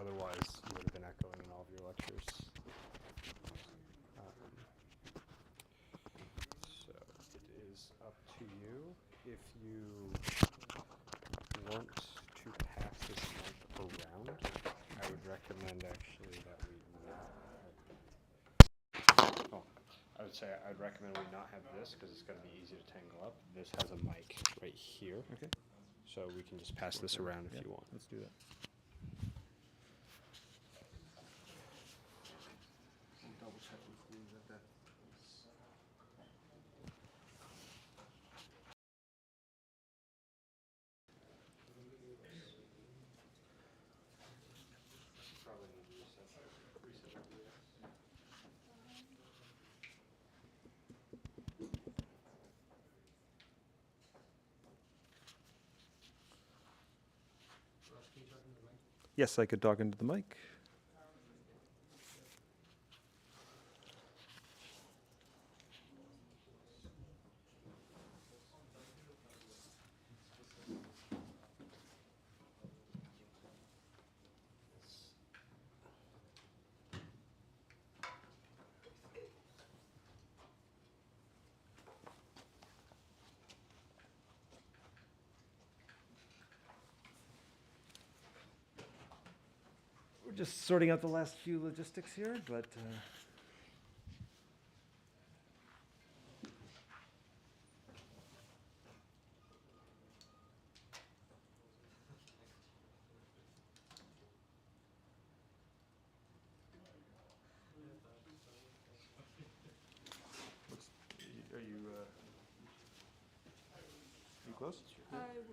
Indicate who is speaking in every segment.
Speaker 1: otherwise you would have been echoing in all of your lectures. So it is up to you. If you want to pass this mic around, I would recommend actually that we not. Oh, I would say I'd recommend we not have this because it's going to be easy to tangle up. This has a mic right here.
Speaker 2: Okay.
Speaker 1: So we can just pass this around if you want.
Speaker 2: Let's do that. Double check that. Yes, I could talk into the mic. We're just sorting out the last few logistics here, but are you close?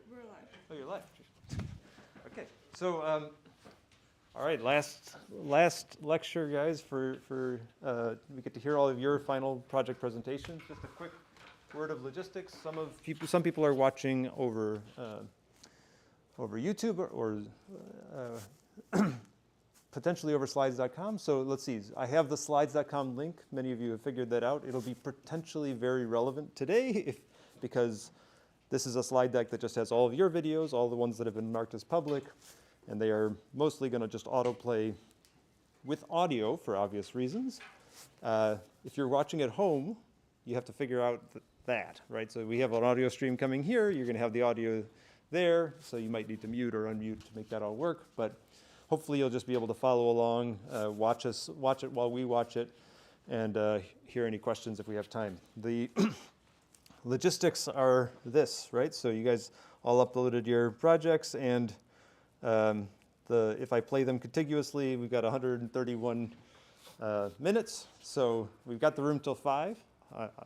Speaker 3: We're live.
Speaker 2: Oh, you're live. Okay, so all right, last lecture, guys. For we get to hear all of your final project presentations. Just a quick word of logistics. Some people are watching over YouTube or potentially over slides.com. So let's see. I have the slides.com link. Many of you have figured that out. It'll be potentially very relevant today because this is a slide deck that just has all of your videos, all the ones that have been marked as public, and they are mostly going to just autoplay with audio for obvious reasons. If you're watching at home, you have to figure out that, right? So we have an audio stream coming here. You're going to have the audio there, so you might need to mute or unmute to make that all work. But hopefully you'll just be able to follow along, watch it while we watch it, and hear any questions if we have time. The logistics are this, right? So you guys all uploaded your projects, and if I play them contiguously, we've got 131 minutes. So we've got the room till 5.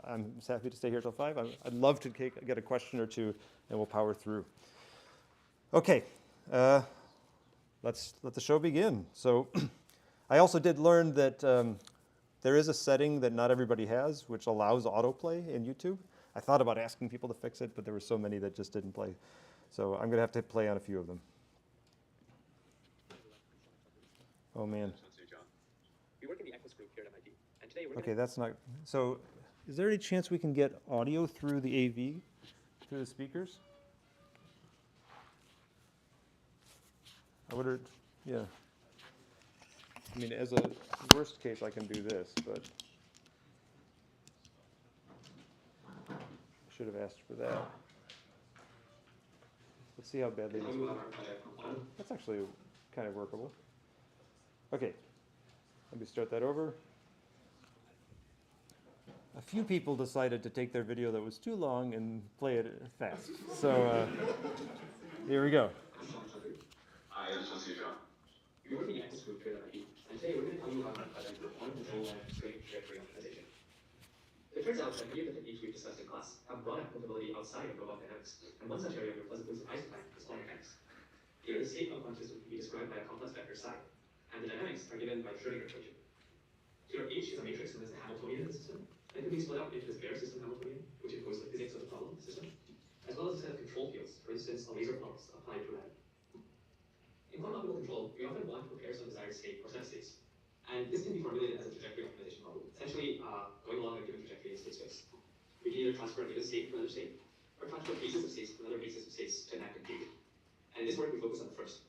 Speaker 2: I'm happy to stay here till 5. I'd love to get a question or two, and we'll power through. Okay, let's let the show begin. So I also did learn that there is a setting that not everybody has, which allows autoplay in YouTube. I thought about asking people to fix it, but there were so many that just didn't play. So I'm going to have to play on a few of them. Oh, man.
Speaker 4: We work in the Equus group here at MIT, and today we're
Speaker 2: Okay, that's not... So is there any chance we can get audio through the AV, through the speakers? I would have... Yeah. I mean, as a worst case, I can do this, but... I should have asked for that. Let's see how badly this works. That's actually kind of workable. Okay, let me start that over. A few people decided to take their video that was too long and play it fast. So here we go.
Speaker 4: Hi, I'm John. We work in the Equus group here at MIT, and today we're going to tell you about our project for quantum control and constraint trajectory optimization. It turns out that many of the techniques we've discussed in class have broad applicability outside of robot dynamics, and one such area we're pleasantly surprised to find is quantum mechanics. Here, the state of a quantum system can be described by a complex vector psi, and the dynamics are given by the Schrödinger equation. Here, H is a matrix known as the Hamiltonian of the system, and it can be split up into this bare system Hamiltonian, which encodes the physics of the problem system, as well as a set of control fields, for instance, a laser pulse applied to red. In quantum optical control, we often want to prepare some desired state or set of states, and this can be formulated as a trajectory optimization problem, essentially going along a given trajectory in state space. We can either transfer a given state to another state, or transfer bases of states to another basis of states to enact a gate. And in this work, we focus on the first.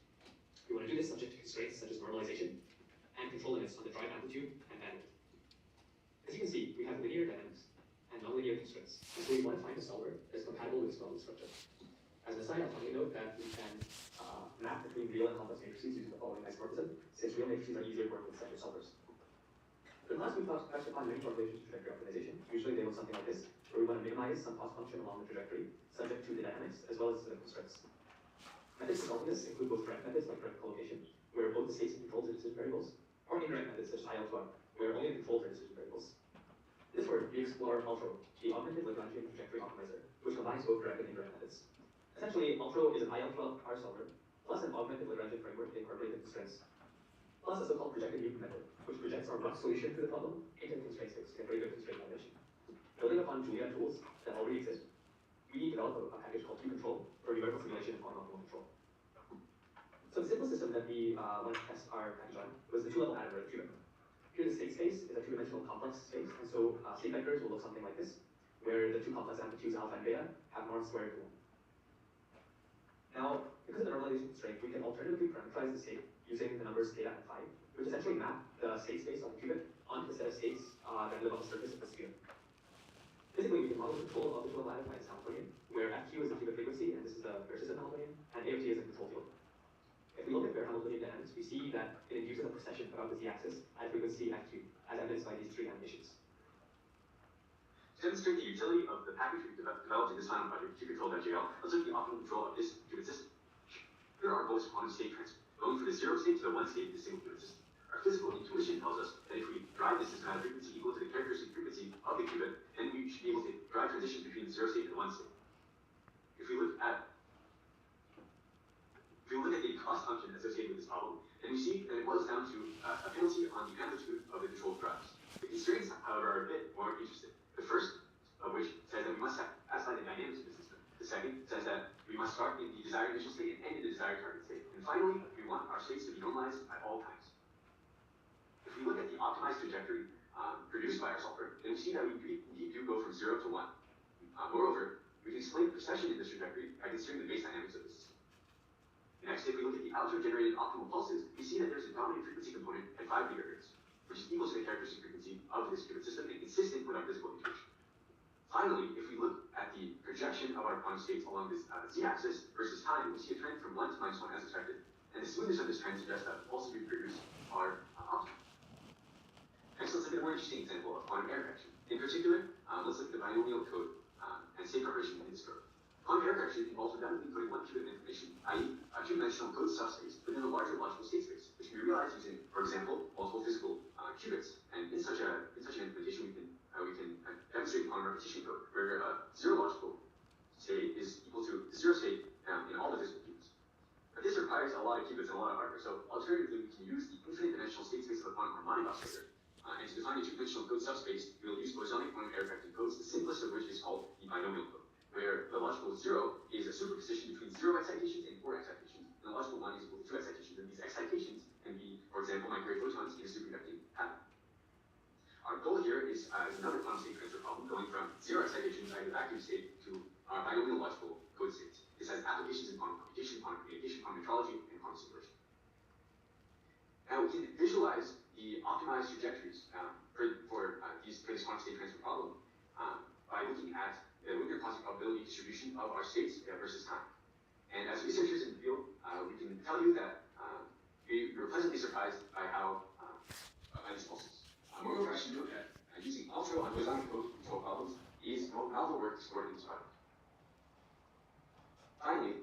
Speaker 4: We want to do this subject to constraints such as normal control limits on the drive amplitude and bandwidth. As you can see, we have linear dynamics and nonlinear constraints. And so we want to find a solver that's compatible with this problem structure. As an aside, I'll finally note that we can map between real and complex matrices using the following isomorphism, since real matrices are easier to work with sector solvers. For the class, we've touched upon many correlations to trajectory optimization. Usually they look something like this, where we want to minimize some cost function along the trajectory, subject to the dynamics, as well as the constraints. Methods to solving this include both direct methods like direct collocation, where both the states and controls are decision variables, or indirect methods such as IL2R, where only the controls are decision variables. This word, we explore Ultro, the augmented Lagrangian trajectory optimizer, which combines both direct and indirect methods. Essentially, Ultro is an IL12R solver, plus an augmented Lagrangian framework to incorporate the constraints, plus a so-called projected Newton method, which projects our rough solution to the problem into the constraint space in a very good constraint combination. Building upon Julia tools that already exist, we developed a package called Q-Control for numerical simulation of optimal control. So the simplest system that we wanted to test our package on was the two-level adder of qubit. Here the state space is a two-dimensional complex space, and so state vectors will look something like this, where the two complex amplitudes alpha and beta have norm squared to 1. Now, because of the normalization constraint, we can alternatively parameterize the state using the numbers theta and phi, which essentially map the state space of the qubit onto the set of states that live on the surface of the qubit. Physically, we can model control of the two-level adder by its Hamiltonian, where FQ is the qubit frequency, and this is the persistent Hamiltonian, and AOT is the control field. If we look at their Hamiltonian dynamics, we see that it induces a precession about the z-axis at frequency FQ, as evidenced by these three animations.
Speaker 3: To demonstrate the utility of the package we've developed in this final project, Q-Control.jl, let's look at the optimal control of this qubit system. Here are our goals for quantum state transfer, going from the 0 state to the 1 state in the single qubit system. Our physical intuition tells us that if we drive the system at a frequency equal to the characteristic frequency of the qubit, then we should be able to drive transitions between the 0 state and the 1 state. If we look at the cost function associated with this problem, then we see that it boils down to a penalty on the amplitude of the controlled drives. The constraints, however, are a bit more interesting. The first of which says that we must satisfy the dynamics of the system. The second says that we must start in the desired initial state and end in the desired target state. And finally, we want our states to be normalized at all times. If we look at the optimized trajectory produced by our solver, then we see that we indeed do go from 0 to 1. Moreover, we can explain the precession in this trajectory by considering the base dynamics of the system. Next, if we look at the Alto-generated optimal pulses, we see that there's a dominant frequency component at 5 GHz, which is equal to the characteristic frequency of this qubit system and consistent with our physical intuition. Finally, if we look at the projection of our quantum states along this z-axis versus time, we see a trend from 1 to -1 as expected, and the smoothness of this trend suggests that the pulses we produce are optimal. Next, let's look at a more interesting example of quantum error correction. In particular, let's look at the binomial code and state preparation in this code. Quantum error correction involves redundantly putting one qubit of information, i.e. a two-dimensional code subspace, within a larger logical state space, which can be realized using, for example, multiple physical qubits. And in such an implementation, we can demonstrate quantum repetition code, where zero logical state is equal to the 0 state in all the physical qubits. But this requires a lot of qubits and a lot of hardware. So alternatively, we can use the infinite dimensional state space of a quantum harmonic oscillator. And to define a two-dimensional code subspace, we will use bosonic quantum error correcting codes, the simplest of which is called the binomial code, where the logical 0 is a superposition between 0 excitations and 4 excitations, and the logical 1 is equal to 2 excitations, and these excitations can be, for example, microwave photons in a superconducting pattern. Our goal here is another quantum state transfer problem, going from 0 excitations out of the vacuum state to our binomial logical code states. This has applications in quantum computation, quantum communication, quantum metrology, and quantum simulation. Now we can visualize the optimized trajectories for this quantum state transfer problem by looking at the linear quantum probability distribution of our states versus time. And as researchers in the field, we can tell you that we were pleasantly surprised by these pulses. Moreover, I should note that using Ultro on bosonic code control problems is novel work explored in this project. Finally,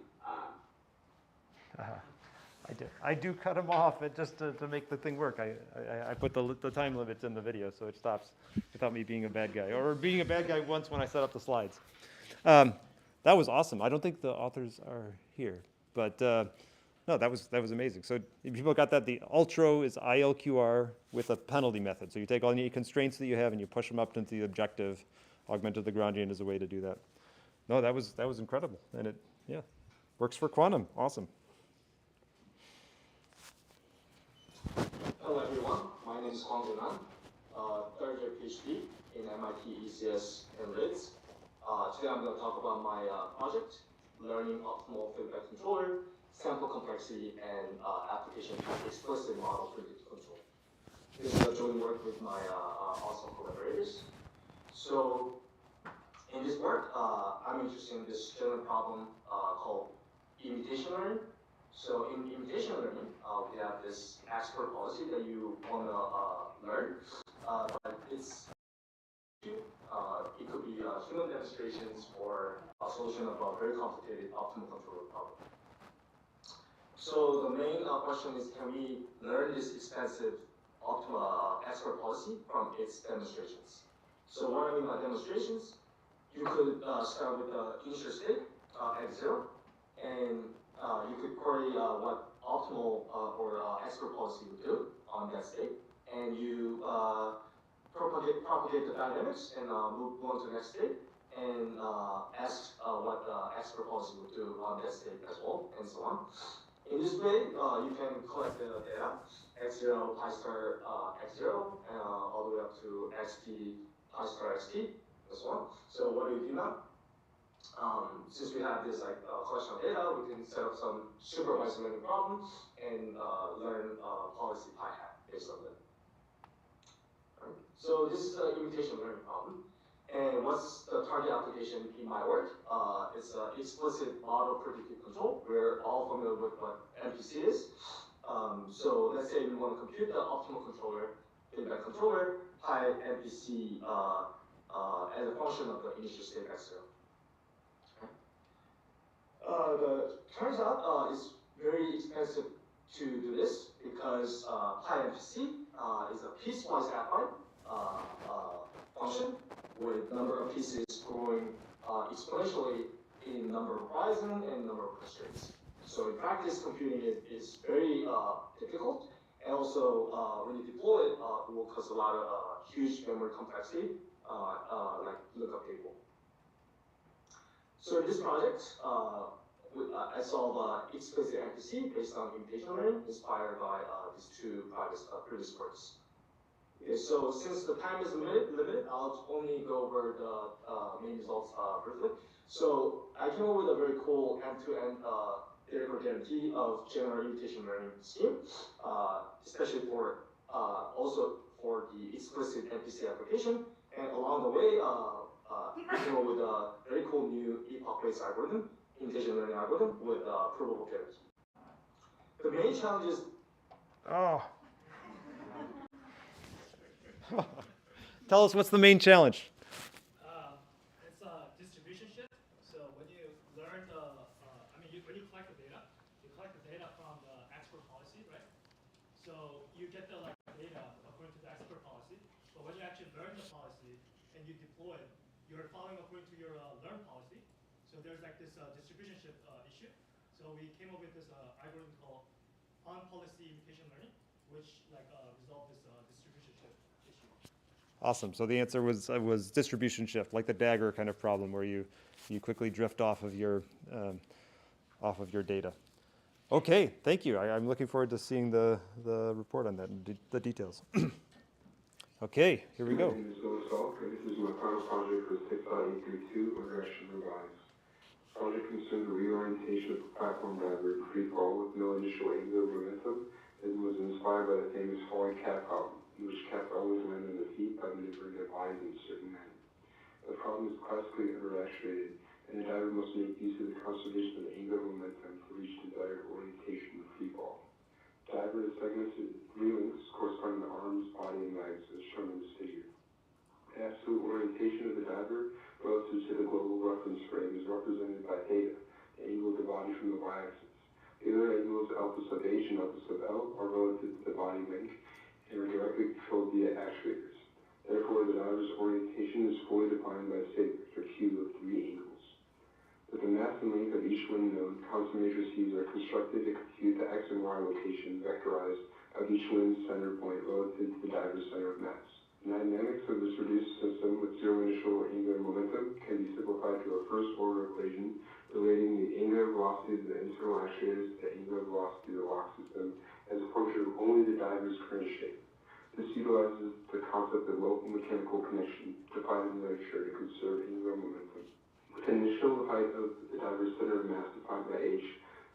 Speaker 2: I do cut them off just to make the thing work. I put the time limits in the video so it stops without me being a bad guy, or being a bad guy once when I set up the slides. That was awesome. I don't think the authors are here, but no, that was amazing. So if people got that, the Ultro is ILQR with a penalty method. So you take all the constraints that you have and you push them up into the objective. Augmented Lagrangian is a way to do that. No, that was incredible, and it works for quantum. Awesome.
Speaker 5: Hello everyone, my name is Huang Zhenan, third year PhD in MIT ECS and LITS. Today I'm going to talk about my project, Learning Optimal Feedback Controller, Sample Complexity, and Application to Explicit Model Predictive Control. This is a joint work with my awesome collaborators. So in this work, I'm interested in this general problem called imitation learning. So in imitation learning, we have this expert policy that you want to learn, but it could be human demonstrations or a solution of a very complicated optimal controller problem. So the main question is, can we learn this expensive optimal expert policy from its demonstrations? So what I mean by demonstrations, you could start with the initial state x0, and you could query what optimal or expert policy would do on that state, and you propagate the dynamics and move on to the next state, and ask what the expert policy would do on that state as well, and so on. In this way, you can collect the data, x0, pi star x0, all the way up to xt, pi star xt, and so on. So what do we do now? Since we have this collection of data, we can set up some supervised learning problem and learn policy pi hat based on that. Right. So this is an imitation learning problem. And what's the target application in my work? It's an explicit model predictive control. We're all familiar with what MPC is. So let's say we want to compute the optimal controller, feedback controller, pi MPC as a function of the initial state x0. Turns out it's very expensive to do this because pi MPC is a piecewise affine function with number of pieces growing exponentially in number of horizon and number of constraints. So in practice, computing it is very difficult, and also when you deploy it, it will cause a lot of huge memory complexity, like lookup table. So in this project, I solve explicit MPC based on imitation learning, inspired by these two previous works. Okay, so since the time is limited, I'll only go over the main results briefly. So I came up with a very cool end-to-end theoretical guarantee of general imitation learning scheme, especially for also for the explicit MPC application. And along the way, I came up with a very cool new epoch-based algorithm, imitation learning algorithm with provable guarantee. The main challenge is
Speaker 2: Tell us what's the main challenge.
Speaker 6: It's a distribution shift. So when you learn when you collect the data from the expert policy, right? So you get the data according to the expert policy. But when you actually learn the policy and you deploy it, you're following according to your learn policy. So there's this distribution shift issue. So we came up with this algorithm called on-policy imitation learning, which resolved this distribution shift issue.
Speaker 2: Awesome. So the answer was distribution shift, like the dagger kind of problem, where you quickly drift off of your data. Okay, thank you. I'm looking forward to seeing the report on that and the details. Okay, here we go.
Speaker 7: My name is Noah Salk, and this is my final project for 6.832 Underactuated Robotics. Project concerns the reorientation of a platform driver in free fall with no initial angular momentum, and was inspired by the famous falling cat problem, in which cats always land on their feet by maneuvering their bodies in a certain manner. The problem is classically underactuated, and the diver must make use of the conservation of the angular momentum to reach desired orientation in free fall. The diver is segmented in 3 links corresponding to arms, body, and legs, as shown in this figure. The absolute orientation of the diver relative to the global reference frame is represented by theta, the angle of the body from the y-axis. The other angles, alpha sub h and alpha sub l, are relative to the body length and are directly controlled via actuators. Therefore, the diver's orientation is fully defined by a state vector q of 3 angles. With the mass and length of each limb known, constant matrices are constructed to compute the x and y location vectorized of each limb's center point relative to the diver's center of mass. The dynamics of this reduced system with zero initial angular momentum can be simplified to a first-order equation relating the angular velocity of the internal actuators to the angular velocity of the lock system as a function of only the diver's current shape. This utilizes the concept of local mechanical connection defined in the literature to conserve angular momentum. With the initial height of the diver's center of mass defined by h,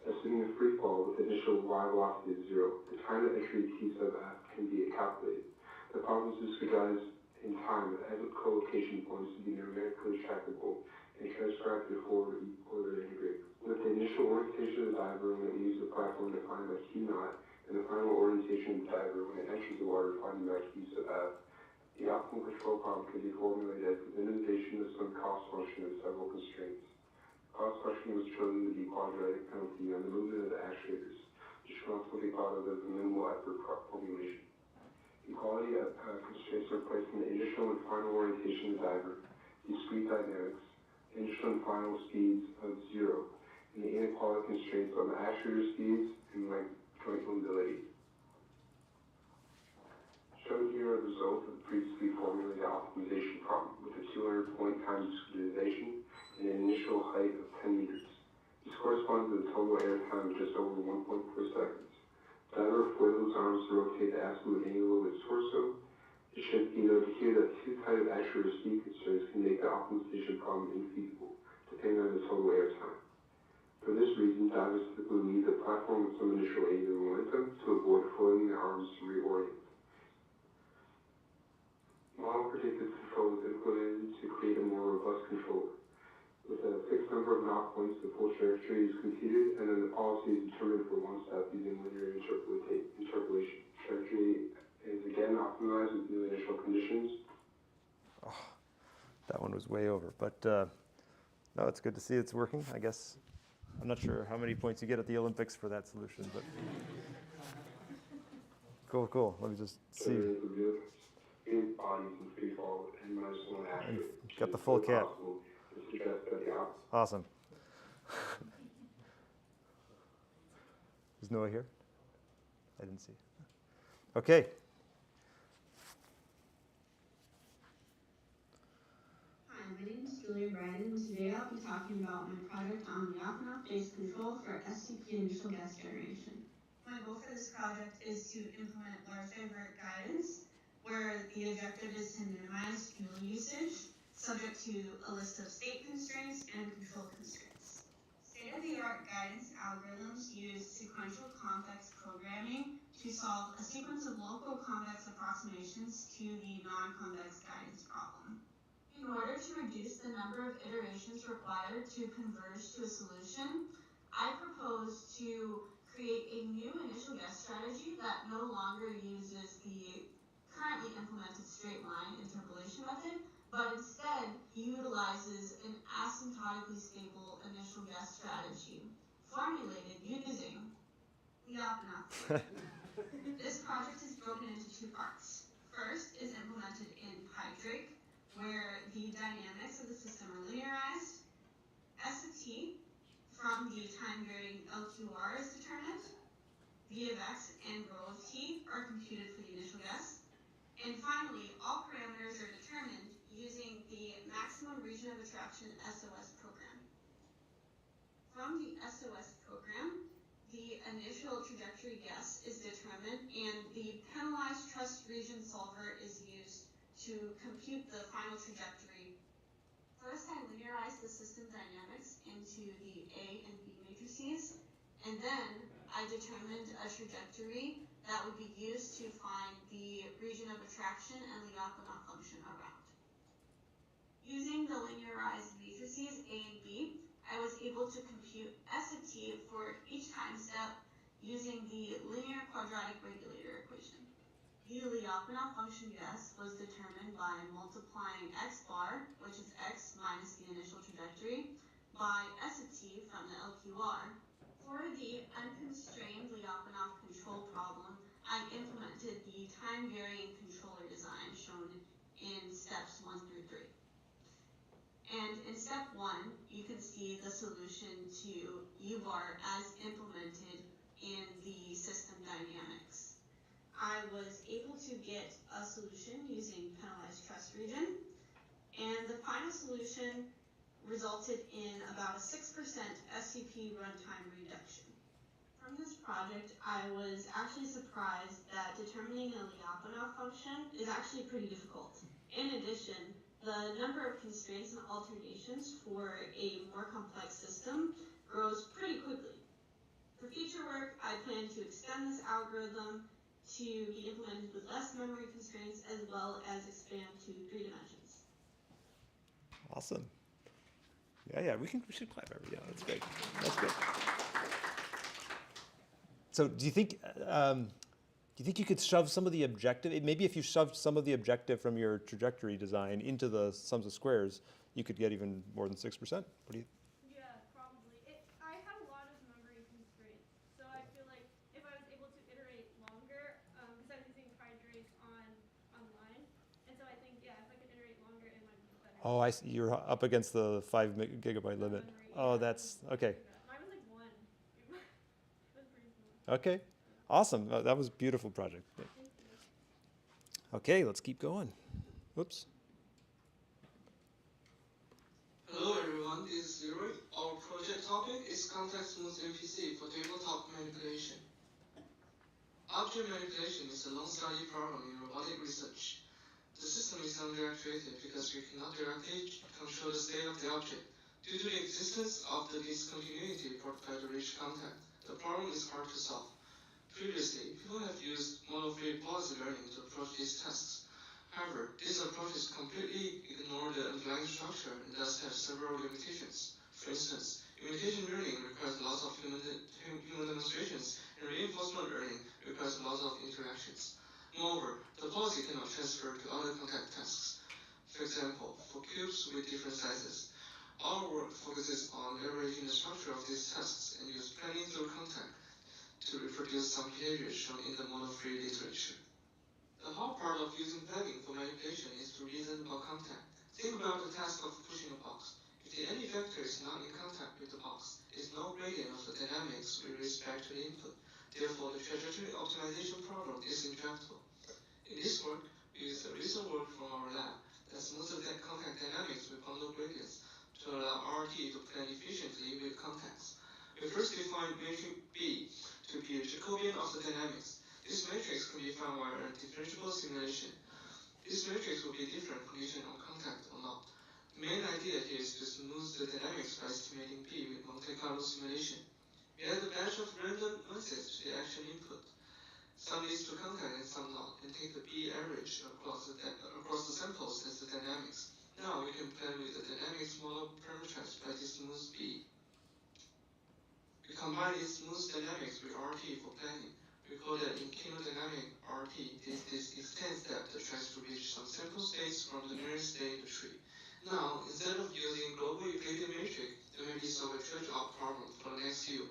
Speaker 7: assuming a free fall with initial y velocity of 0, the time to entry t sub f can be calculated. The problem is discretized in time as of co-location points to be numerically tractable and transcribed to forward order integrate. With the initial orientation of the diver when it leaves the platform defined by Q naught, and the final orientation of the diver when it enters the water defined by Q sub f, the optimal control problem can be formulated as the minimization of some cost function of several constraints. Cost function was chosen to be quadratic penalty on the movement of the actuators, which can also be thought of as a minimal effort formulation. Equality of constraints are placed in the initial and final orientation of the diver, discrete dynamics, initial and final speeds of 0, and the inequality constraints on the actuator speeds and joint mobility. Shown here are the results of the previously formulated optimization problem with a 200-point time discretization and an initial height of 10 meters. This corresponds to the total air time of just over 1.4 seconds. Diver flails arms to rotate the absolute angle of its torso. It should be noted here that two types of actuator speed constraints can make the optimization problem infeasible, depending on the total air time. For this reason, divers typically leave the platform with some initial angular momentum to avoid flailing their arms to reorient. Model predictive control is implemented to create a more robust controller. With a fixed number of knot points, the full trajectory is computed, and then the policy is determined for one step using linear interpolation. Trajectory is again optimized with new initial conditions.
Speaker 2: Oh, that one was way over, but no, it's good to see it's working. I guess I'm not sure how many points you get at the Olympics for that solution, but cool, cool. Let me just see.
Speaker 7: Bodies in free fall and -1
Speaker 2: And
Speaker 7: actuator.
Speaker 2: got the full cat. Awesome. Is Noah here? I didn't see. Okay.
Speaker 8: Hi, my name is Julia Bryden, and today I'll be talking about my project on Lyapunov-based control for SCP initial gas generation. My goal for this project is to implement large divert guidance, where the objective is to minimize fuel usage, subject to a list of state constraints and control constraints. State-of-the-art guidance algorithms use sequential convex programming to solve a sequence of local convex approximations to the non-convex guidance problem. In order to reduce the number of iterations required to converge to a solution, I propose to create a new initial guess strategy that no longer uses the currently implemented straight line interpolation method, but instead utilizes an asymptotically stable initial guess strategy formulated using Lyapunov. This project is broken into two parts. First is implemented in Hydrake, where the dynamics of the system are linearized. S of t from the time-varying LQR is determined. V of x and rho of t are computed for the initial guess. And finally, all parameters are determined using the maximum region of attraction SOS program. From the SOS program, the initial trajectory guess is determined, and the penalized trust region solver is used to compute the final trajectory. First, I linearize the system dynamics into the A and B matrices, and then I determined a trajectory that would be used to find the region of attraction and Lyapunov function around. Using the linearized matrices A and B, I was able to compute S of t for each time step using the linear quadratic regulator equation. The Lyapunov function guess was determined by multiplying x bar, which is x minus the initial trajectory, by S of t from the LQR. For the unconstrained Lyapunov control problem, I implemented the time-varying controller design shown in steps 1 through 3. And in step 1, you can see the solution to U bar as implemented in the system dynamics. I was able to get a solution using penalized trust region, and the final solution resulted in about a 6% SCP runtime reduction. From this project, I was actually surprised that determining a Lyapunov function is actually pretty difficult. In addition, the number of constraints and alternations for a more complex system grows pretty quickly. For future work, I plan to extend this algorithm to be implemented with less memory constraints as well as expand to 3 dimensions.
Speaker 2: Awesome. Yeah, we should clap every, yeah, that's great. That's good. So do you think you could shove some of the objective, maybe if you shoved some of the objective from your trajectory design into the sums of squares, you could get even more than 6%? What do you?
Speaker 9: Yeah, probably. I have a lot of memory constraints, so I feel like if I was able to iterate longer, because I was using hydrates online, and so I think, yeah, if I could iterate longer, it might be better.
Speaker 2: Oh, I see. You're up against the 5 gigabyte limit.
Speaker 9: Memory,
Speaker 2: Oh,
Speaker 9: yeah,
Speaker 2: that's okay.
Speaker 9: Mine was like 1. It was pretty small.
Speaker 2: Okay, awesome. That was a beautiful project.
Speaker 9: Thank you.
Speaker 2: Okay, let's keep going. Whoops.
Speaker 10: Hello everyone, this is Leroy. Our project topic is context smooth MPC for tabletop manipulation. Object manipulation is a long-studied problem in robotic research. The system is underactuated because we cannot directly control the state of the object. Due to the existence of the discontinuity brought by the rich contact, the problem is hard to solve. Previously, people have used model-free policy learning to approach these tasks. However, these approaches completely ignore the underlying structure and thus have several limitations. For instance, imitation learning requires lots of human demonstrations, and reinforcement learning requires lots of interactions. Moreover, the policy cannot transfer to other contact tasks. For example, for cubes with different sizes, our work focuses on leveraging the structure of these tasks and use planning through contact to reproduce some behaviors shown in the model-free literature. The hard part of using planning for manipulation is to reason about contact. Think about the task of pushing a box. If the any vector is not in contact with the box, there is no gradient of the dynamics with respect to the input. Therefore, the trajectory optimization problem is intractable. In this work, we use the recent work from our lab that smooths the contact dynamics with bundle gradients to allow RT to plan efficiently with contacts. We first defined matrix B to be a Jacobian of the dynamics. This matrix can be found via a differentiable simulation. This matrix will be different condition on contact or not. The main idea here is to smooth the dynamics by estimating P with Monte Carlo simulation. We add a batch of random noises to the action input. Some leads to contact and some not, and take the B average across the samples as the dynamics. Now we can plan with the dynamics model parameterized by this smooth B. We combine this smooth dynamics with RT for planning. We call that in kinodynamic RT. This extends that tries to reach some sample states from the nearest state in the tree. Now, instead of using global Euclidean matrix to maybe solve a trade-off problem for the next U,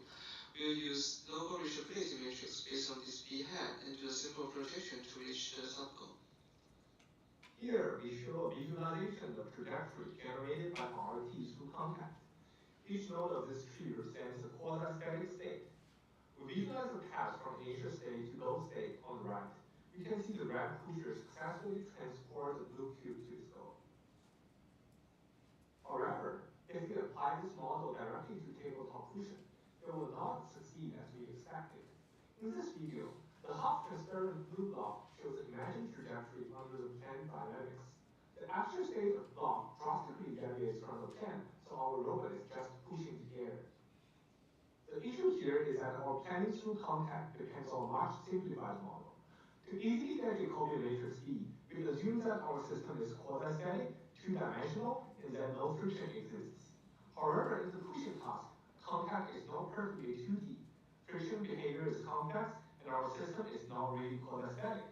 Speaker 10: we'll use local reachability matrix based on this B hat and do a simple projection to reach the subgoal.
Speaker 5: Here, we show a visualization of trajectory generated by RT through contact. Each node of this tree represents a quasi-static state. We visualize the path from initial state to goal state on the right. You can see the red pusher successfully transport the blue cube to its goal. However, if we apply this model directly to tabletop pushing, it will not succeed as we expected. In this video, the half-transparent blue block shows the imagined trajectory under the planned dynamics. The actual state of the block drastically deviates from the plan, so our robot is just pushing the air. The issue here is that our planning through contact depends on a much simplified model. To easily get Jacobian matrix B, we assume that our system is quasi-static, two-dimensional, and that no friction exists. However, in the pushing task, contact is not perfectly 2D. Friction behavior is complex, and our system is not really quasi-static.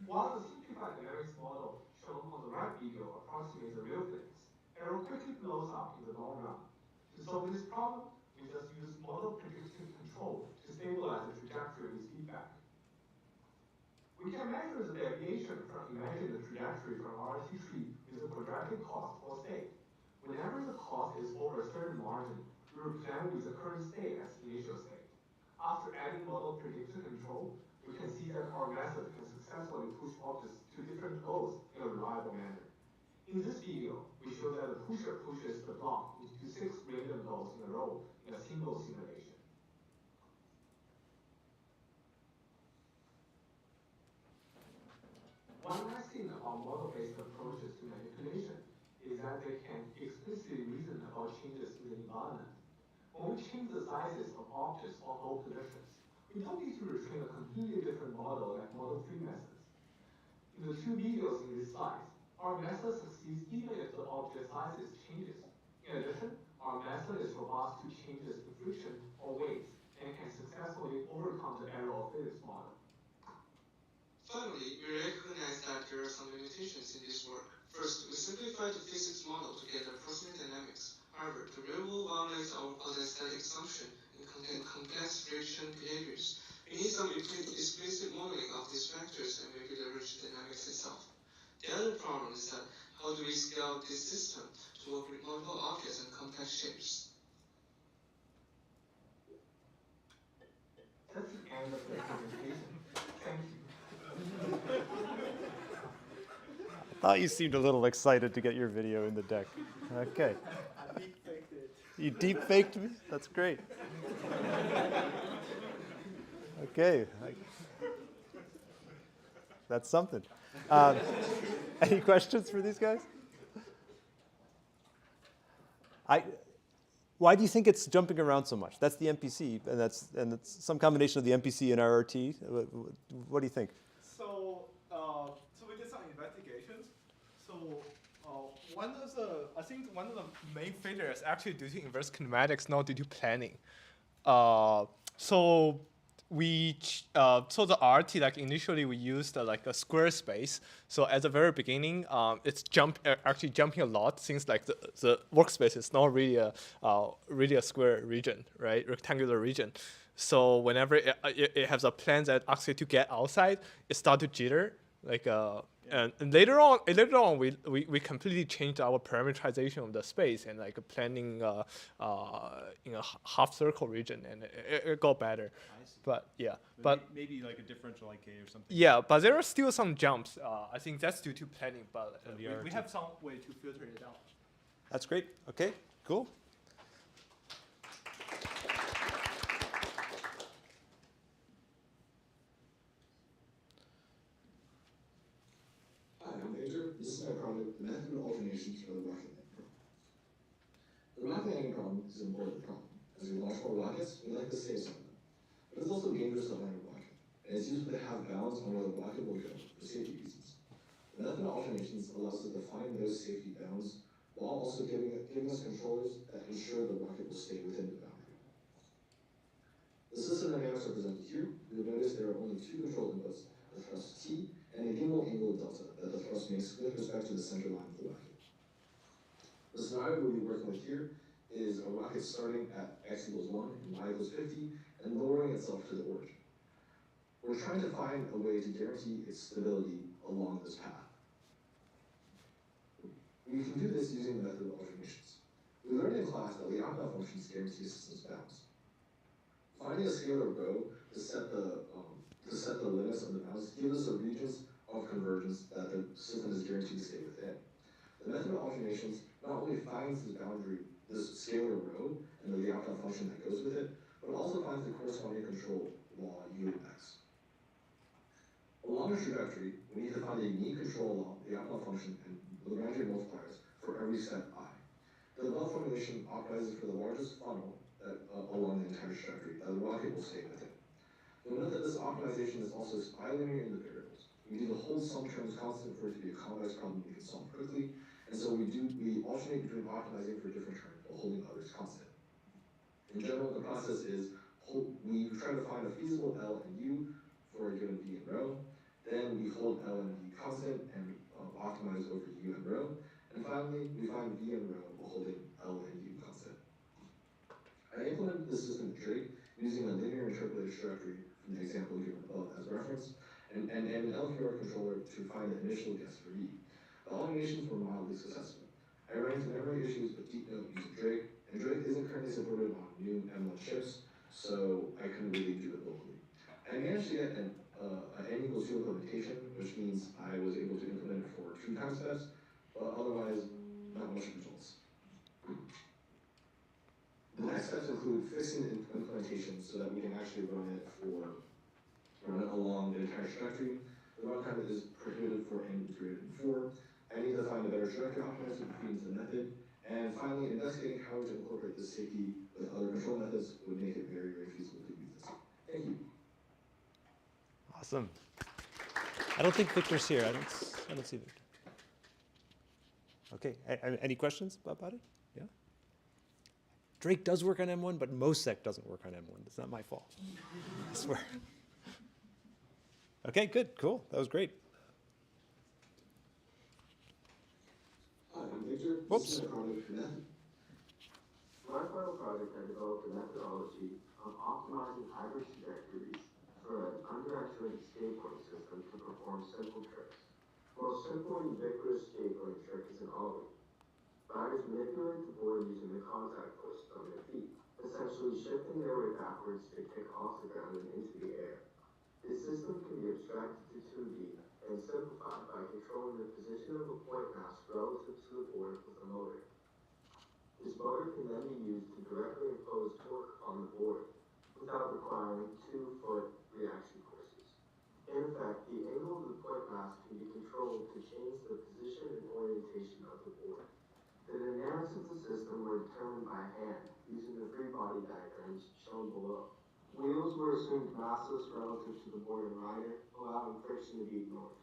Speaker 5: While the simplified dynamics model shown on the right video approximates the real physics, error quickly blows up in the long run. To solve this problem, we just use model predictive control to stabilize the trajectory with feedback. We can measure the deviation from imagined trajectory from RT tree with a quadratic cost or state. Whenever the cost is over a certain margin, we represent with the current state as initial state. After adding model predictive control, we can see that our method can successfully push objects to different goals in a reliable manner. In this video, we show that the pusher pushes the block into 6 random goals in a row in a single simulation. One nice thing about model-based approaches to manipulation is that they can explicitly reason about changes in the environment. When we change the sizes of objects or goal positions, we don't need to retrain a completely different model like three methods. In the two videos in these slides, our method succeeds even if the object sizes changes. In addition, our method is robust to changes in friction or weights and can successfully overcome the error of physics model.
Speaker 10: Finally, we recognize that there are some limitations in this work. First, we simplified the physics model to get approximate dynamics. However, the real world violates our quasi-static assumption and contain complex friction behaviors. We need some explicit modeling of these factors and maybe leverage dynamics itself. The other problem is that how do we scale this system to work with multiple objects and complex shapes?
Speaker 5: That's the end of the presentation. Thank you.
Speaker 2: I thought you seemed a little excited to get your video in the deck. Okay.
Speaker 6: I deep faked it.
Speaker 2: You deep faked me? That's great. Okay. That's something. Any questions for these guys? Why do you think it's jumping around so much? That's the MPC, and it's some combination of the MPC and RRT. What do you think?
Speaker 6: So we did some investigations. So I think one of the main failures actually due to inverse kinematics, not due to planning. So the RT, like initially we used like a square space. So at the very beginning, it's actually jumping a lot since like the workspace is not really a square region, right? Rectangular region. So whenever it has a plan that asks it to get outside, it starts to jitter. And later on we completely changed our parameterization of the space and like planning in a half circle region, and it got better. But yeah, but
Speaker 2: maybe like a differential IK or something.
Speaker 6: yeah, but there are still some jumps. I think that's due to planning, but we have some way to filter it out.
Speaker 2: That's great. Okay, cool.
Speaker 11: Hi, I'm Victor. This is my project, the method of alternations for the rocket landing problem. The rocket landing problem is an important problem. As we launch more rockets, we like to save some of them. But it's also dangerous to land a rocket, and it's useful to have bounds on where the rocket will go for safety reasons. The method of alternations allows us to define those safety bounds while also giving us controllers that ensure the rocket will stay within the boundary. The system dynamics are presented here. You'll notice there are only two control inputs, the thrust T and a gimbal angle delta that the thrust makes with respect to the center line of the rocket. The scenario we'll be working with here is a rocket starting at x equals 1 and y equals 50 and lowering itself to the origin. We're trying to find a way to guarantee its stability along this path. We can do this using the method of alternations. We learned in class that Lyapunov functions guarantee a system's bounds. Finding a scalar rho to set the limits of the bounds gives us a regions of convergence that the system is guaranteed to stay within. The method of alternations not only finds this boundary, this scalar rho, and the Lyapunov function that goes with it, but also finds the corresponding control law u of x. Along a trajectory, we need to find a unique control law, the Lyapunov function, and Lagrangian multipliers for every step I. The above formulation optimizes for the largest funnel along the entire trajectory that the rocket will stay within. You'll note that this optimization is also bilinear in the variables. We do the whole sum terms constant for it to be a convex problem we can solve quickly, and so we alternate between optimizing for different terms while holding others constant. In general, the process is we try to find a feasible L and U for a given V and rho. Then we hold L and V constant and optimize over U and rho. And finally, we find V and rho while holding L and U constant. I implemented this system in Drake using a linear interpolated trajectory from the example given above as reference, and an LQR controller to find the initial guess for E. The alternations were mildly successful. I ran into memory issues with deep note using Drake, and Drake isn't currently supported on new M1 chips, so I couldn't really do it locally. I managed to get an N equals 2 implementation, which means I was able to implement it for 2 time steps, but otherwise, not much results. The next steps include fixing the implementation so that we can actually run it along the entire trajectory. The runtime is prohibited for n greater than 4. I need to find a better trajectory optimizer to feed into the method. And finally, investigating how to incorporate this safety with other control methods would make it very, very feasible to use this. Thank you.
Speaker 2: Awesome. I don't think Victor's here. I don't see Victor. Okay, any questions about it? Yeah? Drake does work on M1, but MoSec doesn't work on M1. It's not my fault. I swear. Okay, good, cool. That was great.
Speaker 11: Hi, I'm Victor.
Speaker 2: Whoops.
Speaker 11: This is my product method. For my final project, I developed a methodology of optimizing hybrid trajectories for an underactuated skateboarding system to perform simple tricks. The most simple and ubiquitous skateboarding trick is an ollie. Riders manipulate the board using the contact forces on their feet, essentially shifting their weight backwards to kick off the ground and into the air. This system can be abstracted to 2D and simplified by controlling the position of a point mass relative to the board with a motor. This motor can then be used to directly impose torque on the board without requiring 2-foot reaction forces. In effect, the angle of the point mass can be controlled to change the position and orientation of the board. The dynamics of the system were determined by hand using the free body diagrams shown below. Wheels were assumed massless relative to the board and rider, allowing friction to be ignored.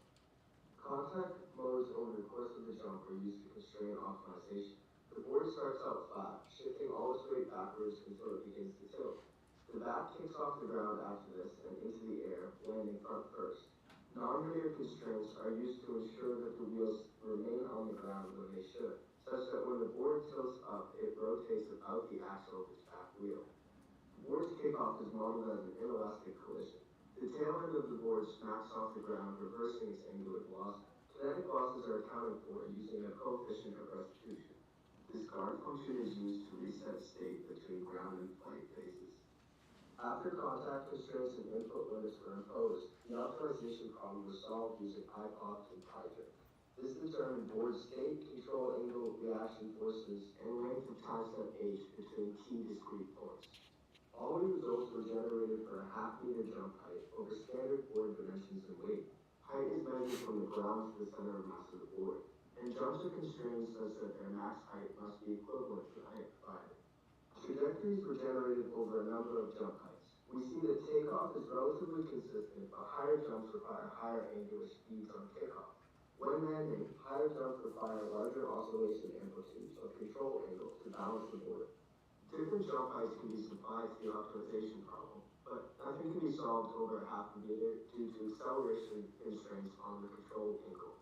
Speaker 11: Contact modes over the course of the jump are used to constrain optimization. The board starts out flat, shifting all its weight backwards until it begins to tilt. The back kicks off the ground after this and into the air, landing front first. Non-linear constraints are used to ensure that the wheels remain on the ground when they should, such that when the board tilts up, it rotates without the axle of its back wheel. The board's kickoff is modeled as an inelastic collision. The tail end of the board smacks off the ground, reversing its angular velocity. Kinetic losses are accounted for using a coefficient of restitution. This guard function is used to reset state between ground and flight phases. After contact constraints and input limits were imposed, the optimization problem was solved using iPods and PyDrift. This determined board state, control angle, reaction forces, and length of time step h between key discrete points. All the results were generated for a half-meter jump height over standard board dimensions and weight. Height is measured from the ground to the center of mass of the board, and jumps are constrained such that their max height must be equivalent to the height provided. Trajectories were generated over a number of jump heights. We see that takeoff is relatively consistent, but higher jumps require higher angular speeds on kickoff. When landing, higher jumps require larger oscillation amplitudes of control angles to balance the board. Different jump heights can be supplied to the optimization problem, but nothing can be solved over a half a meter due to acceleration constraints on the control angle.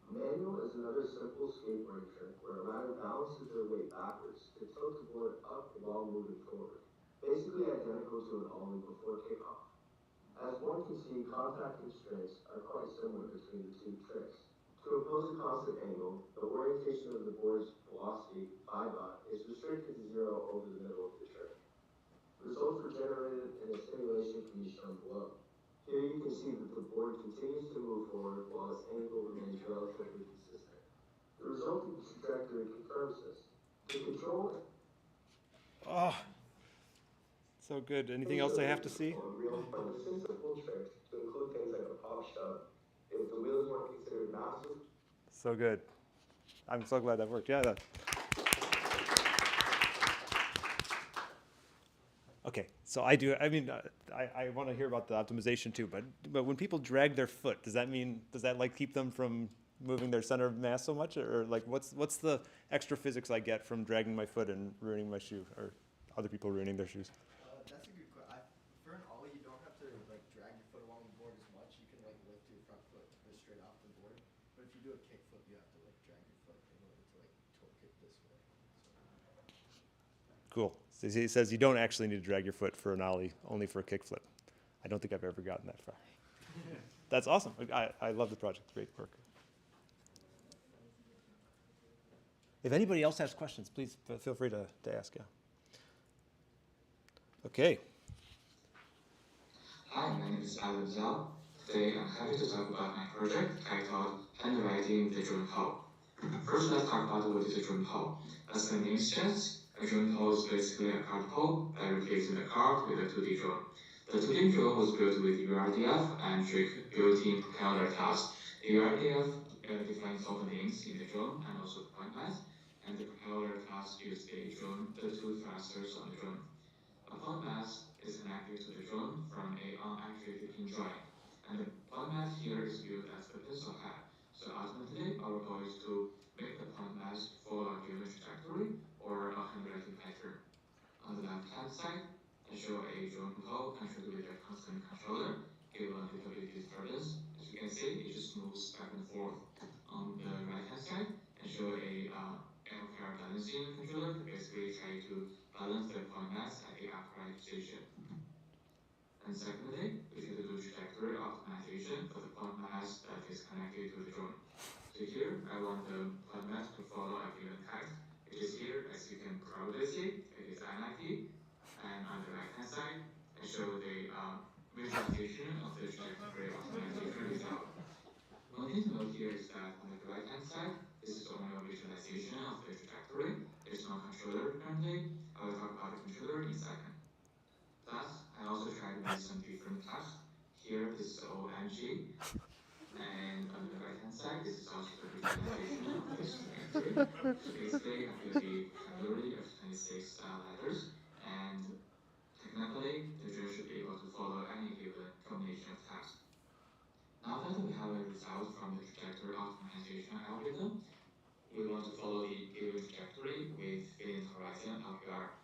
Speaker 11: Manual is another simple skateboarding trick where a rider balances their weight backwards to tilt the board up while moving forward, basically identical to an ollie before kickoff. As one can see, contact constraints are quite similar between the two tricks. To impose a constant angle, the orientation of the board's velocity, phi dot, is restricted to 0 over the middle of the trick. Results were generated in a simulation can be shown below. Here you can see that the board continues to move forward while its angle remains relatively consistent. The resulting trajectory confirms this. To control
Speaker 2: Oh, so good. Anything else I have to see?
Speaker 11: This is a simple trick to include things like a pop shove. If the wheels weren't considered massive,
Speaker 2: So good. I'm so glad that worked. Yeah. Okay, so I want to hear about the optimization too, but when people drag their foot, does that like keep them from moving their center of mass so much, or like what's the extra physics I get from dragging my foot and ruining my shoe, or other people ruining their shoes?
Speaker 12: That's a good question. For an ollie, you don't have to like drag your foot along the board as much. You can like lift your front foot straight off the board. But if you do a kick flip, you have to like drag your foot in order to like torque it this way.
Speaker 2: Cool. So he says you don't actually need to drag your foot for an ollie, only for a kick flip. I don't think I've ever gotten that far. That's awesome. I love the project. Great work. If anybody else has questions, please feel free to ask. Yeah. Okay.
Speaker 3: Hi, my name is Alan Zhao. Today I'm happy to talk about my project titled Underwriting the Drone Hull. First, let's talk about what is a drone hull. As the name suggests, a drone hull is basically a card hull by replacing the card with a 2D drone. The 2D drone was built with URDF and Drake built-in propeller class. The URDF defines all the links in the drone and also the point mass, and the propeller class is the two thrusters on the drone. A point mass is connected to the drone from an unactuated hinge joint. And the point mass here is viewed as the pencil head. So ultimately, our goal is to make the point mass follow a given trajectory or a handwriting pattern. On the left-hand side, I show a drone control controlled with a constant controller, given a little bit disturbance. As you can see, it just moves back and forth. On the right-hand side, I show a aircraft balancing controller to basically try to balance the point mass at the upright position. And secondly, we try to do trajectory optimization for the point mass that is connected to the drone. So here, I want the point mass to follow a given text, which is here, as you can probably see, it is I90. And on the right-hand side, I show the visualization of the trajectory optimization result. One thing to note here is that on the right-hand side, this is only a visualization of the trajectory. There's no controller currently. I will talk about the controller in a second. Plus, I also tried with some different tasks. Here, this is OMG. And on the right-hand side, this is also the visualization of this trajectory. So basically, I'm going to be vocabulary of 26 letters, and technically, the drone should be able to follow any given combination of tasks. Now that we have a result from the trajectory optimization algorithm, we want to follow the given trajectory with finite horizon LPR.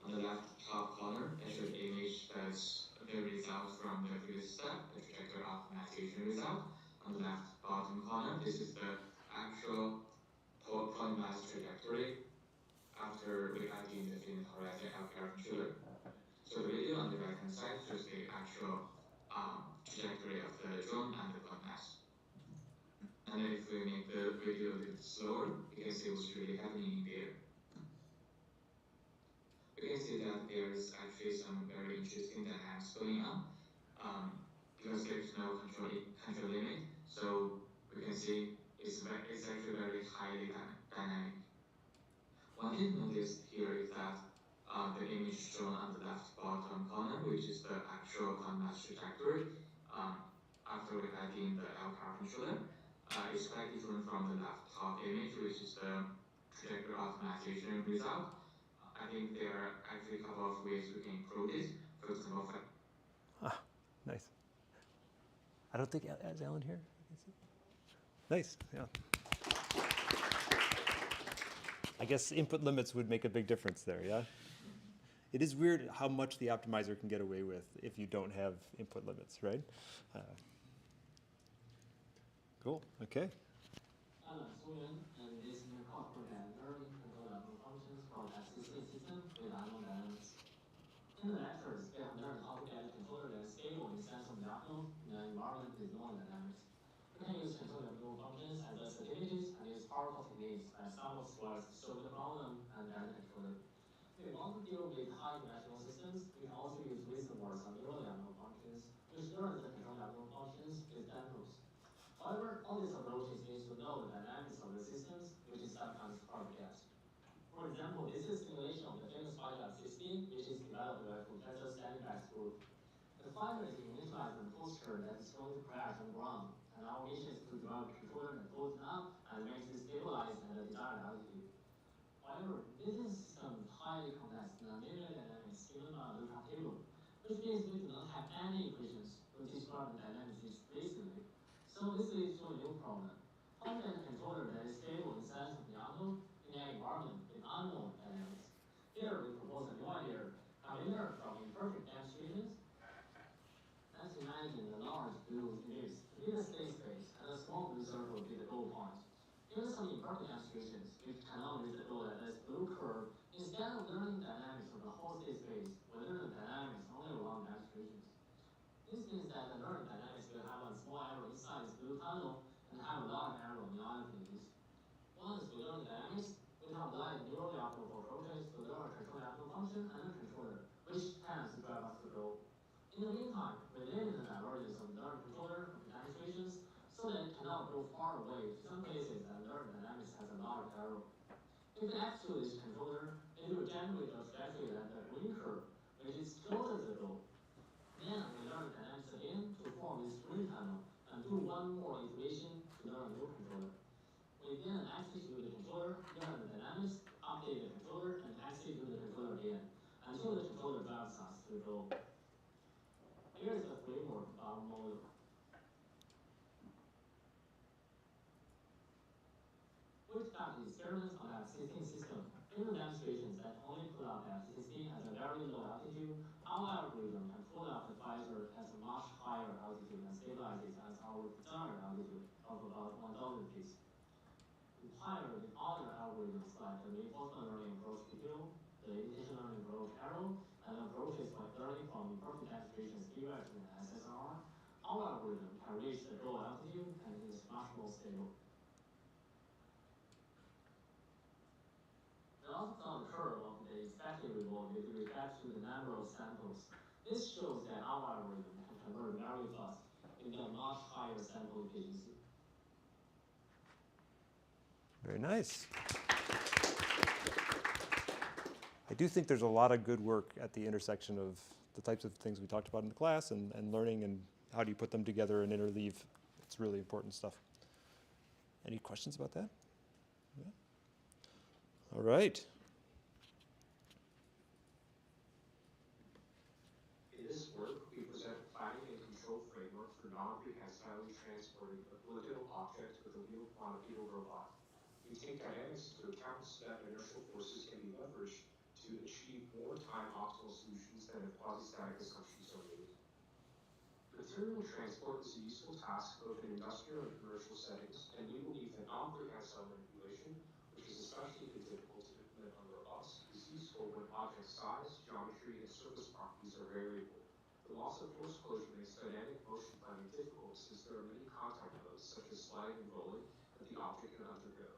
Speaker 3: On the left top corner, I show the image that's the result from the previous step, the trajectory optimization result. On the left bottom corner, this is the actual point mass trajectory after we add in the finite horizon LPR controller. So the video on the right-hand side shows the actual trajectory of the drone and the point mass. And then if we make the video a little slower, you can see what's really happening in there. We can see that there's actually some very interesting dynamics going on because there's no control limit. So we can see it's actually very highly dynamic. One thing to notice here is that the image shown on the left bottom corner, which is the actual point mass trajectory after we add in the LPR controller, is quite different from the left top image, which is the trajectory optimization result. I think there are actually a couple of ways we can improve this. For example,
Speaker 2: Nice. I don't think, is Alan here? Nice, yeah. I guess input limits would make a big difference there, yeah? It is weird how much the optimizer can get away with if you don't have input limits, right? Cool, okay.
Speaker 4: And this new corporate learning controllable functions from existing system with unknown dynamics. In the lectures, we have learned how to get a controller that is stable in the sense of the unknown in an environment with known dynamics. We can use controllable functions as sensitivities and use powerful techniques like sum of squares to solve the problem and guide the controller. If we want to deal with high-dimensional systems, we can also use reservoirs of neural functions, which learn the controllable functions with tempos. However, all these approaches need to know the dynamics of the systems, which is sometimes hard to get. For example, this is simulation of the famous fighter F-16, which is developed by Professor Stanley's group. The fighter is initialized in a posture that is going to crash on the ground, and our mission is to develop a controller that pulls it up and makes it stabilize at the desired altitude. However, this is a system highly complex nonlinear dynamics given by a lookup table, which means we do not have any equations to describe the dynamics explicitly. So this leads to a new problem. How to get a controller that is stable in sense of the unknown in an environment with unknown dynamics? Here we propose a new idea. Have we learned from imperfect demonstrations? Let's imagine a large blue ellipse to be the state space and a small blue circle be the goal point. Given some imperfect demonstrations, we cannot reach the goal at this blue curve. Instead of learning dynamics of the whole state space, we learn the dynamics only along demonstrations. This means that the learning dynamics will have a small error inside this blue tunnel and have a large error in other places. Once we learn the dynamics, we can apply neurally optimal approaches to learn a control optimal function and a controller, which tends to drive us to goal. In the meantime, we limit the divergence of the learned controller from demonstrations so that it cannot go far away to some places that learned dynamics has a large error. If we execute this controller, it will generate a trajectory like the green curve, which is closer to the goal. Then we learn dynamics again to form this green tunnel and do one more iteration to learn a new controller. We then execute the controller, learn the dynamics, update the controller, and execute the controller again until the controller drives us to the goal. Here is the framework of our model. quick fact experiments on the existing system. In the demonstrations that only put up the existing at a very low altitude, our algorithm can pull up the phaser at a much higher altitude and stabilize it at our desired altitude of about 1,000 feet. Compare with other algorithms like the reinforcement learning approach PPO, the intention learning approach arrow, and approaches for learning from imperfect demonstrations direct and SSR. Our algorithm can reach the goal altitude and is much more stable. We also saw the curve of the expected reward with respect to the number of samples. This shows that our algorithm can convert very fast with a much higher sample efficiency.
Speaker 2: Very nice. I do think there's a lot of good work at the intersection of the types of things we talked about in the class and learning and how do you put them together and interleave. It's really important stuff. Any questions about that? Yeah. All right.
Speaker 4: In this work, we present a planning and control framework for non-prehensilely transporting a political object with a wheeled quantitative robot. We take dynamics into account so that inertial forces can be leveraged to achieve more time-optimal solutions than if quasi-static assumptions are made. Material transport is a useful task both in industrial and commercial settings, and we believe that non-prehensile manipulation, which is especially difficult to implement on robots, is useful when object size, geometry, and surface properties are variable. The loss of force closure makes dynamic motion planning difficult since there are many contact modes, such as sliding and rolling, that the object can undergo.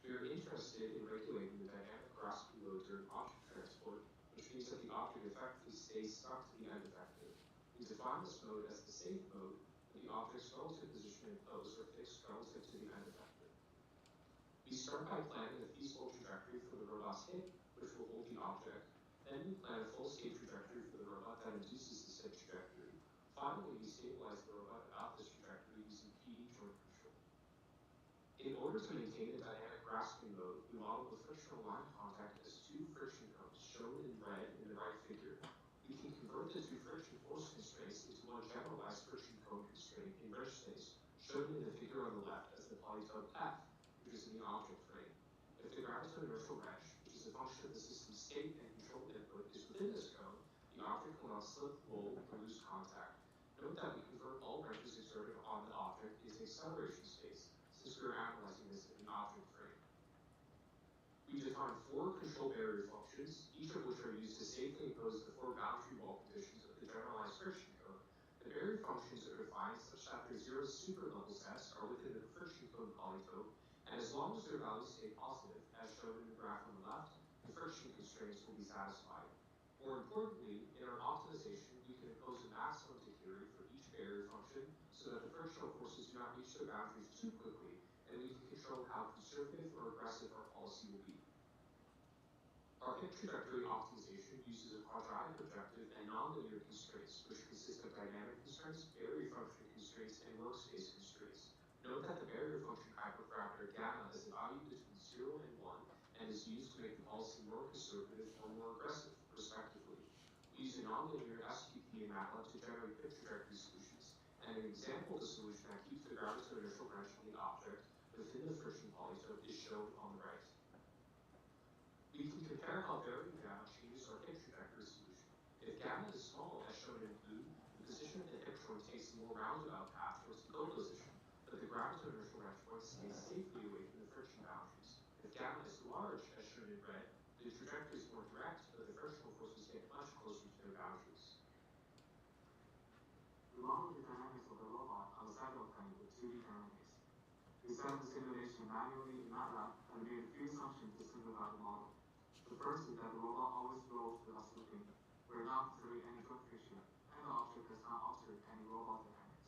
Speaker 4: We are interested in regulating the dynamic grasping mode during object transport, which means that the object effectively stays stuck to the end effector. We define this mode as the safe mode, when the object's relative position and pose are fixed relative to the end effector. We start by planning a feasible trajectory for the robot's hip, which will hold the object. Then we plan a full-state trajectory for the robot that induces this hip trajectory. Finally, we stabilize the robot about this trajectory using PD joint control. In order to maintain a dynamic grasping mode, we model the frictional line contact as two friction cones shown in red in the right figure. We can convert the two friction force constraints into one generalized friction cone constraint in rich space, shown in the figure on the left as the polytope F, which is in the object frame. If the gravito-inertial wrench, which is a function of the system's state and control input, is within this cone, the object will not slip, roll, or lose contact. Note that we convert all wrenches exerted on the object into acceleration space, since we are analyzing this in the object frame. We define 4 control barrier functions, each of which are used to safely impose the 4 boundary wall conditions of the generalized friction cone. The barrier functions are defined such that their 0 super level sets are within the friction cone polytope, and as long as their values stay positive, as shown in the graph on the left, the friction constraints will be satisfied. More importantly, in our optimization, we can impose a maximum theory for each barrier function so that the frictional forces do not reach their boundaries too quickly, and we can control how conservative or aggressive our policy will be. Our hip trajectory optimization uses a quadratic objective and nonlinear constraints, which consist of dynamic constraints, barrier function constraints, and workspace constraints. Note that the barrier function hyperparameter gamma is a value between 0 and 1 and is used to make the policy more conservative or more aggressive, respectively. We use a nonlinear SQP in MATLAB to generate hip trajectory solutions, and an example of the solution that keeps the gravito-inertial wrench on the object within the friction polytope is shown on the right. We can compare how varying gamma changes our hip trajectory solution. If gamma is small, as shown in blue, the position of the hip joint takes a more roundabout path towards the goal position, but the gravito-inertial wrench point stays safely away from the friction boundaries. If gamma is large, as shown in red, the trajectory is more direct, but the frictional forces get much closer to their boundaries. We model the dynamics of the robot on the sidewalk plane with 2D dynamics. We set up the simulation manually in MATLAB and made a few assumptions to simplify the model. The first is that the robot always rolls without slipping. We're not considering any joint friction, and the object does not alter any robot dynamics.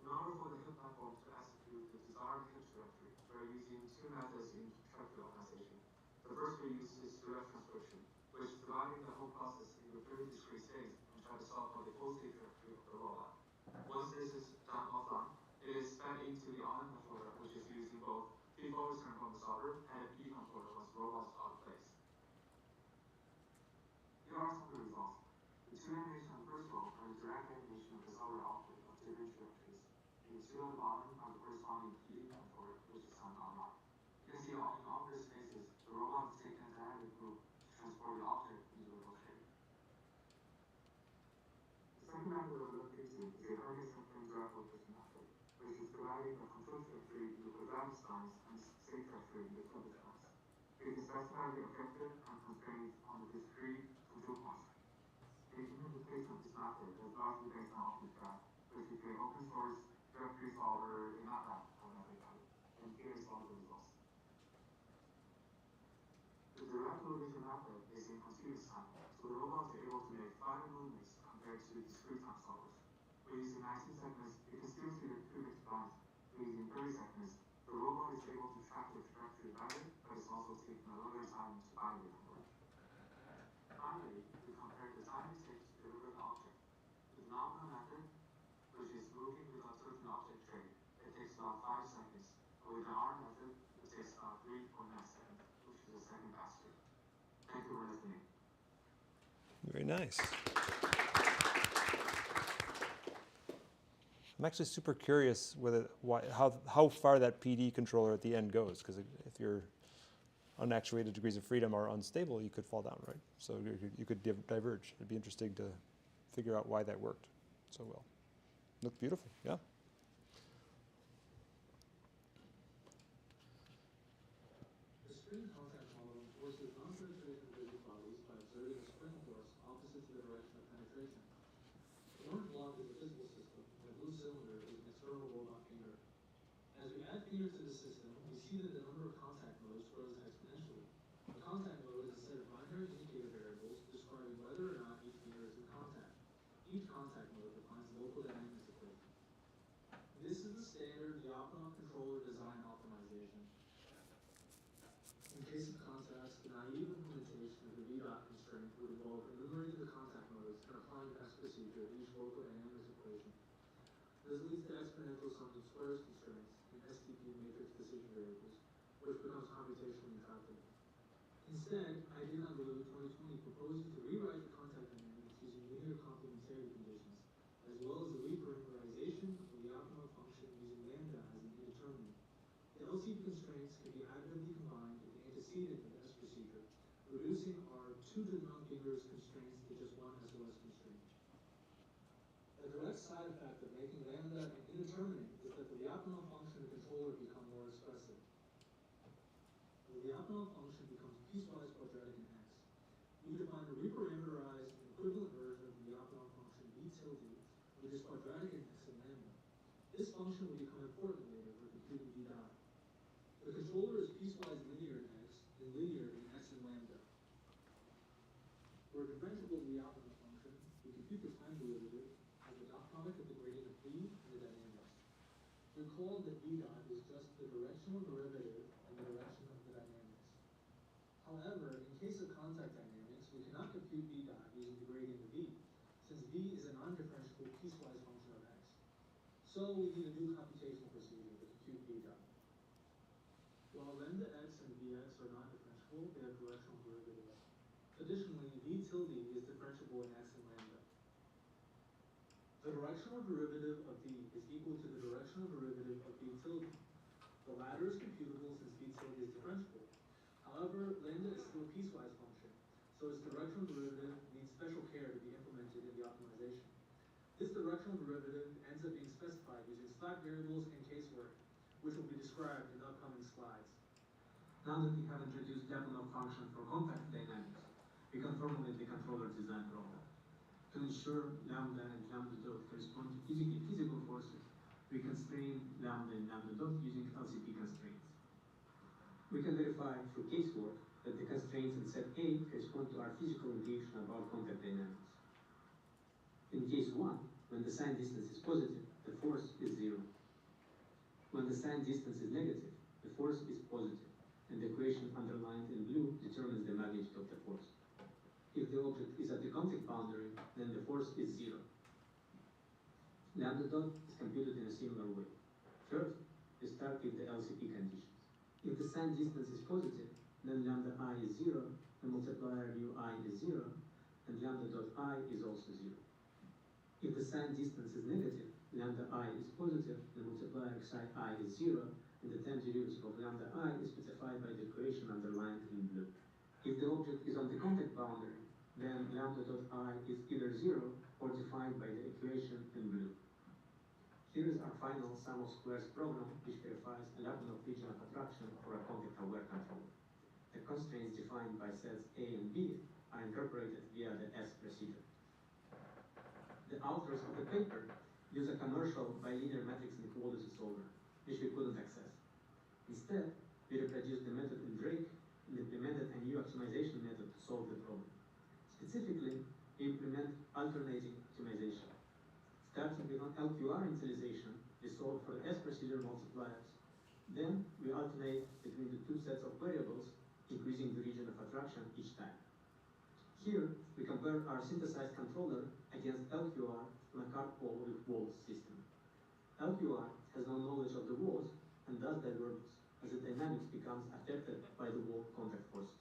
Speaker 4: In order for the hip platform to execute the desired hip trajectory, we're using 2 methods in trajectory optimization. The first we use is direct transcription, which is dividing the whole process into 3 discrete states and try to solve for the full state trajectory of the robot. Once this is done offline, it is fed into the online controller, which is using both feedforward return from the solver and a PD controller once the robot is out of place. Here are some of the results. The 2 animations on the first row are the direct animation of the solver output of different trajectories. The 2 on the bottom are the corresponding PD
Speaker 7: is a Hermes-Simpson graph location method, which is dividing the control trajectory into program stance and state trajectory into total stance. We can specify the objective and constraints on the discrete control point. The implementation of this method is largely based on OptiStrat, which is an open source directory solver in MATLAB for everybody. And here is all the results. The direct motivation method is in continuous time, so the robot is able to make 5 movements compared to discrete time solvers. When using 19 seconds, you can still see the cubic spans. When using 30 seconds, the robot is able to track the trajectory better, but it's also taking a longer time to find the number. Finally, we compare the time it takes to deliver the object. With the nominal method, which is moving without touching object tray, it takes about 5 seconds. But with the R method, it takes about 3.9 seconds, which is a second faster. Thank you for listening.
Speaker 2: Very nice. I'm actually super curious how far that PD controller at the end goes, because if your unactuated degrees of freedom are unstable, you could fall down, right? So you could diverge. It'd be interesting to figure out why that worked so well. Looked beautiful, yeah.
Speaker 11: The spring contact model enforces non-penetration rigid bodies by observing a spring force opposite to the direction of penetration. The orange block is a physical system, and the blue cylinder is an external robot finger. As we add fingers to the system, we see that the number of contact modes grows exponentially. A contact mode is a set of binary indicator variables describing whether or not each finger is in contact. Each contact mode defines the local dynamics equation. This is the standard Lyapunov controller design optimization. In case of contacts, the naive implementation of the V-dot constraint would involve enumerating the contact modes and applying the X procedure to each local dynamics equation. This leads to exponential sum of squares constraints and STP matrix decision variables, which becomes computationally intractable. Instead, IDEA Blue 2020 proposes to rewrite the contact dynamics using linear complementarity conditions, as well as the reparameterization of the Lyapunov function using lambda as an indeterminate. The LCP constraints can be additively combined with the antecedent of the S procedure, reducing our 2 to the non-fingers constraints to just 1 SOS constraint. A direct side effect of making lambda an indeterminate is that the Lyapunov function and controller become more expressive. The Lyapunov function becomes piecewise quadratic in X. We define a reparameterized and equivalent version of the Lyapunov function B tilde, which is quadratic in X and lambda. This function will become important later for computing V dot. The controller is piecewise linear in X and linear in X and lambda. For a differentiable Lyapunov function, we compute the time derivative as the dot product of the gradient of V and the dynamics. Recall that V dot is just the directional derivative in the direction of the dynamics. However, in case of contact dynamics, we cannot compute V dot using the gradient of V, since V is a non-differentiable piecewise function of X. So we need a new computational procedure to compute V dot. While lambda X and Vx are not differentiable, they have directional derivatives. Additionally, V tilde is differentiable in X and lambda. The directional derivative of V is equal to the directional derivative of V tilde. The latter is computable since V tilde is differentiable. However, lambda is still a piecewise function, so its directional derivative needs special care to be implemented in the optimization. This directional derivative ends up being specified using slack variables and casework, which will be described in upcoming slides. Now that we have introduced Lyapunov function for contact dynamics, we can formulate the controller design problem. To ensure lambda and lambda dot correspond to physical forces, we constrain lambda and lambda dot using LCP constraints. We can verify through casework that the constraints in set A correspond to our physical intuition about contact dynamics. In case 1, when the sign distance is positive, the force is 0. When the sign distance is negative, the force is positive, and the equation underlined in blue determines the magnitude of the force. If the object is at the contact boundary, then the force is 0. Lambda dot is computed in a similar way. First, we start with the LCP conditions. If the sign distance is positive, then lambda I is 0, the multiplier ui is 0, and lambda dot I is also 0. If the sign distance is negative, lambda I is positive, the multiplier xi I is 0, and the time derivative of lambda I is specified by the equation underlined in blue. If the object is on the contact boundary, then lambda dot I is either 0 or defined by the equation in blue.
Speaker 13: final sum of squares program which verifies a Lyapunov region of attraction for a context-aware controller. The constraints defined by sets A and B are incorporated via the S procedure. The authors of the paper use a commercial bilinear matrix inequality solver, which we couldn't access. Instead, we reproduced the method in Drake and implemented a new optimization method to solve the problem. Specifically, we implement alternating optimization. Starting with an LQR initialization, we solve for the S procedure multipliers. Then we alternate between the two sets of variables, increasing the region of attraction each time. Here, we compare our synthesized controller against LQR on a card pole with walls system. LQR has no knowledge of the walls and thus diverges, as the dynamics becomes affected by the wall contact forces.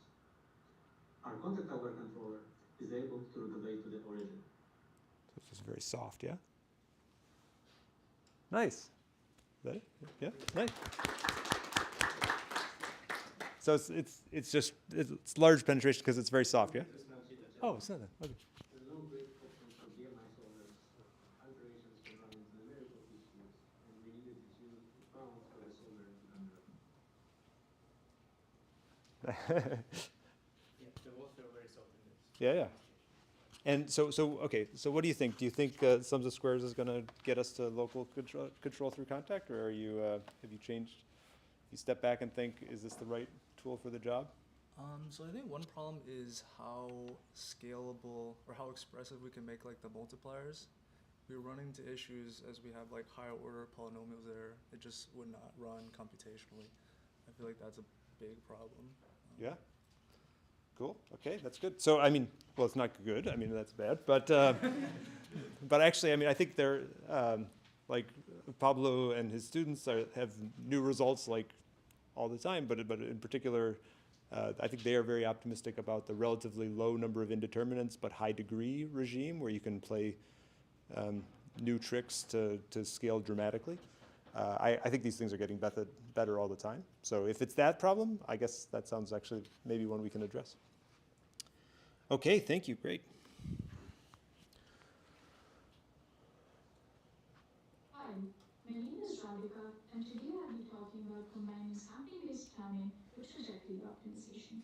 Speaker 13: Our contact-aware controller is able to regulate to the origin.
Speaker 2: So it's just very soft, yeah? Nice. Is that it? Yeah, nice. So it's large penetration because it's very soft, yeah? Oh, it's not that. Okay.
Speaker 13: There's no great option for BMI solvers. Alterations can run into numerical issues, and we needed to choose bounds for the solver to convert.
Speaker 6: Yeah, they're both very soft in this.
Speaker 2: Yeah. And so okay. So what do you think? Do you think sums of squares is going to get us to local control through contact, or are you have you changed? You step back and think, is this the right tool for the job?
Speaker 14: So I think one problem is how scalable or how expressive we can make like the multipliers. We run into issues as we have like higher order polynomials there. It just would not run computationally. I feel like that's a big problem.
Speaker 2: Yeah. Cool. Okay, that's good. So I mean, well, it's not good. I mean, that's bad. But but actually, I mean, I think they're like Pablo and his students have new results like all the time. But in particular, I think they are very optimistic about the relatively low number of indeterminants but high degree regime where you can play new tricks to scale dramatically. I think these things are getting better all the time. So if it's that problem, I guess that sounds actually maybe one we can address. Okay, thank you. Great.
Speaker 15: Hi, my name is Radhika, and today I'll be talking about combining sampling-based planning with trajectory optimization.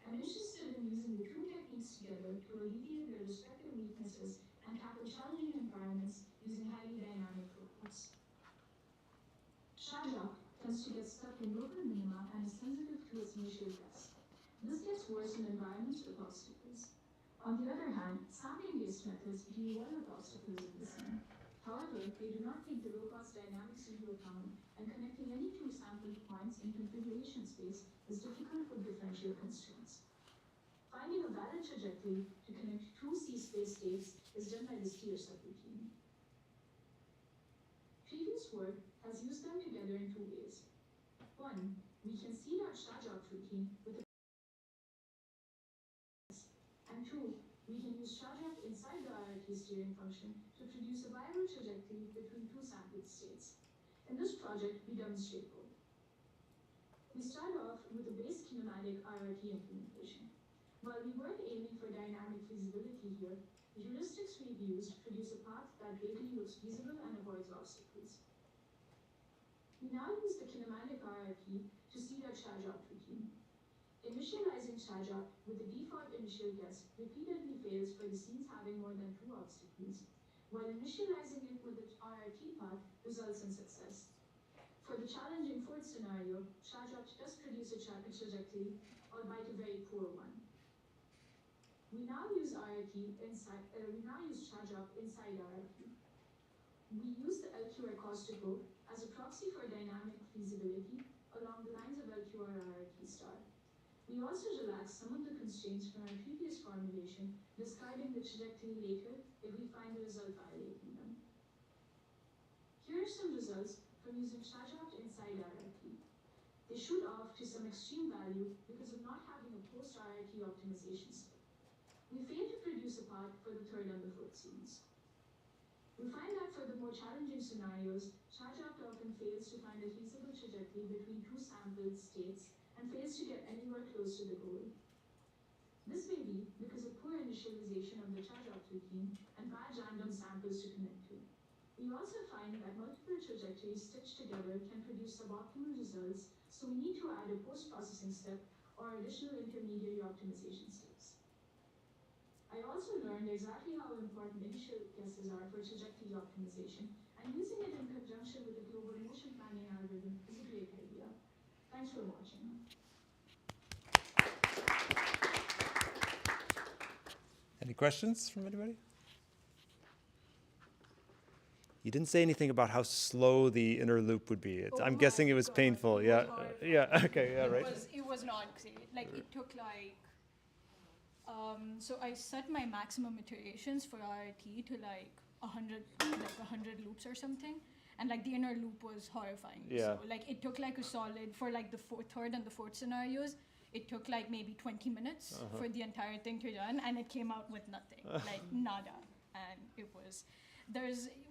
Speaker 15: I'm interested in using the two techniques together to alleviate their respective weaknesses and tackle challenging environments using highly dynamic robots. Shadrock tends to get stuck in local minima and is sensitive to its initial guess. This gets worse in environments with obstacles. On the other hand, sampling-based methods deal well with obstacles of the scene. However, they do not take the robot's dynamics into account, and connecting any two sampled points in configuration space is difficult with differential constraints. Finding a valid trajectory to connect two C-space states is done by the steer subroutine. Previous work has used them together in two ways. One, we can seed our Shadrock routine with a and two, we can use Shadrock inside the RRT steering function to produce a viral trajectory between two sampled states. In this project, we demonstrate both. We start off with a base kinematic RRT implementation. While we weren't aiming for dynamic feasibility here, the heuristics we've used produce a path that vaguely looks feasible and avoids obstacles. We now use the kinematic RRT to seed our Shadrock routine. Initializing Shadrock with the default initial guess repeatedly fails for the scenes having more than two obstacles, while initializing it with the RRT path results in success. For the challenging fourth scenario, Shadrock does produce a trajectory, albeit a very poor one. We now use Shadrock inside RRT. We use the LQR Costico as a proxy for dynamic feasibility along the lines of LQR RRT star. We also relax some of the constraints from our previous formulation, discarding the trajectory later if we find the result violating them. Here are some results from using Shadrock inside RRT. They shoot off to some extreme value because of not having a post-RRT optimization step. We fail to produce a path for the third and the fourth scenes. We find that for the more challenging scenarios, Shadrock often fails to find a feasible trajectory between two sampled states and fails to get anywhere close to the goal. This may be because of poor initialization of the Shadrock routine and bad random samples to connect to. We also find that multiple trajectories stitched together can produce suboptimal results, so we need to add a post-processing step or additional intermediary optimization steps. I also learned exactly how important initial guesses are for trajectory optimization, and using it in conjunction with the global motion planning algorithm is a great idea. Thanks for watching.
Speaker 2: Any questions from anybody? You didn't say anything about how slow the inner loop would be. I'm guessing it was painful. Yeah. Yeah. Okay. Yeah. Right.
Speaker 16: It was not great. Like it took like. So I set my maximum iterations for RIT to like 100 loops or something, and like the inner loop was horrifying.
Speaker 2: Yeah.
Speaker 16: So like it took like a solid for like the third and the fourth scenarios. It took like maybe 20 minutes for the entire thing to run, and it came out with nothing, like nada, and it was.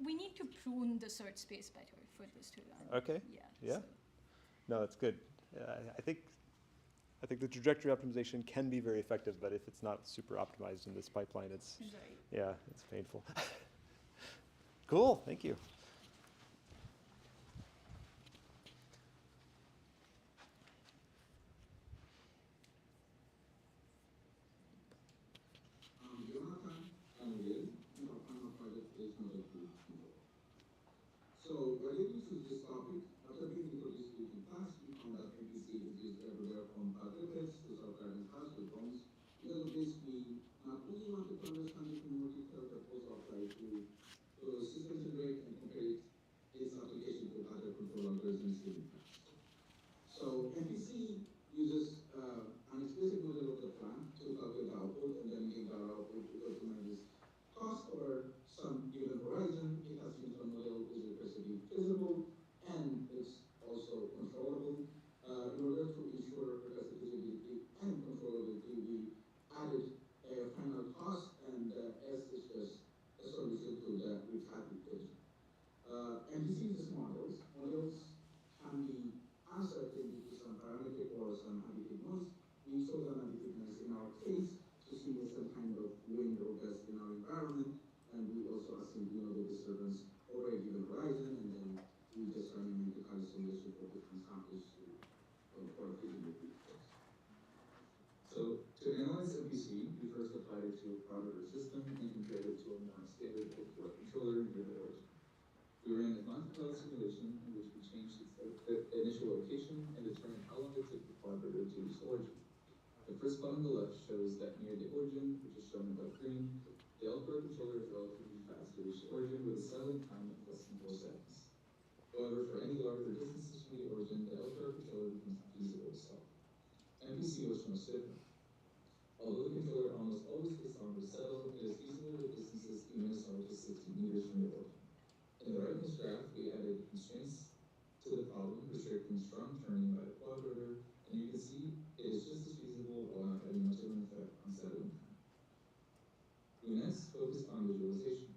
Speaker 16: We need to prune the search space better for this to run.
Speaker 2: Okay.
Speaker 16: Yeah.
Speaker 2: Yeah.
Speaker 16: So.
Speaker 2: No, that's good. I think the trajectory optimization can be very effective, but if it's not super optimized in this pipeline, it's yeah, it's painful. Cool. Thank you.
Speaker 11: Jonathan and Will, our final project is Predictive. So, why did we choose this topic? After being introduced to it in class, we found that NPC is used everywhere from Predictives to self-driving cars to drones. Because of this, we not only wanted to understand it in more detail, but also apply it to system integrate and compare its application to other control algorithms in the past. So, NPC uses an explicit model of the plan to calculate the output, and then in that output it optimizes cost over some given horizon. It has a model is recursively feasible, and it's also controllable. In order to ensure recursive feasibility and controllability, we added a final cost, and S is just a solution to the refactored equation. NPC uses models. Models can be uncertain due to some parametric or some additive noise. We chose an additive noise in our case to simulate some kind of wind or gust in our environment, and we also assume the disturbance over a given horizon, and then we just run a numerical simulation for different samples for feasibility. So to analyze MPC, we first applied it to a parameter system and compared it to a more standard controller near the origin. We ran a multi-cloud simulation in which we changed its initial location and determined how long it took the quadrilateral to reach origin. The first plot on the left shows that near the origin, which is shown in dark green, the L-core controller is relatively fast to reach the origin with a settling time of less than 4 seconds. However, for any larger distances from the origin, the L-core controller becomes unfeasible to solve. MPC was most different. Although the controller almost always takes longer to settle, it is feasible with distances even as far as 60 meters from the origin. In the rightmost graph, we added constraints to the problem, restricting strong turning by the quad rotor, and you can see it is just as feasible while not having much of an effect on settling time. We next focused on visualization.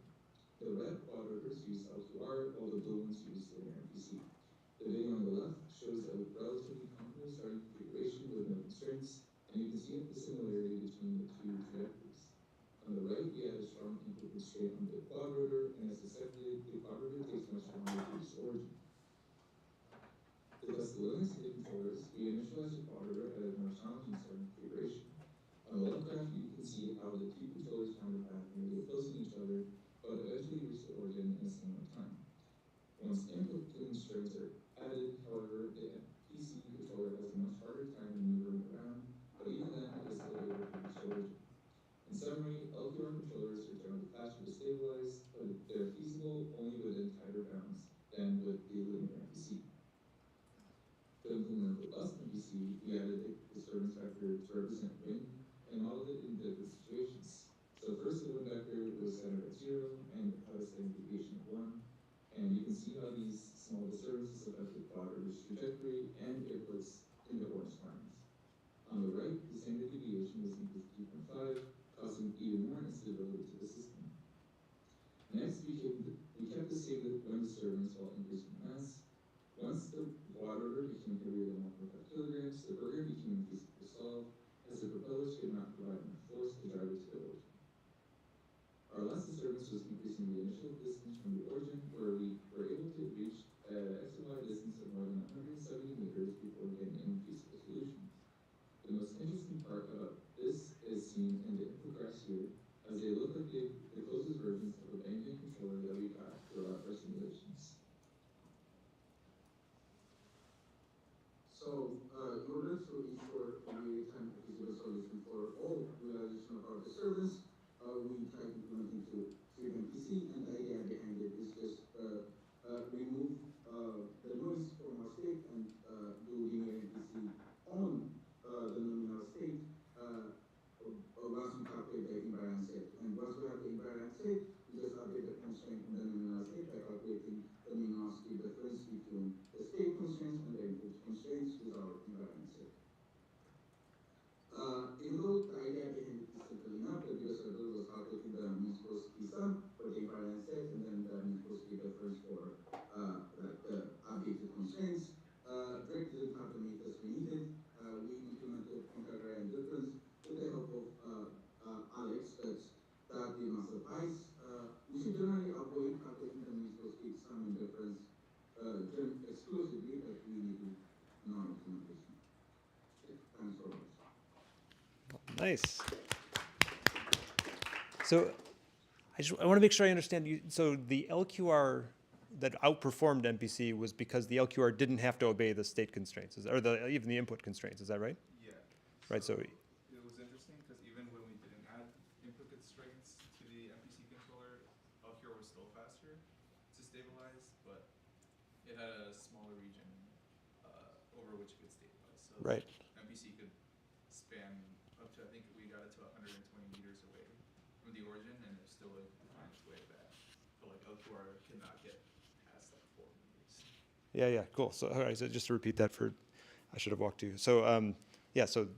Speaker 11: The red quad rotors use L2R, while the blue ones use linear MPC. The video on the left shows a relatively comfortable starting configuration with no constraints, and you can see the similarity between the two trajectories. On the right, we add a strong input constraint on the quad rotor, and as expected, the quad rotor takes much longer to reach origin. To test the limits of the controllers, we initialize the quad rotor at a more challenging starting configuration. On the left graph, you can see how the two controllers found a path nearly opposing each other, but eventually reach the origin in a similar time. Once input constraints are added, however, the PC controller has a much harder time maneuvering around, but even then, it is still able to reach origin. In summary, LQR controllers are generally faster to stabilize, but they're feasible only within tighter bounds than with the linear MPC. To implement robust MPC, we added a disturbance vector to represent wind and modeled it in different situations. So first, the wind vector was centered at 0 and had a standard deviation of 1, and you can see how these small disturbances affect the quad rotor's trajectory and airports in the orange lines. On the right, the standard deviation was equal to 2.5, causing even more instability to the system. Next, we kept the same wind disturbance while increasing mass. Once the quad rotor became heavier than 1.5 kilograms, the program became infeasible to solve, as the propellers could not provide enough force to drive it to the origin. Our last disturbance was increasing the initial distance from the origin, where for a real-time feasible solution for all realization of our disturbance, we tried implementing Swift MPC, and the idea behind it is just remove the noise from our state and do linear MPC on the nominal state once we calculate the invariant set. And once we have the invariant set, we just update the constraint in the nominal state by calculating the minimal speed difference between the state constraints and the input constraints with our invariant set. Even though the idea behind it is simple enough, the biggest hurdle was calculating the mean square speed sum for the invariant set and then the mean square speed difference for the updated constraints. Drake didn't have the methods we needed. We implemented covariant difference with the help of Alex, but that did not suffice. We should generally avoid calculating the mean square speed sum and difference exclusively, but we needed no implementation. Thanks so much.
Speaker 2: Nice. So I want to make sure I understand you. So the LQR that outperformed MPC was because the LQR didn't have to obey the state constraints, or even the input constraints. Is that right?
Speaker 17: Yeah.
Speaker 2: Right. So
Speaker 17: it was interesting because even when we didn't add input constraints to the MPC controller, LQR was still faster to stabilize, but it had a smaller region over which it could stabilize. So
Speaker 2: right.
Speaker 17: MPC could span up to, I think we got it to 120 meters away from the origin, and it still like find its way back. But like LQR cannot get past like 4 meters.
Speaker 2: Yeah. Cool. So all right. So just to repeat that I should have walked you. So yeah. So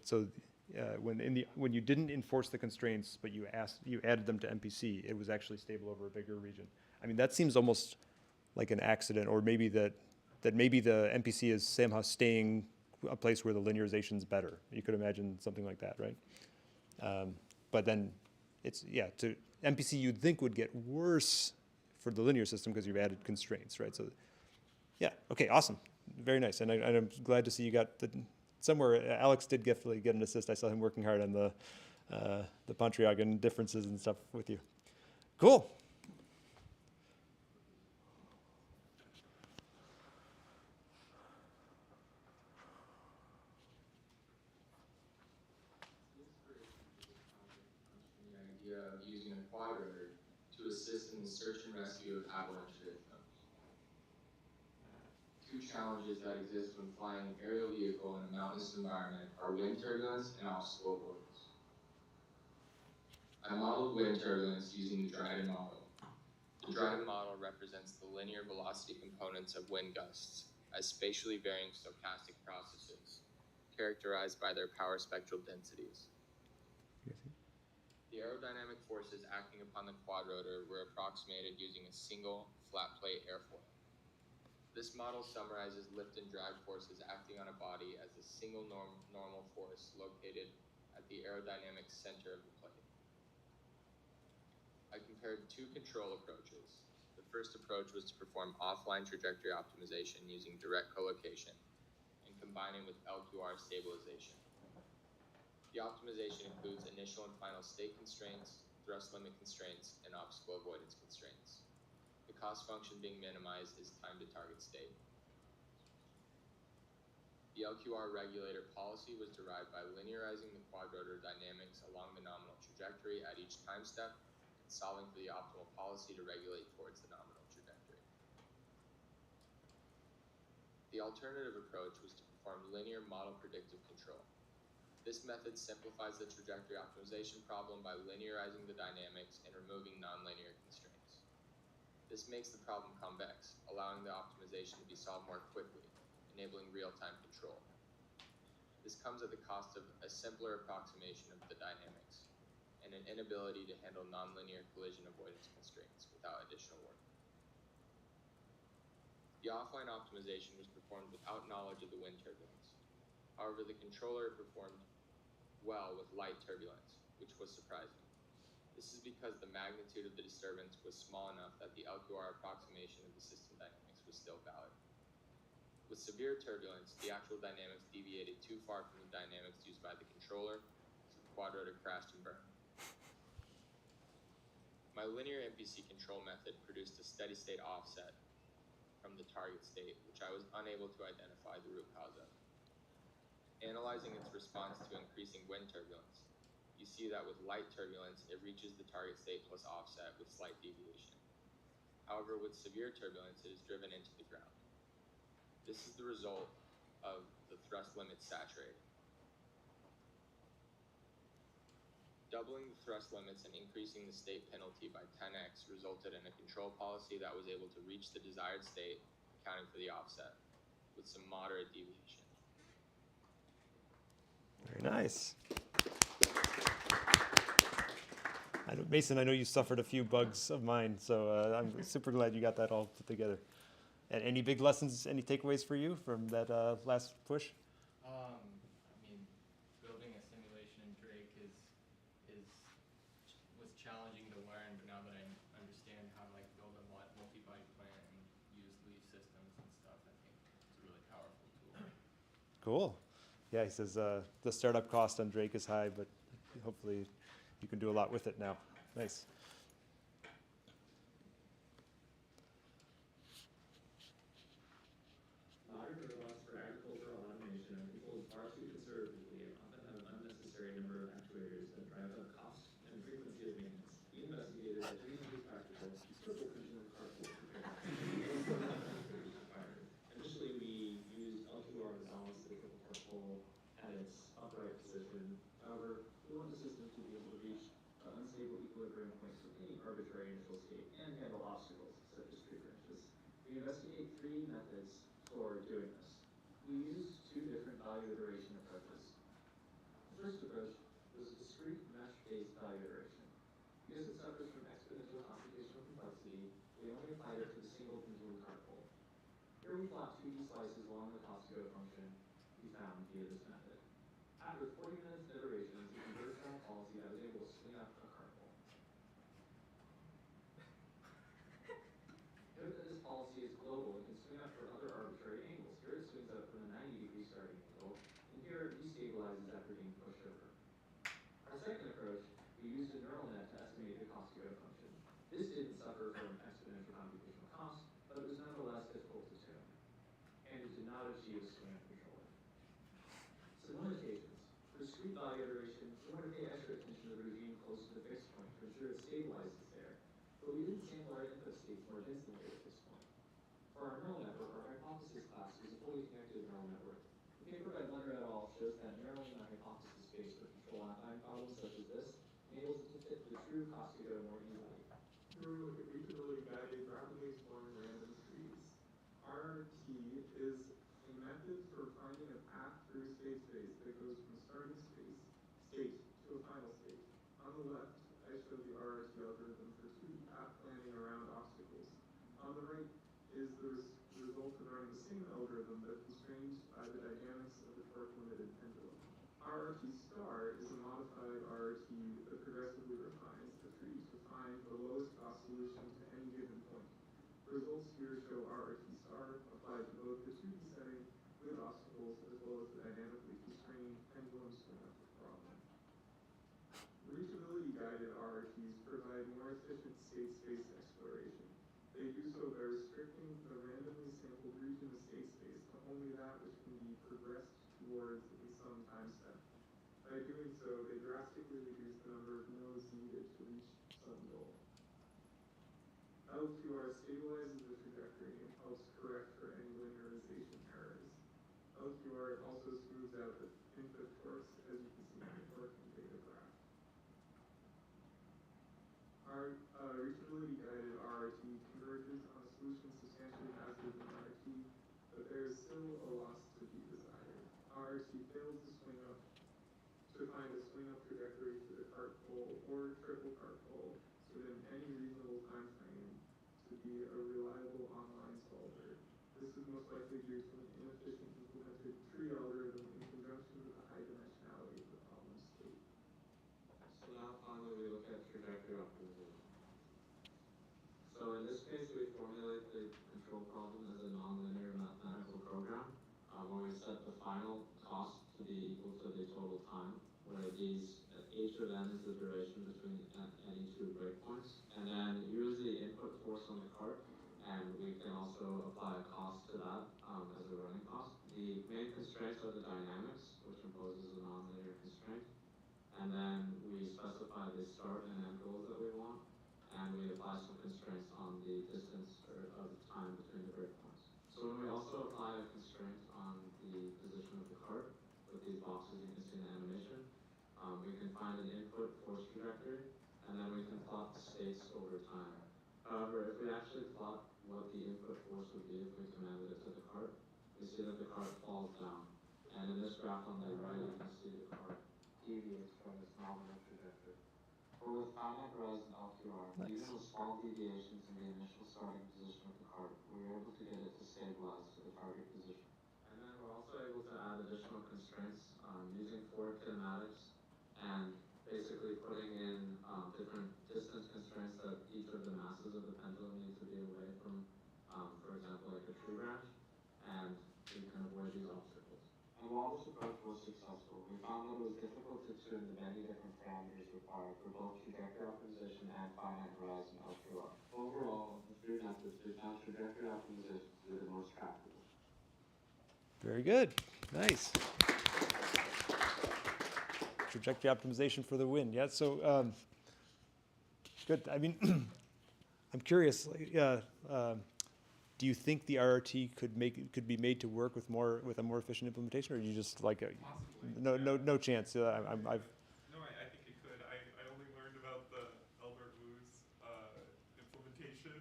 Speaker 2: when you didn't enforce the constraints, but you added them to MPC, it was actually stable over a bigger region. I mean, that seems almost like an accident, or maybe that maybe the MPC is somehow staying a place where the linearization is better. You could imagine something like that, right? But then to MPC you'd think would get worse for the linear system because you've added constraints, right? So yeah, okay, awesome, very nice, and I'm glad to see you got somewhere. Alex did get an assist. I saw him working hard on the Pontryagin differences and stuff with you. Cool.
Speaker 3: Of using a quadrotor to assist in the search and rescue of avalanche victims. Two challenges that exist when flying an aerial vehicle in a mountainous environment are wind turbulence and obstacle avoidance. I modeled wind turbulence using the Dryden model. The Dryden model represents the linear velocity components of wind gusts as spatially varying stochastic processes, characterized by their power spectral densities. The aerodynamic forces acting upon the quadrotor were approximated using a single flat plate airfoil. This model summarizes lift and drag forces acting on a body as a single normal force located at the aerodynamic center of the plate. I compared two control approaches. The first approach was to perform offline trajectory optimization using direct collocation and combining with LQR stabilization. The optimization includes initial and final state constraints, thrust limit constraints, and obstacle avoidance constraints. The cost function being minimized is time to target state. The LQR regulator policy was derived by linearizing the quadrotor dynamics along the nominal trajectory at each time step and solving for the optimal policy to regulate towards the nominal trajectory. The alternative approach was to perform linear model predictive control. This method simplifies the trajectory optimization problem by linearizing the dynamics and removing nonlinear constraints. This makes the problem convex, allowing the optimization to be solved more quickly, enabling real-time control. This comes at the cost of a simpler approximation of the dynamics and an inability to handle nonlinear collision avoidance constraints without additional work. The offline optimization was performed without knowledge of the wind turbulence. However, the controller performed well with light turbulence, which was surprising. This is because the magnitude of the disturbance was small enough that the LQR approximation of the system dynamics was still valid. With severe turbulence, the actual dynamics deviated too far from the dynamics used by the controller, so the quadrotor crashed and burned. My linear MPC control method produced a steady state offset from the target state, which I was unable to identify the root cause of.
Speaker 18: Analyzing its response to increasing wind turbulence, you see that with light turbulence, it reaches the target state plus offset with slight deviation. However, with severe turbulence, it is driven into the ground. This is the result of the thrust limit saturating. Doubling the thrust limits and increasing the state penalty by 10x resulted in a control policy that was able to reach the desired state, accounting for the offset, with some moderate deviation.
Speaker 2: Very nice. Mason, I know you suffered a few bugs of mine, so I'm super glad you got that all put together. And any big lessons, any takeaways for you from that last push?
Speaker 19: I mean, building a simulation in Drake was challenging to learn, but now that I understand how to like build a multi-byte plant and use leaf systems and stuff, I think it's a really powerful tool.
Speaker 2: Cool. Yeah, he says the startup cost on Drake is high, but hopefully you can do a lot with it now. Nice.
Speaker 20: Modern robots for agricultural automation are controlled far too conservatively and often have an unnecessary number of actuators that drive up cost and frequency of maintenance. We investigated that doing this practical, triple pendulum cartwheel required. Initially, we used L2R to balance the triple cartwheel at its upright position. However, we want the system to be able to reach an unstable equilibrium point with any arbitrary initial state and handle obstacles such as tree branches. We investigate 3 methods for doing this. We used 2 different value iteration approaches. The first approach was discrete mesh-based value iteration. Because it suffers from exponential computational complexity, we only applied it to the single pendulum cartwheel. Here we plot 2D slices along the cost-to-go function we found via this method. After 40 minutes of iterations, we converged on a policy that was able to swing up a cartwheel. Note that this policy is global and can swing up for other arbitrary angles. Here it swings up from a 90-degree starting angle, and here it destabilizes after being pushed over. Our second approach, we used a neural net to estimate the cost-to-go function. This didn't suffer from exponential computational cost, but it was nonetheless difficult to tune, and it did not achieve a swing-up controller. Some limitations. For discrete value iteration, we want to pay extra attention to the regime close to the fixed point to ensure it stabilizes there, but we didn't sample our input states more densely at this point. For our neural network, our hypothesis class was a fully connected neural network. The paper by Blunder et al. Shows that narrowing the hypothesis space for control affine problems such as this enables it to fit the true cost-to-go more easily.
Speaker 7: Here we look at reachability guided rapidly exploring random trees. RRT is a method for finding a path through state space that goes from starting state to a final state. On the left, I show the RRT algorithm for 2D path planning around obstacles. On the right is the result of running the same algorithm but constrained by the dynamics of the torque-limited pendulum. RRT star is a modified RRT that progressively refines the tree to find the lowest cost solution to any given point. Results here show RRT star applied to both the 2D setting with obstacles as well as the dynamically constrained pendulum swing-up problem. Reachability guided RRTs provide more efficient state space exploration. They do so by restricting the randomly sampled region of state space to only that which can be progressed towards in some time step. By doing so, they drastically reduce the number of nodes needed to reach some goal. L2R stabilizes the trajectory and helps correct for any linearization errors. L2R also smooths out the input torques, as you can see in the torque and data graph. Our reachability guided RRT converges on a solution substantially faster than RRT, but there is still a loss to be desired. RRT fails to find a swing-up trajectory for the cart pole or triple cart pole within any reasonable time frame to be a reliable online solver. This is most likely due to an inefficient implemented tree algorithm in conjunction with the high dimensionality of the problem state.
Speaker 20: So now finally we look at trajectory optimization. So in this case, we formulate the control problem as a nonlinear mathematical program where we set the final cost to be equal to the total time, where h of n is the duration between any 2 breakpoints, and then use the input force on the cart, and we can also apply a cost to that as a running cost. The main constraints are the dynamics, which start and end goals that we want, and we apply some constraints on the distance or of the time between the breakpoints. So when we also apply a constraint on the position of the cart with these boxes you can see in the animation, we can find an input force trajectory, and then we can plot the states over time. However, if we actually plot what the input force would be if we commanded it to the cart, we see that the cart falls down. And in this graph on the right, you can see the cart deviates from this nominal trajectory. But with finite rise in LQR, even with small deviations in the initial starting position of the cart, we were able to get it to stabilize to the target position. And then we're also able to add additional constraints using forward kinematics and basically putting in different distance constraints that each of the masses of the pendulum need to be away from, for example, like a tree branch, and we can avoid these obstacles. And while this approach was successful, we found that it was difficult to tune the many different parameters required for both trajectory optimization and finite rise in LQR. Overall, of the three methods, we found trajectory optimization to be the most tractable.
Speaker 2: Very good. Nice. Trajectory optimization for the win. Yeah, so good. I mean, I'm curious. Do you think the RRT could be made to work with a more efficient implementation, or do you just like no chance?
Speaker 17: I think it could. I only learned about the Albert Wu's implementation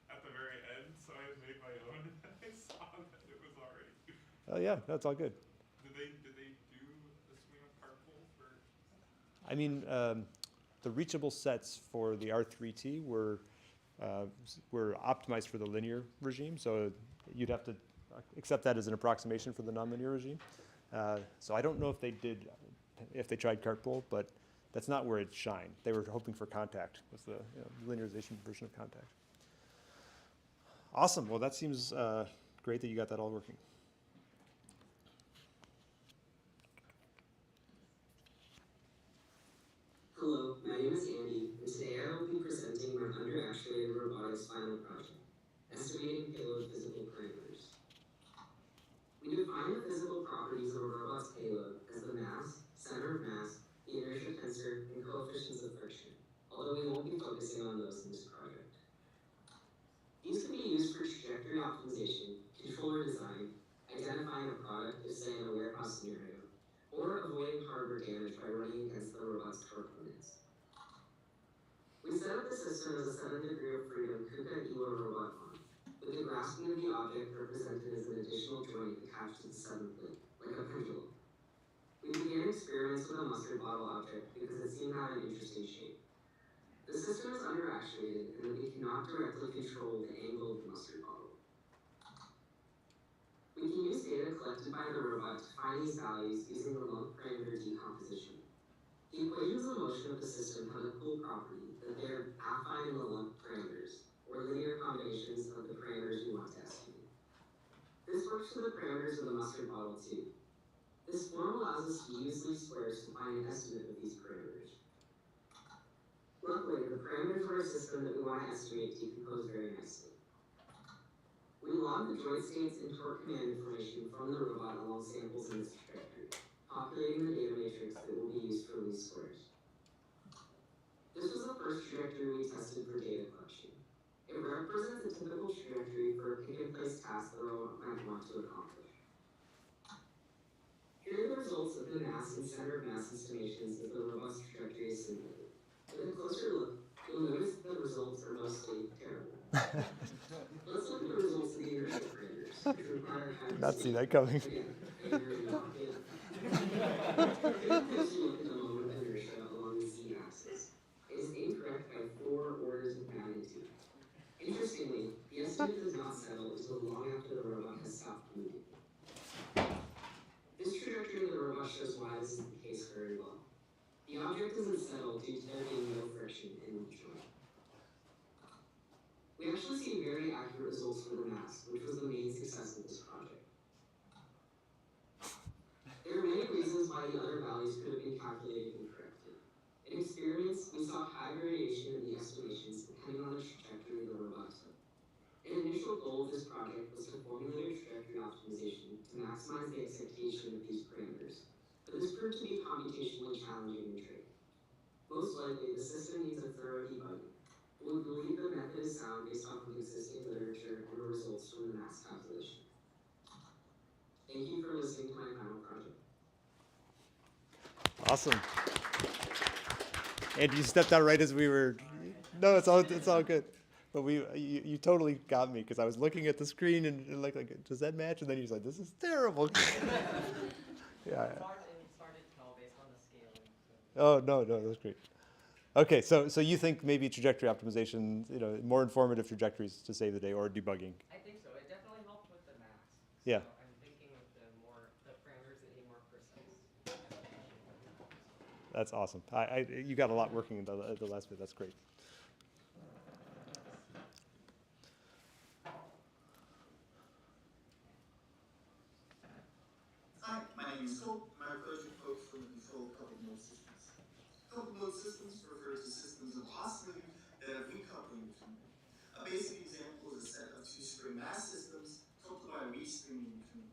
Speaker 17: at the very end, so I made my own. And I saw that it was already.
Speaker 2: Oh yeah, that's all good.
Speaker 17: Did they do a swing of cart pull for?
Speaker 2: I mean, the reachable sets for the R3T were optimized for the linear regime, so you'd have to accept that as an approximation for the nonlinear regime. So I don't know if they tried cart pull, but that's not where it shined. They were hoping for contact, was the linearization version of contact. Awesome. Well, that seems great that you got that all working.
Speaker 21: Hello, my name is Andy, and today I will be presenting my Underactuated Robotics final project, Estimating Payload Physical Parameters. We define the physical properties of a robot's payload as the mass, center of mass, the inertia tensor, and coefficients of friction, although we won't be focusing on those in this project. These can be used for trajectory optimization, controller design, identifying a product, if say in a warehouse scenario, or avoiding hardware damage by running against the robot's torque limits. We set up the system as a 7th degree of freedom KUKA EWA robot on, with the grasping of the object represented as an additional joint attached to the 7th link, like a pendulum. We began experiments with a mustard bottle object because it seemed to have an interesting shape. The system is underactuated in that we cannot directly control the angle of the mustard bottle. We can use data collected by the robot to find these values using the lump parameter decomposition. The equations of motion of the system have a cool property that they are affine in the lump parameters, or linear combinations of the parameters we want to estimate. This works for the parameters of the mustard bottle too. This form allows us to use least squares to find an estimate of these parameters. Luckily, the parameters of our system that we want to estimate decompose very nicely. We log the joint states and torque command information from the robot along samples in this trajectory, populating the data matrix that will be used for least squares. This was the first trajectory we tested for data collection. It represents a typical trajectory for a pick-and-place task the robot might want to accomplish. Here are the results of the mass and center of mass estimations as the robot's trajectory is simulated. With a closer look, you'll notice that the results are mostly terrible. Let's look at the results of the inertial parameters, which require higher
Speaker 2: Not see that coming.
Speaker 21: Again, parameters are not good. Take a closer look at the moment of inertia along the z-axis. It is incorrect by 4 orders of magnitude. Interestingly, the estimate does not settle until long after the robot has stopped moving. This trajectory of the robot shows why this is the case very well. The object isn't settled due to there being no friction in the joint. We actually see very accurate results for the mass, which was the main success of this project. There are many reasons why the other values could have been calculated incorrectly. In experiments, we saw high variation in the estimations depending on the trajectory the robot took. An initial goal of this project was to formulate a trajectory optimization to maximize the expectation of these parameters, but this proved to be computationally challenging and tricky. Most likely, the system needs a thorough debugging. But we believe the method is sound based off of existing literature and the results from the mass calculation. Thank you for listening to my final project.
Speaker 2: Awesome. And you stepped out right as we were. No, it's all good. But you totally got me because I was looking at the screen and like, does that match? And then you said, this is terrible. Yeah.
Speaker 1: It's hard to tell based on the scaling.
Speaker 2: Oh no, that's great. Okay, so you think maybe trajectory optimization, more informative trajectories to save the day, or debugging?
Speaker 1: I think so. It definitely helped with the max.
Speaker 2: Yeah.
Speaker 1: So I'm thinking of the parameters that need more precise application.
Speaker 2: That's awesome. You got a lot working in the last bit. That's great.
Speaker 11: Hi, my name is Cole. My project focuses on the control of coupled mode systems. Coupled mode systems refer to systems of oscillating that have recoupling between them. A basic example is a set of two spring mass systems coupled by a weak spring in between.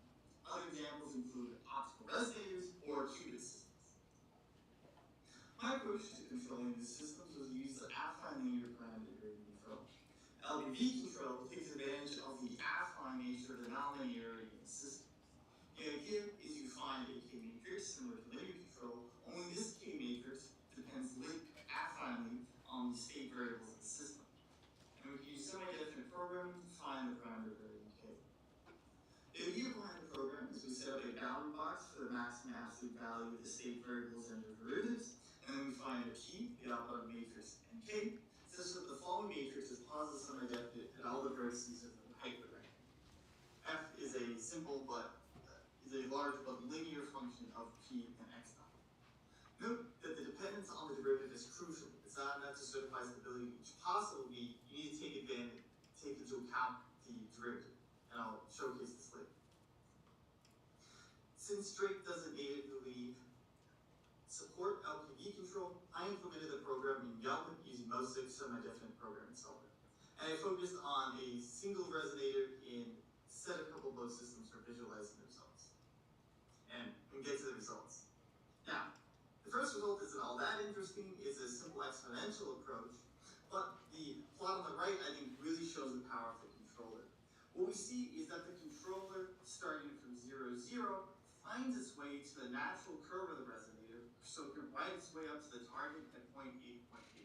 Speaker 11: Other examples include optical resonators or qubit systems. My approach to controlling these systems was to use the affine linear parameter control. LBV control takes advantage of the affine nature of the nonlinearity in the system. The idea is you find a K-matrix similar to linear control, only this K-matrix depends affinely on the state variables of the system. And we can use semi-definite programming to find the parameter variable K. The idea behind the program is we set up a boundary box for the maximum absolute value of the state variables and their derivatives, and then we find a P, the output of matrix NK, such that the following matrix is positive semi-definite at all the vertices of the hypervector. F is a simple is a large but linear function of P and X dot. Note that the dependence on the derivative is crucial. It's not enough to certify stability of each possible B. You need to take into account the derivative. And I'll showcase this later. Since Drake doesn't natively support LPV control, I implemented the program in YUM using MOSIC semi-definite programming solver. And I focused on a single resonator in a set of coupled mode systems for visualizing the results. And we can get to the results. Now, the first result isn't all that interesting. It's a simple exponential approach. But the plot on the right, I think, really shows the power of the controller. What we see is that the controller, starting from 0, 0, finds its way to the natural curve of the resonator, so it can ride its way up to the target at point 8, point 8.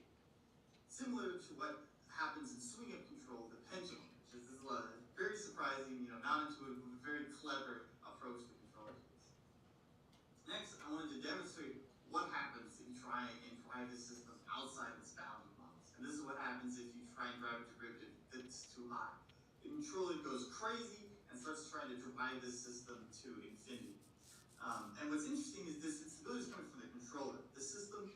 Speaker 11: Similar to what happens in swing-up control, the pendulum, which is a very surprising, non-intuitive, but very clever approach to controller space. Next, I wanted to demonstrate what happens if you try and drive the system outside of its bounding box. And this is what happens if you try and drive a derivative that's too high. The controller goes crazy and starts trying to drive this system to infinity. And what's interesting is this instability is coming from the controller. The system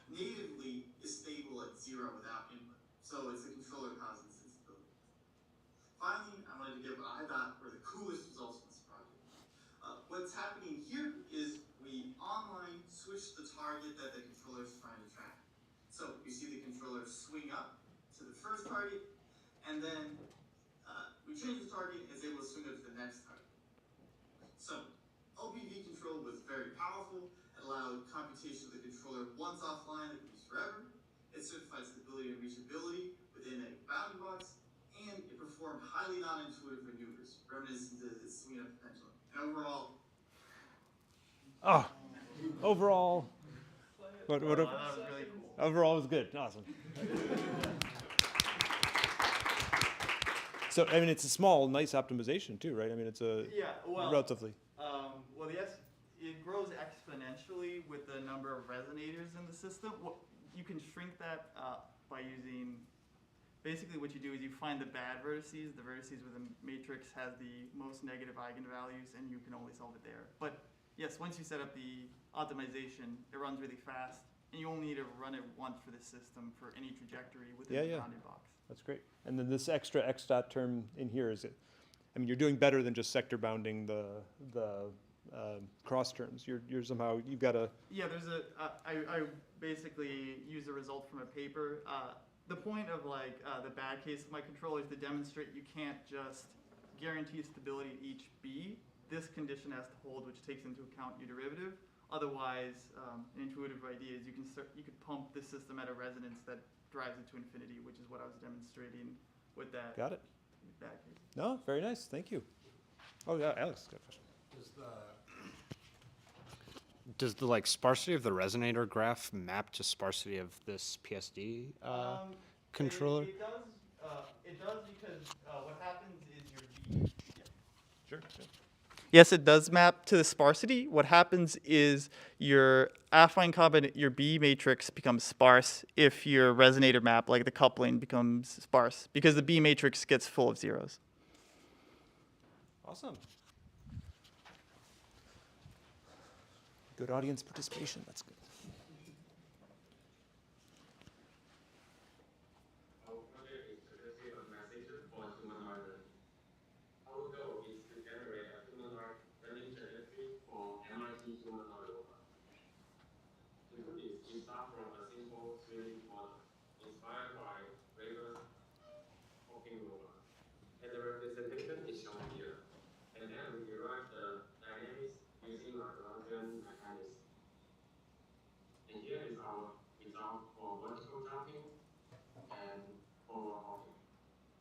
Speaker 11: natively is stable at 0 without input. So it's the controller causing this instability. Finally, I wanted to get what I thought were the coolest results from this project. What's happening here is we online switch the target that the controller is trying to track. So you see the controller swing up to the first target, and then we change the target and it's able to swing up to the next target. So LPV control was very powerful. It allowed computation of the controller once offline that could be used forever. It certified stability and reachability within a bounding box, and it performed highly non-intuitive maneuvers, reminiscent to swinging up the pendulum. And overall,
Speaker 2: Really cool. Overall was good. Awesome. So, I mean, it's a small, nice optimization too, right? I mean, it's a relatively.
Speaker 22: Yes, it grows exponentially with the number of resonators in the system. You can shrink that by using, basically what you do is you find the bad vertices. The vertices within the matrix has the most negative eigenvalues, and you can only solve it there. But yes, once you set up the optimization, it runs really fast, and you only need to run it once for the system for any trajectory within the bounding box.
Speaker 2: That's great. And then this extra X dot term in here is it? I mean, you're doing better than just sector bounding the cross terms. You're somehow you've got a.
Speaker 22: Yeah, I basically use a result from a paper. The point of the bad case of my controller is to demonstrate you can't just guarantee stability at each B. This condition has to hold, which takes into account your derivative. Otherwise, an intuitive idea is you could pump the system at a resonance that drives it to infinity, which is what I was demonstrating with that.
Speaker 2: Got it.
Speaker 22: That case.
Speaker 2: No, very nice. Thank you. Oh yeah, Alex, got a question.
Speaker 8: Does the like sparsity of the resonator graph map to sparsity of this PSD controller?
Speaker 22: It does because what happens is your B. Yeah.
Speaker 2: Sure.
Speaker 22: Yes, it does map to the sparsity. What happens is your affine combination, your B matrix becomes sparse if your resonator map, like the coupling, becomes sparse because the B matrix gets full of zeros.
Speaker 2: Awesome. Good audience participation. That's good.
Speaker 3: Our project is predictive optimization for humanoid learning. Our goal is to generate a humanoid learning trajectory for MIT humanoid robot. To do this, we start from a simple 3D model inspired by rigorous walking robot. And the representation is shown here. And then we derive the dynamics using Lagrangian mechanics. And here is our result for vertical jumping and forward hopping.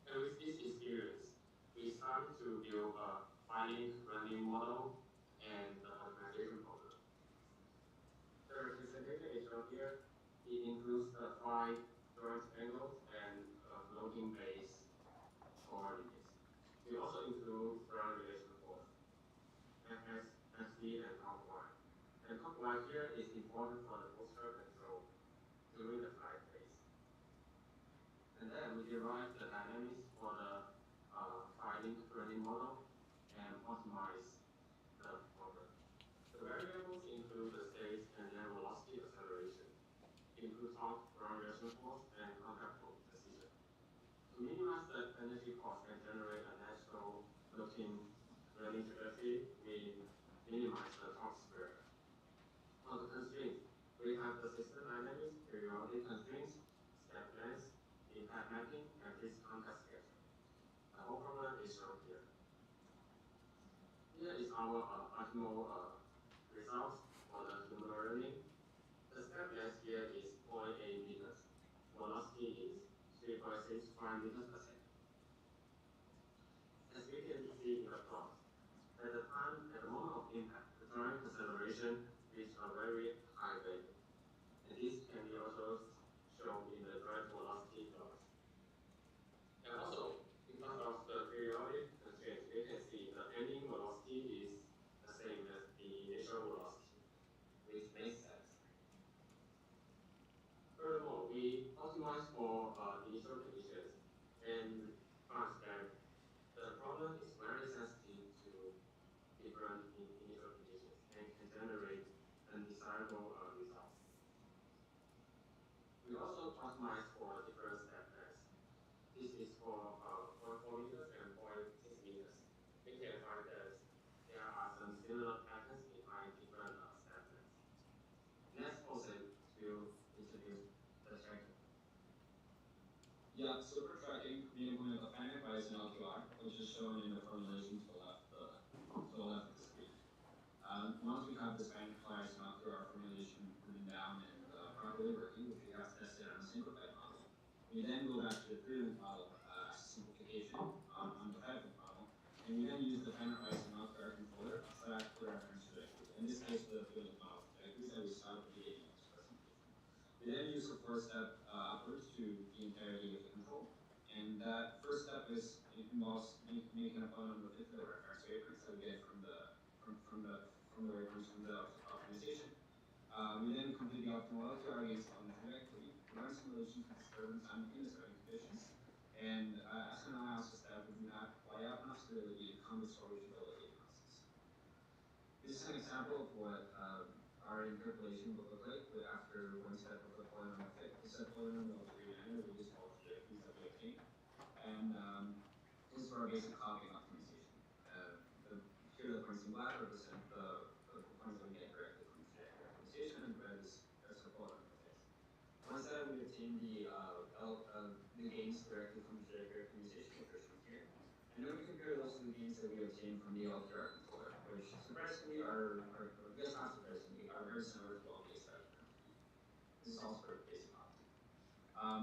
Speaker 3: And with this experience, we started to build a finite learning model and the optimization problem. The representation is shown here. It includes the 5 joint angles and floating base coordinates. We also include ground relation force, Fx, Fc, and top y. And top y here is important for the posture control during the flight phase. And then we derive the dynamics for the finite learning model and optimize the problem. The variables include the state and then velocity acceleration, input torque, ground relation force, and contact precision. To minimize the energy cost and generate a natural looking learning trajectory, we minimize the torque square. For the constraints, we have the system dynamics, periodic constraints, step length, impact mapping, and this contact schedule. The whole problem is shown here. Here is our optimal results for the human learning. The step length here is 0.8 meters. Velocity is 3.65 meters per second. As we can see in the plot, at the moment of impact, the driving acceleration reaches a very high value. And this can be also shown in the driving velocity plots. And also, because of the periodic constraints, we can see the ending velocity is the same as the initial velocity, which makes sense. Furthermore, we optimize for initial conditions and found that the problem is very sensitive to different initial conditions and can generate undesirable results. We also optimize for different step lengths. This is for 0.4 meters and 0.6 meters. We can find that there are some similar patterns behind different step lengths. Next person will introduce the tracking.
Speaker 9: Yeah, so for tracking, we implement a finite Bayesian LQR, which is shown in the formulation to the left of the screen. Once we have this finite Bayesian LQR formulation written down and properly working, which we have tested on a simplified model, we then go back to the prelim model as a simplification on the Python model, and we then use the finite Bayesian LQR controller to track the reference trajectory. In this case, the prelim model trajectories that we saw at the beginning of this presentation. We then use a four-step approach to the entirety of the control. And that first step involves making a polynomial fit to the reference waypoints that we get from the waypoints from the optimization. We then complete the optimal LQR against on the trajectory, run simulations with disturbance time in the starting conditions, and as an analysis step, we do not apply out enough stability and combinatorial stability analysis. This is an example of what our interpolation would look like after one step of the polynomial fit. This is a polynomial degree 9 where we use all trajectories that we obtain. And this is for our basic copying optimization. Here the points in black represent the points that we get directly from trajectory optimization, and red is our polynomial fit. Once that we obtain the gains directly from trajectory optimization, which are shown here, and then we compare those to the gains that we obtain from the LQR controller, which surprisingly I guess not surprisingly, are very similar to what we expect from MPP. This is all sort of basic optics.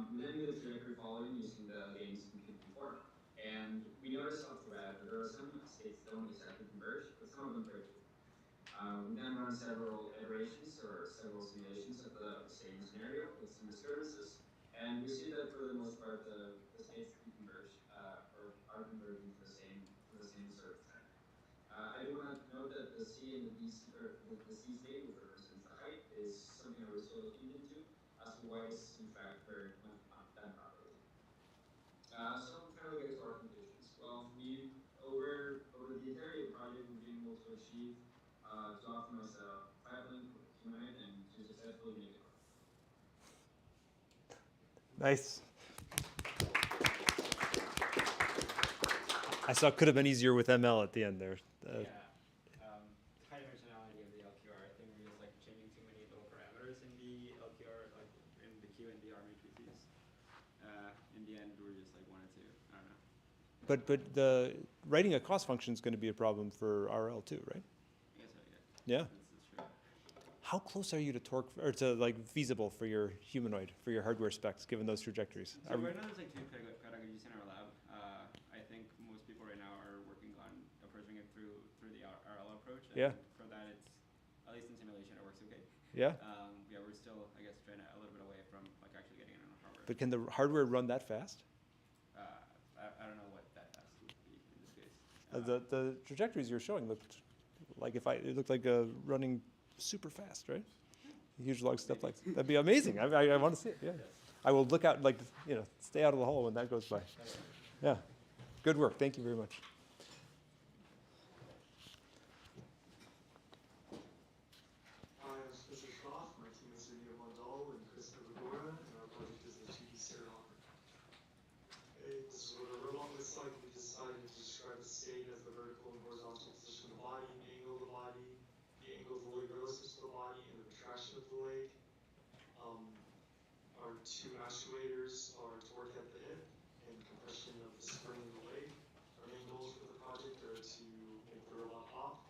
Speaker 9: We then do the trajectory following using the game's compute before. And we notice off the bat that there are some states that don't exactly converge, but some of them pretty do. We then run several iterations or several simulations of the same scenario with some disturbances. And we see that for the most part, the states that do converge or are converging to the same sort of trend. I do want to note that the C and the D, or the C state, which represents the height, is something that we're still looking into as to why this is in fact very when done properly. So we finally get to our conclusions. Well, over the entirety of the project, we've been able to achieve to optimize a 5-link humanoid and to successfully make it work.
Speaker 2: Nice. I saw it could have been easier with ML at the end there.
Speaker 5: Yeah. High dimensionality of the LQR. I think we're just like changing too many little parameters in the LQR, like in the Q and DR matrices. In the end, we're just like wanted to, I don't know.
Speaker 2: But the writing a cost function is going to be a problem for RL too, right?
Speaker 5: I guess so, yeah.
Speaker 2: Yeah.
Speaker 5: That's true.
Speaker 2: How close are you to torque or to like feasible for your humanoid, for your hardware specs, given those trajectories?
Speaker 5: So right now there's like two pedagogies in our lab. I think most people right now are working on approaching it through the RL approach. And
Speaker 2: Yeah.
Speaker 5: for that, it's at least in simulation it works okay.
Speaker 2: Yeah.
Speaker 5: Yeah, we're still I guess trying to a little bit away from like actually getting it on hardware.
Speaker 2: But can the hardware run that fast?
Speaker 5: I don't know what that fast would be in this case.
Speaker 2: The trajectories you're showing looked like it looked like running super fast, right? Huge log step like that'd be amazing. I want to see it. Yeah. I will look out stay out of the hole when that goes by. Yeah. Good work. Thank you very much.
Speaker 10: Hi, I'm Spencer Schroff. My team is Vinny Mondal and Chris Evagora, and our project is the 2D stereography. This is what a robot looks like. We decided to describe the state as the vertical and horizontal position of the body, the angle of the body, the angle of the leg relative to the body, and the retraction of the leg. Our two actuators are torque at the hip and compression of the spring of the leg. Our main goals for the project are to make the robot hop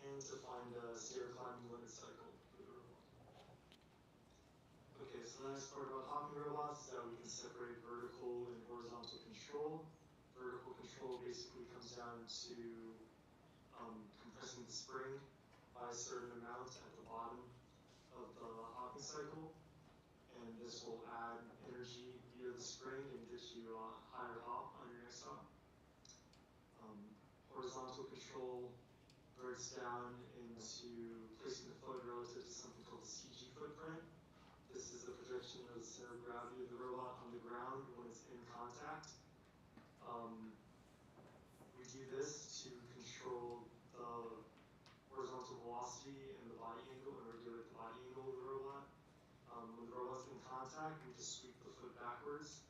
Speaker 10: and to find a stair climbing limit cycle for the robot. Okay, so the next part about hopping robots is that we can separate vertical and horizontal control. Vertical control basically comes down to compressing the spring by a certain amount at the bottom of the hopping cycle. And this will add energy via the spring and get you a higher hop on your next hop. Horizontal control breaks down into placing the foot relative to something called the CG footprint. This is the projection of the center of gravity of the robot on the ground when it's in contact. We do this to control the horizontal velocity and the body angle and regulate the body angle of the robot. When the robot's in contact, we just sweep the foot backwards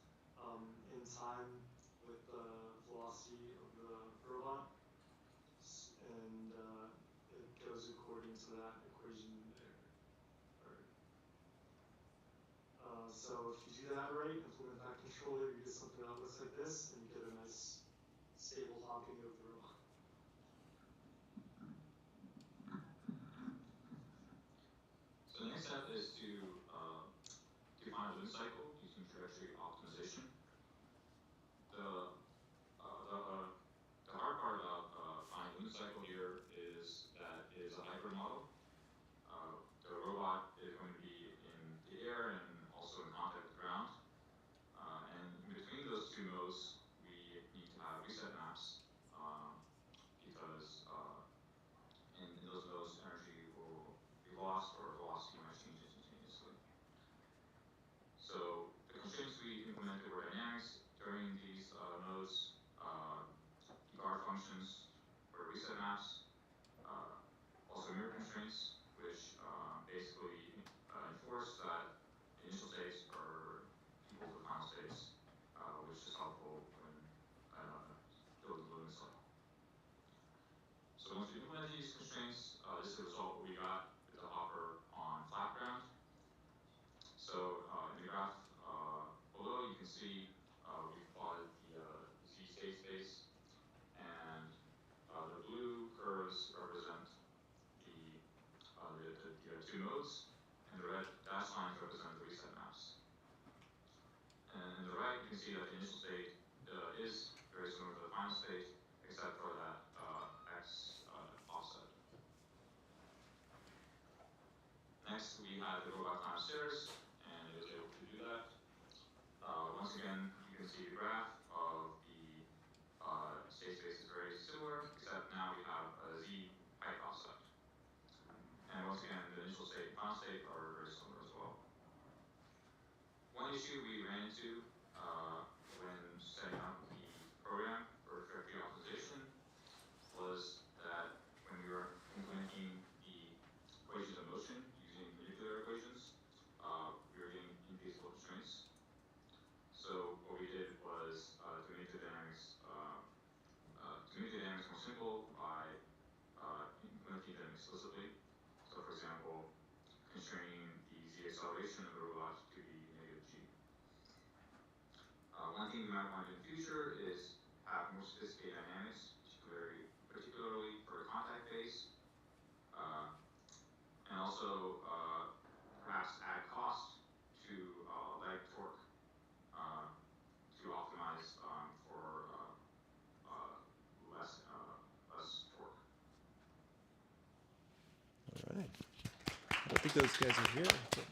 Speaker 10: in time with the velocity of the robot. And it goes according to that equation there. So if you do that right, implement that controller, you get something that looks like this, and you get a nice stable hopping of the robot.
Speaker 3: So the next step is to define a limit cycle using trajectory optimization. The hard part about finding a limit cycle here is that it is a hybrid model. The robot is going to be in the air and also in contact with the ground. And in between those two modes, we need to have reset maps because in those modes, energy will be lost or velocity might change instantaneously. So the constraints we implemented were dynamics during these modes, guard functions for reset maps, also mirror constraints, which basically enforce that initial states are equal to the final states, which is helpful when building the limit cycle. So once we implement these constraints, this is the result we got with the hopper on flat ground. So in the graph below, you can see we've plotted the Z state space, and the blue curves represent see that the initial state is very similar to the final state, except for that x offset. Next, we had the robot climb stairs, and it was able to do that. Once again, you can see the graph of the state space is very similar, except now we have a z height offset. And once again, the initial state and final state are very similar as well. One issue we ran into when setting up the program for trajectory optimization was that when we were implementing the equations of motion using particular equations, we were getting infeasible constraints. So what we did was to make the dynamics more simple by implementing them explicitly. So for example, constraining the z acceleration of the robot to be negative g. One thing you might want to do in the future is have more sophisticated dynamics, particularly for contact phase, and also perhaps add cost to leg torque to optimize for less torque.
Speaker 2: All right. I don't think those guys are here, but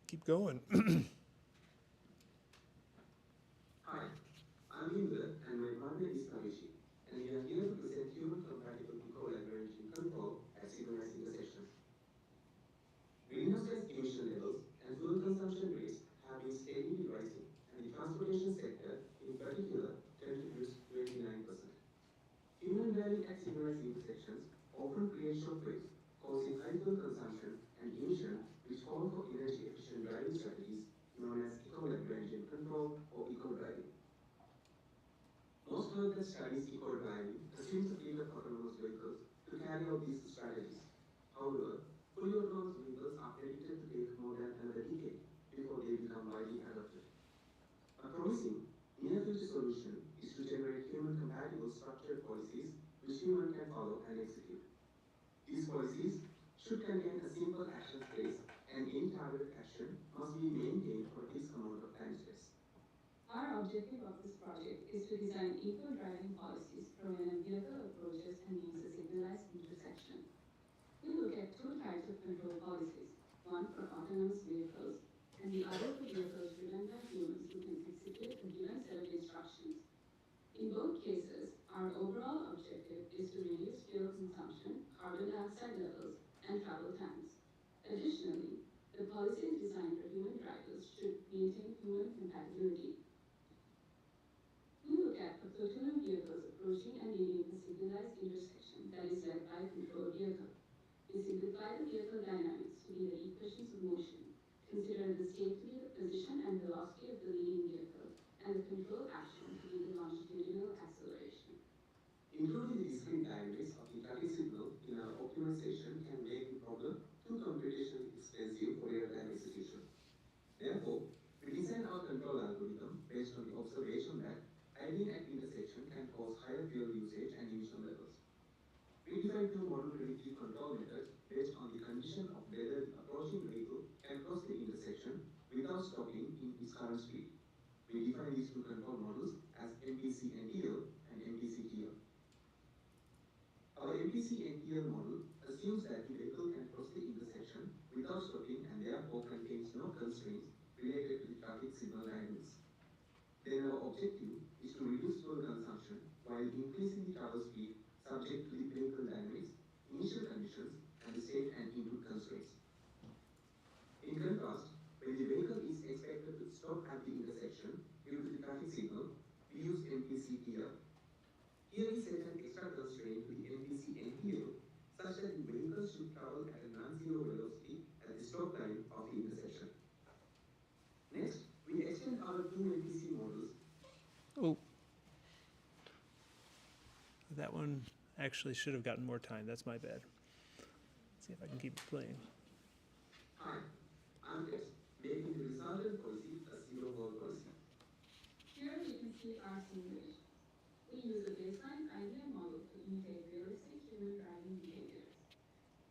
Speaker 2: keep going.
Speaker 11: Hi, I'm Indra and my partner is Kavishi, and we are here to present human-compatible eco-Lagrangian control at synchronous intersections. Greenhouse gas emission levels and fuel consumption rates have been steadily rising, and the transportation sector, in particular, contributes 29%. Human dwelling at synchronous intersections often create shockwaves, causing high fuel consumption and emission, which call for energy-efficient driving strategies known as eco-Lagrangian control or eco-driving. Most work that studies eco-driving assumes a fleet of autonomous vehicles to carry out these strategies. However, fully autonomous vehicles are predicted to take more than another decade before they become widely adopted. A promising near-future solution is to generate human-compatible structured policies which humans can follow and execute. These policies should contain a simple action space, and any targeted action must be maintained for a fixed amount of time space.
Speaker 15: Our objective of this project is to design eco-driving policies for when a vehicle approaches and leaves a signalized intersection. We look at two types of control policies, one for autonomous vehicles and the other for vehicles driven by humans who can execute a given set of instructions. In both cases, our overall objective is to reduce fuel consumption, carbon dioxide levels, and travel times. Additionally, the policies designed for human drivers should maintain human compatibility. We look at a platoon of vehicles approaching and leaving a signalized intersection that is led by a controlled vehicle. We simplify the vehicle dynamics to be the equations of motion, consider the state to be the position and velocity of the leading vehicle, and the control action to be the longitudinal acceleration.
Speaker 11: Including the discrete dynamics of the traffic signal in our optimization can make the problem too computationally expensive for real-time execution. Therefore, we designed our control algorithm based on the observation that idling at intersection can cause higher fuel usage and emission levels. We defined two model predictive control methods based on the condition of whether the approaching vehicle can cross the intersection without stopping in its current speed. We define these two control models as MPC-NTL and MPC-TL. Our MPC-NTL model assumes that the vehicle can cross the intersection without stopping and therefore contains no constraints related to the traffic signal dynamics. Then our objective is to reduce fuel consumption while increasing the travel speed subject to the vehicle dynamics, initial conditions, and the state and input constraints. In contrast, when the vehicle is expected to stop at the intersection due to the traffic signal, we use MPC-TL. Here we set an extra constraint to the MPC-NTL such that the vehicle should travel at a non-zero velocity at the stop line of the intersection. Next, we extend our two MPC models.
Speaker 2: Oh. That one actually should have gotten more time. That's my bad. Let's see if I can keep it playing.
Speaker 11: Hi, I'm Chris, making the resultant policy a zero-ball policy.
Speaker 15: Here we can see our simulation. We use a baseline idea model to imitate realistic human driving behaviors.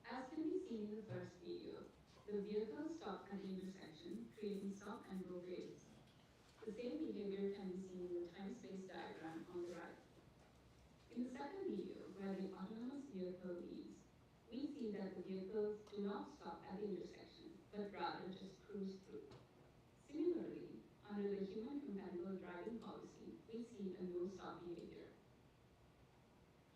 Speaker 15: As can be seen in the first video, the vehicles stop at the intersection, creating stop and go phases. The same behavior can be seen in the time-space diagram on the right. In the second video, where the autonomous vehicle leads, we see that the vehicles do not stop at the intersection, but rather just cruise through. Similarly, under the human-compatible driving policy, we see a no-stop behavior.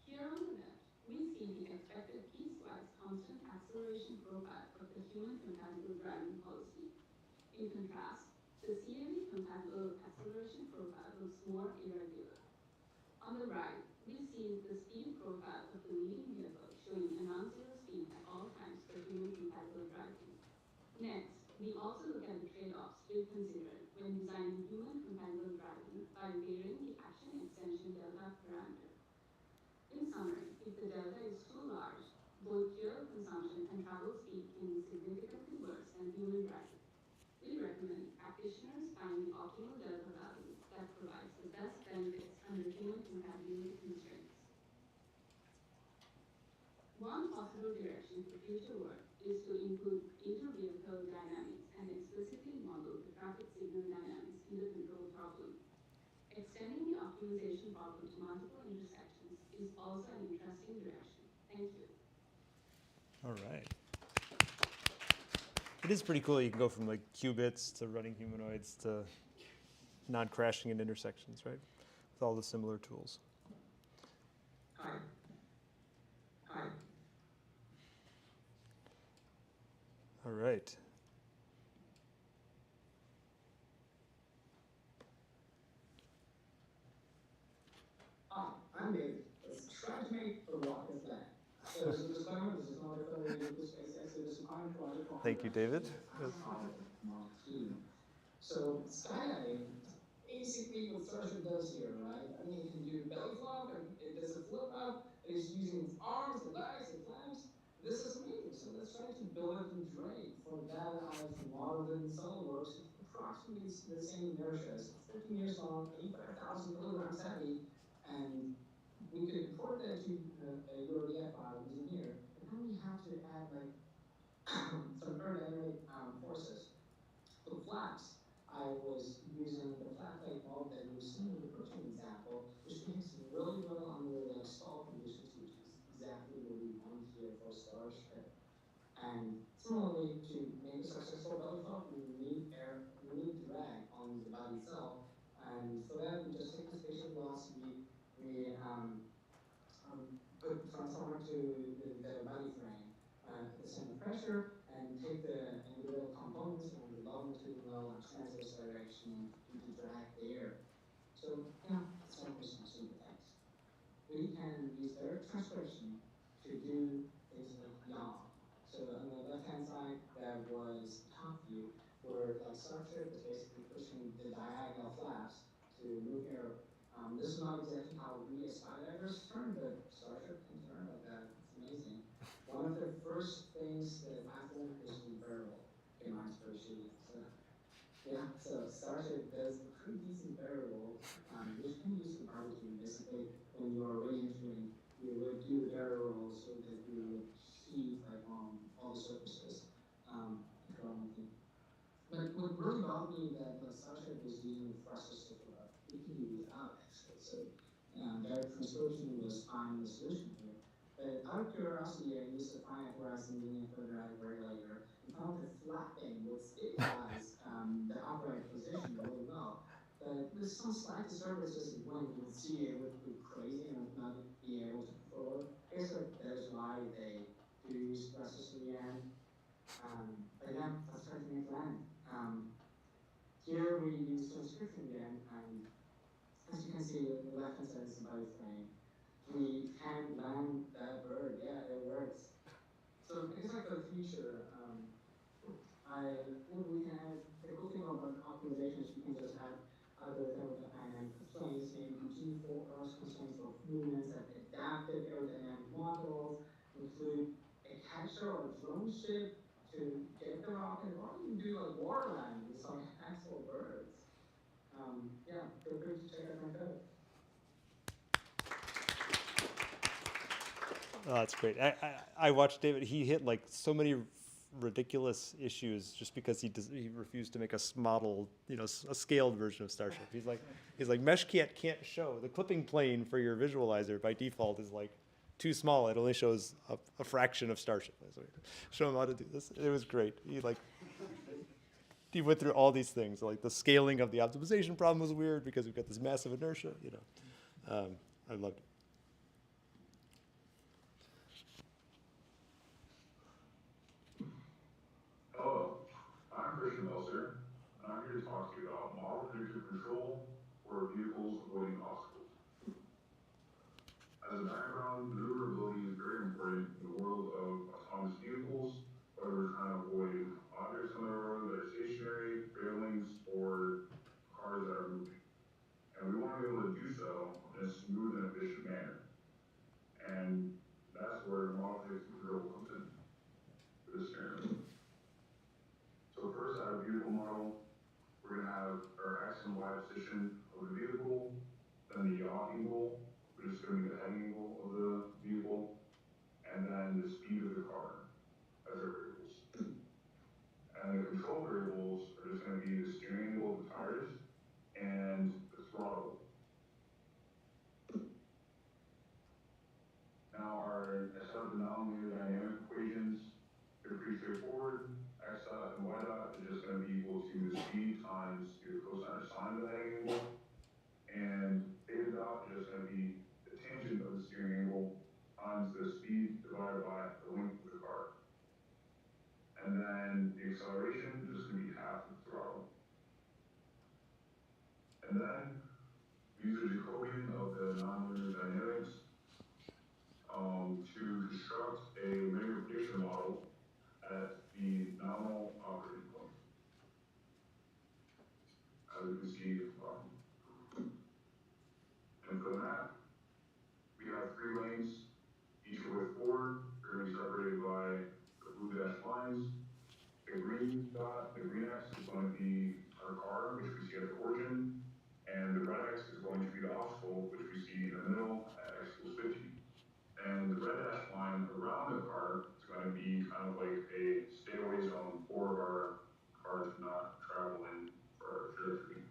Speaker 15: Here on the left, we see the expected piecewise constant acceleration profile of the human-compatible driving policy. In contrast, the CAV-compatible acceleration profile looks more irregular. On the right, we see the speed profile of the leading vehicle showing a non-zero speed at all times for human-compatible driving. Next, we also look at the trade-offs we've considered when designing human-compatible driving by varying the action extension delta parameter. In summary, if the delta is too large, both fuel consumption and travel speed can be significantly worse than human driving. We recommend practitioners find the optimal delta value that provides the best benefits under human compatibility constraints. One possible direction for future work is to include inter-vehicle dynamics and explicitly model the traffic signal dynamics in the control problem. Extending the optimization problem to multiple intersections is also an interesting direction. Thank you.
Speaker 2: All right. It is pretty cool. You can go from like qubits to running humanoids to not crashing in intersections, right? With all the similar tools.
Speaker 21: Hi. Hi.
Speaker 2: All right.
Speaker 11: Hi, I'm David. Let's try to make a rocket land. So as a disclaimer, this is not affiliated with SpaceX. It is a common project for
Speaker 2: Thank you, David.
Speaker 11: Mark II. So skydiving, basically what Starship does here, right? I mean, it can do belly flop, and it does a flip up, it is using its arms, and legs, and flaps. This is amazing. So let's try to build it in Drake. For that, I've modeled it in SolidWorks. It's approximately the same inertia. It's 15 years long, 85,000 kilograms heavy, and we could import that to a URDF file using here, and then we have to add like some aerodynamic forces. For flaps, I was using the flat plate mold that you were seeing in the protein example, which behaves really well under like stall conditions, which is exactly what we want here for Starship. And similarly, to make a successful belly flop, we need drag on the body itself. And for that, we just take the spatial velocity, we put the transformer to the body frame at the center pressure, and take the individual components on the longitudinal and transverse direction to drag there. So, it's one person simple text. We can use direct transcription to do things like yaw. So on the left-hand side, that was top view, where like Starship is basically pushing the diagonal flaps to move air. This is not exactly how we as skydivers turn, but Starship can turn like that. It's amazing. One of the first things that I've learned is the barrel in my spreadsheet. So Starship does a pretty decent barrel, which can be used for barbecue. Basically, when you are re-entering, you would do the barrel so that you would heat like all the surfaces. But what really bothered me that like Starship was using thrusters to fill up. It can do without actually. So direct transcription was finding the solution here. But out of curiosity, I used a finite horizon linear quadratic regulator and found that flapping would stabilize the upright position really well. But with some slight disturbances in wind, you would see it would go crazy and would not be able to forward. I guess that is why they do use thrusters in the end. But yeah, let's try to make land. Here we use transcription again, and as you can see, the left-hand side is the body frame. We can land that bird. Yeah, it works. So I guess like for the future, I think we can add the cool thing about optimization is we can just add other thermodynamic constraints, maybe G4 constraints for movements and adaptive aerodynamic models, include a catcher or a drone ship to get the rocket, or even do like water land with some actual birds. Yeah, feel free to check out my code.
Speaker 2: Oh, that's great. I watched David. He hit like so many ridiculous issues just because he refused to make a model, a scaled version of Starship. He's like Meshcat can't show the clipping plane for your visualizer by default is like too small. It only shows a fraction of Starship. So show him how to do this. It was great. He went through all these things. Like the scaling of the optimization problem was weird because we've got this massive inertia. I loved it.
Speaker 7: Hello, I'm Christian Meltzer, and I'm here to talk to you about model predictive control for vehicles avoiding obstacles. As a background, maneuverability is very important in the world of autonomous vehicles, whether we're trying to avoid objects on the road that are stationary, railings, or cars that are moving. And we want to be able to do so in a smooth and efficient manner. And that's where model predictive control comes in for this scenario. So first, out of vehicle model, we're going to have our X and Y position of the vehicle, then the yaw angle, which is going to be the heading angle of the vehicle, and then the speed of the car as our variables. And the control variables are just going to be the steering angle of the tires and the throttle. Now, our set of the nonlinear dynamic equations, they're pretty straightforward. X dot and Y dot is just going to be equal to the speed times the cosine or sine of the heading angle. And theta dot is just going to be the tangent of the steering angle times the speed divided by the length of the car. And then the acceleration is just going to be half of the throttle. And then use the Jacobian of the nonlinear dynamics to construct a linear prediction model at the nominal operating point. As you can see, and for the map, we have 3 lanes, each with 4. They're going to be separated by the blue dashed lines. The green dot, the green X is going to be our car, which we see at the origin, and the red X is going to be the obstacle, which we see in the middle at X equals 50. And the red dashed line around the car is going to be kind of like a stay away zone for our car to not travel in for our trajectory.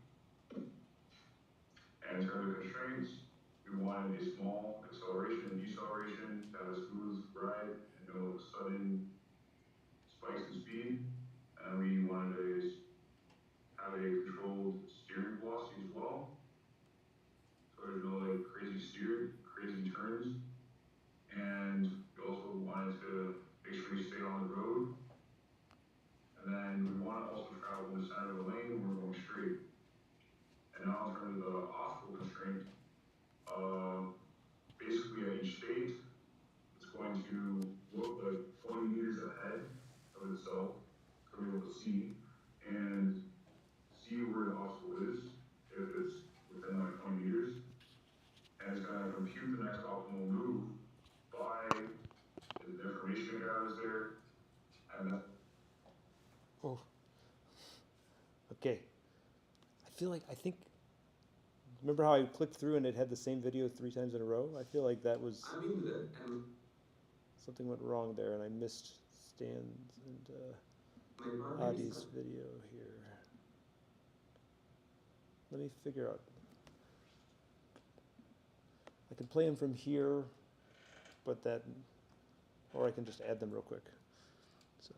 Speaker 7: And in terms of constraints, we wanted a small acceleration and deceleration to have a smooth ride and no sudden spikes in speed. And we wanted to have a controlled steering velocity as well. So there's no like crazy steer, crazy turns. And we also wanted to make sure we stay on the road. And then we want to also travel in the center of the lane when we're going straight. And now in terms of the obstacle constraint, basically at each state, it's going to look like 20 meters ahead of itself, so we're able to see, and see where the obstacle is, if it's within like 20 meters. And it's going to compute the next optimal move by the information it gathers there, and that.
Speaker 2: Oh. Okay. I think, remember how I clicked through and it had the same video 3 times in a row? I feel like that was, something went wrong there and I missed Stan's and Adi's video here. Let me figure out. I can play them from here, but or I can just add them real quick. So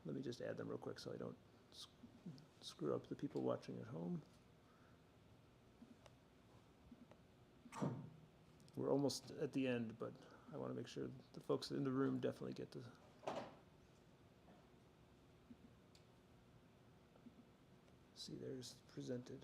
Speaker 2: let me just add them real quick so I don't screw up the people watching at home. We're almost at the end, but I want to make sure the folks in the room definitely get to see theirs presented.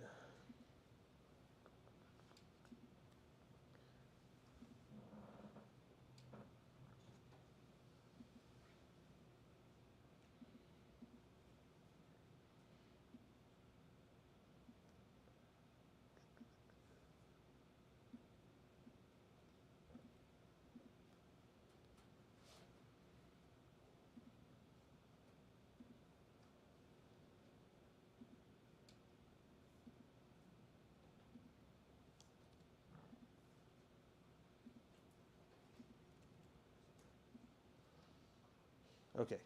Speaker 2: Okay,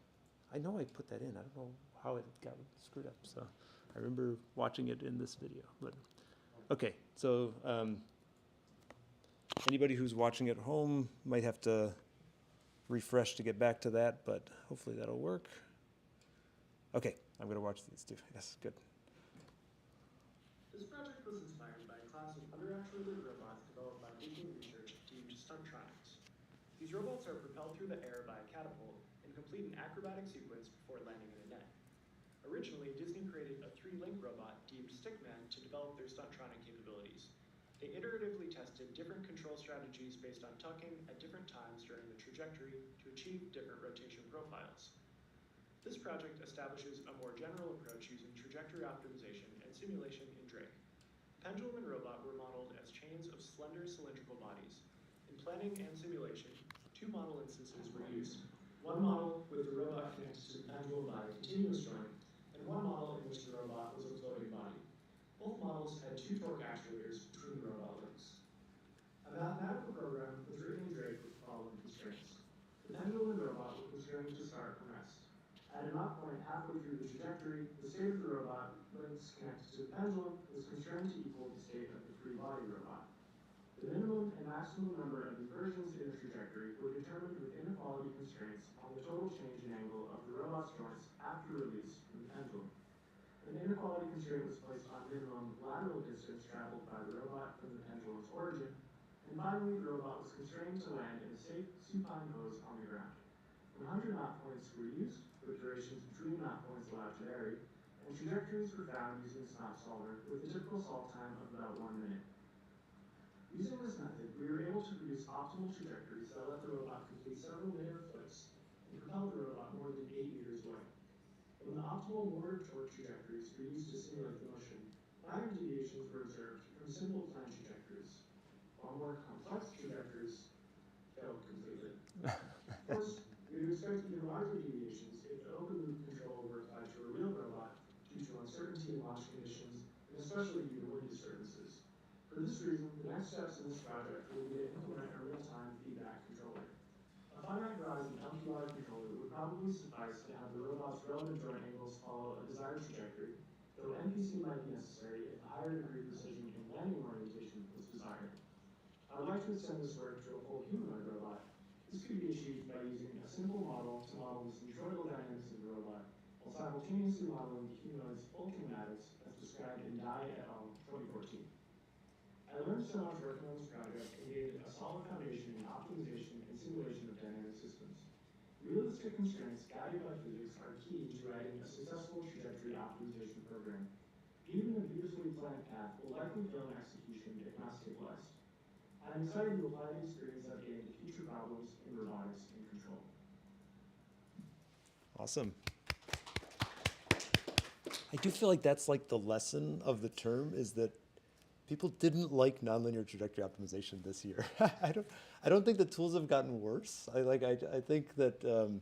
Speaker 2: I know I put that in. I don't know how it got screwed up. So I remember watching it in this video. But okay, so anybody who's watching at home might have to refresh to get back to that, but hopefully that'll work. Okay, I'm going to watch these too. Yes, good.
Speaker 4: This project was inspired by a class of underactuated robots developed by Beacon Research deemed Stuntronics. These robots are propelled through the air by a catapult and complete an acrobatic sequence before landing in a net. Originally, Disney created a 3-link robot deemed Stickman to develop their Stuntronic capabilities. They iteratively tested different control strategies based on tucking at different times during the trajectory to achieve different rotation profiles. This project establishes a more general approach using trajectory optimization and simulation in Drake. Pendulum and robot were modeled as chains of slender cylindrical bodies. In planning and simulation, 2 model instances were used. One model with the robot connected to the pendulum by a continuous joint, and one model in which the robot was a floating body. Both models had 2 torque actuators between the robot links. A mathematical program was written in Drake with the following constraints. The pendulum and robot were constrained to start and rest. At a knot point halfway through the trajectory, the state of the robot links connected to the pendulum was constrained to equal the state of the free body robot. The minimum and maximum number of inversions in the trajectory were determined with inequality constraints on the total change in angle of the robot's joints after release from the pendulum. An inequality constraint was placed on minimum lateral distance traveled by the robot from the pendulum's origin, and finally the robot was constrained to land in a safe supine pose on the ground. 100 knot points were used, with durations between knot points allowed to vary, and trajectories were found using the SNOP solver with a typical solve time of about 1 minute. Using this method, we were able to produce optimal trajectories that let the robot complete several linear flips and propel the robot more than 8 meters away. When the optimal motor torque trajectories were used to simulate the motion, minor deviations were observed from simple plane trajectories, while more complex trajectories failed completely. Of course, we would expect even larger deviations if the open-loop control were applied to a real robot due to uncertainty in launch conditions, and especially due to wind disturbances. For this reason, the next steps in this project will be to implement a real-time feedback controller. A finite horizon LQR controller would probably suffice to have the robot's relative joint angles follow a desired trajectory, though NPC might be necessary if a higher degree of precision in landing orientation was desired. I would like to extend this work to a full humanoid robot. This could be achieved by using a simple model to model the centroidal dynamics of the robot, while simultaneously modeling the humanoid's full kinematics as described in Dai et al. 2014. I learned so much working on this project and gained a solid foundation in optimization and simulation of dynamic systems. Realistic constraints guided by physics are key to writing a successful trajectory optimization program. Even a beautifully planned path will likely fail in execution if not stabilized. I'm excited to apply the experience I've gained to future problems in robotics and control.
Speaker 2: Awesome. I do feel like that's like the lesson of the term is that people didn't like nonlinear trajectory optimization this year. I don't think the tools have gotten worse. I think that,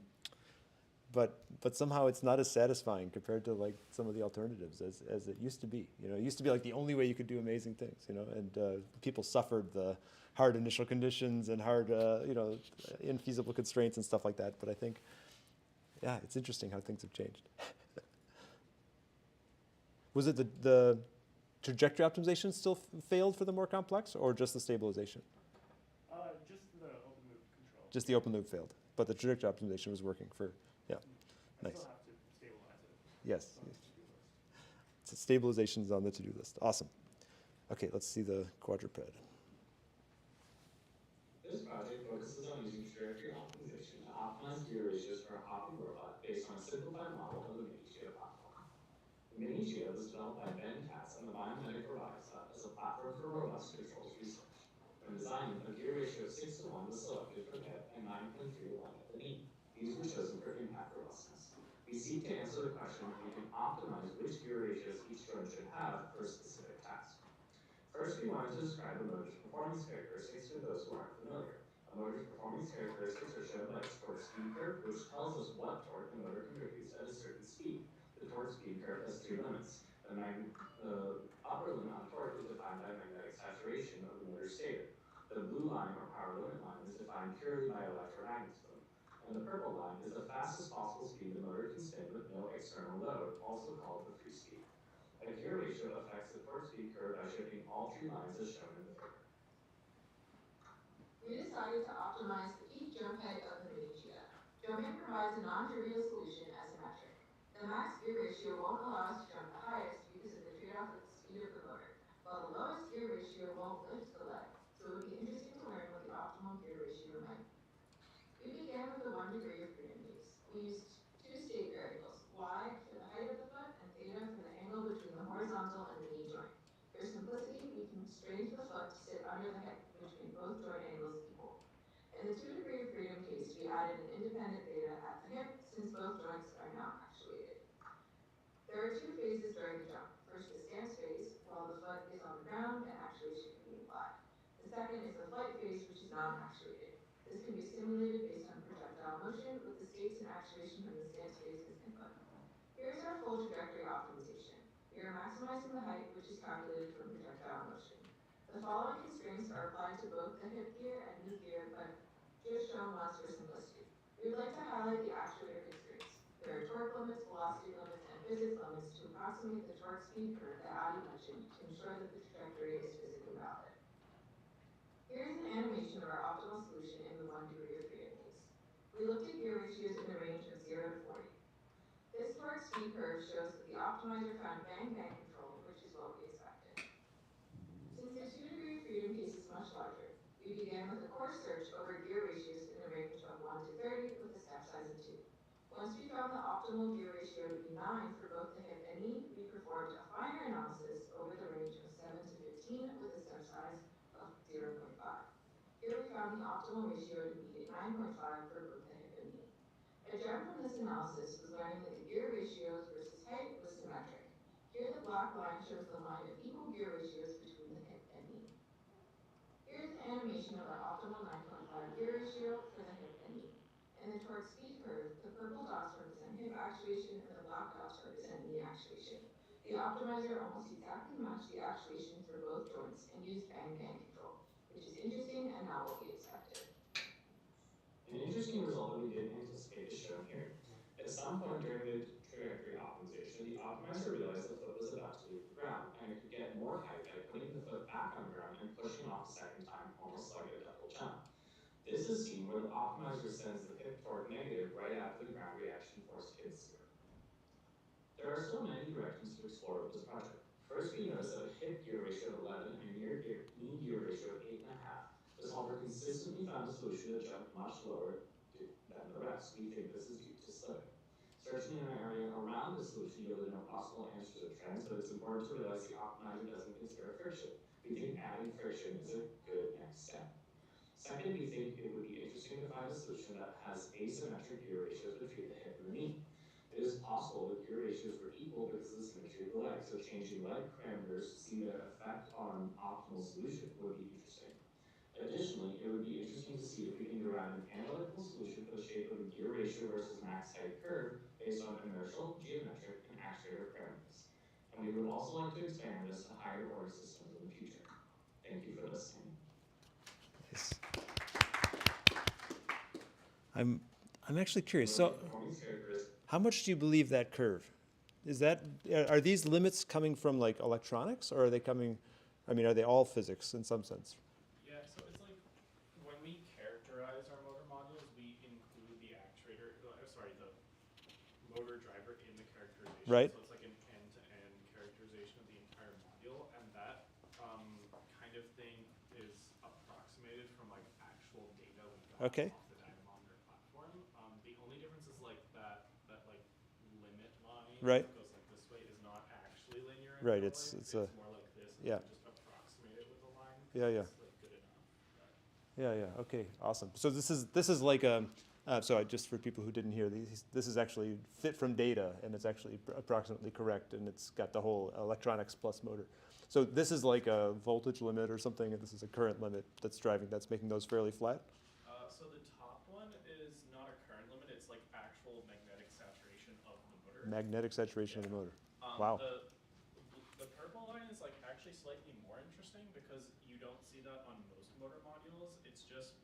Speaker 2: but somehow it's not as satisfying compared to like some of the alternatives as it used to be. You know, it used to be like the only way you could do amazing things. You know, and people suffered the hard initial conditions and hard, infeasible constraints and stuff like that. But I think, yeah, it's interesting how things have changed. Was it the trajectory optimization still failed for the more complex, or just the stabilization?
Speaker 4: Just the open loop control.
Speaker 2: Just the open loop failed, but the trajectory optimization was working for, yeah,
Speaker 4: I
Speaker 2: nice.
Speaker 4: still have to stabilize it.
Speaker 2: Yes.
Speaker 4: It's on the to-do list.
Speaker 2: So stabilization is on the to-do list. Awesome. Okay, let's see the quadruped.
Speaker 11: This project focuses on using trajectory optimization to optimize gear ratios for a hopping robot based on a simplified model of the Mini-Chia platform. The Mini-Chia was developed by Ben Katz and the Biomedic Robotics Lab as a platform for robust controls research. When designing, a gear ratio of 6:1 was selected for the hip and 9.3:1 at the knee. These were chosen for impact robustness. We seek to answer the question if we can optimize which gear ratios each joint should have for a specific task. First, we wanted to describe a motor's performance characteristics for those who aren't familiar. A motor's performance characteristics are shown by its torque speed curve, which tells us what torque the motor can produce at a certain speed. The torque speed curve has 2 limits. The upper limit on torque is defined by magnetic saturation of the motor's stator. The blue line, or power limit line, is defined purely by electromagnetism. and the purple line is the fastest possible speed the motor can spin with no external load, also called the free speed. A gear ratio affects the torque speed curve by shifting all three lines as shown in the figure.
Speaker 15: We decided to optimize the peak jump height of the mini Chia. Jumping provides a non-trivial solution as a metric. The max gear ratio won't allow us to jump the highest because of the trade-off of the speed of the motor, while the lowest gear ratio won't lift the leg, so it would be interesting to learn what the optimal gear ratio might be. We began with the 1 degree of freedom case. We used two state variables, y for the height of the foot and theta for the angle between the horizontal and the knee joint. For simplicity, we constrained the foot to sit under the hip, which made both joint angles equal. In the 2 degree of freedom case, we added an independent theta at the hip, since both joints are now actuated. There are two phases during the jump. First, the stance phase, while the foot is on the ground and actuation can be applied. The second is the flight phase, which is non-actuated. This can be simulated based on projectile motion with the states and actuation from the stance phase as input. Here's our full trajectory optimization. We are maximizing the height, which is calculated from projectile motion. The following constraints are applied to both the hip gear and knee gear, but just shown once for simplicity. We would like to highlight the actuator constraints. There are torque limits, velocity limits, and physics limits to approximate the torque speed curve that Adi mentioned to ensure that the trajectory is physically valid. Here is an animation of our optimal solution in the 1 degree of freedom case. We looked at gear ratios in the range of 0 to 40. This torque speed curve shows that the optimizer found bang-bang control, which is what we expected. Since the 2 degree freedom case is much larger, we began with a coarse search over gear ratios in the range of 1 to 30 with a step size of 2. Once we found the optimal gear ratio to be 9 for both the hip and knee, we performed a finer analysis over the range of 7 to 15 with a step size of 0.5. Here we found the optimal ratio to be 9.5 for both the hip and knee. A gem from this analysis was learning that the gear ratios versus height was symmetric. Here the black line shows the line of equal gear ratios between the hip and knee. Here's an animation of our optimal 9.5 gear ratio for the hip and knee. In the torque speed curve, the purple dots represent hip actuation and the black dots represent knee actuation. The optimizer almost exactly matched the actuation for both joints and used bang-bang control, which is interesting and not what we expected.
Speaker 11: An interesting result that we didn't anticipate is shown here. At some point during the trajectory optimization, the optimizer realized the foot was about to leave the ground, and it could get more height by putting the foot back on the ground and pushing off a second time, almost like a double jump. This is seen where the optimizer sends the hip torque negative right after the ground reaction force hits zero. There are still many directions to explore with this project. First, we noticed that a hip gear ratio of 11 and a knee gear ratio of 8.5. The solver consistently found a solution that jumped much lower than the rest. We think this is due to slipping. Searching in an area around the solution yielded no possible answers or trends, but it's important to realize the optimizer doesn't consider friction. We think adding friction is a good next step. Second, we think it would be interesting to find a solution that has asymmetric gear ratios between the hip and the knee. It is possible that gear ratios were equal because of the symmetry of the leg, so changing leg parameters to see their effect on optimal solution would be interesting. Additionally, it would be interesting to see if we can derive an analytical solution for the shape of a gear ratio versus max height curve based on inertial, geometric, and actuator parameters. And we would also like to expand this to higher order systems in the future. Thank you for listening.
Speaker 2: I'm actually curious. So, how much do you believe that curve? Are these limits coming from like electronics, or are they coming? I mean, are they all physics in some sense?
Speaker 12: Yeah. So it's like when we characterize our motor modules, we include the actuator. The motor driver in the characterization.
Speaker 2: Right.
Speaker 12: So it's like an end-to-end characterization of the entire module, and that kind of thing is approximated from like actual data we got
Speaker 2: Okay.
Speaker 12: off the dynamometer platform. The only difference is like that like limit line
Speaker 2: Right.
Speaker 12: that goes like this way is not actually linear.
Speaker 2: Right. It's
Speaker 12: more like this. And
Speaker 2: yeah.
Speaker 12: Just approximate it with a line.
Speaker 2: Yeah.
Speaker 12: It's like good enough.
Speaker 2: Yeah. Okay. Awesome. So this is like so just for people who didn't hear, this is actually fit from data, and it's actually approximately correct, and it's got the whole electronics plus motor. So this is like a voltage limit or something, and this is a current limit that's making those fairly flat.
Speaker 12: So the top one is not a current limit; it's like actual magnetic saturation of the motor.
Speaker 2: Magnetic saturation of the motor. Wow.
Speaker 12: The purple line is like actually slightly more interesting because you don't see that on most motor modules. It's just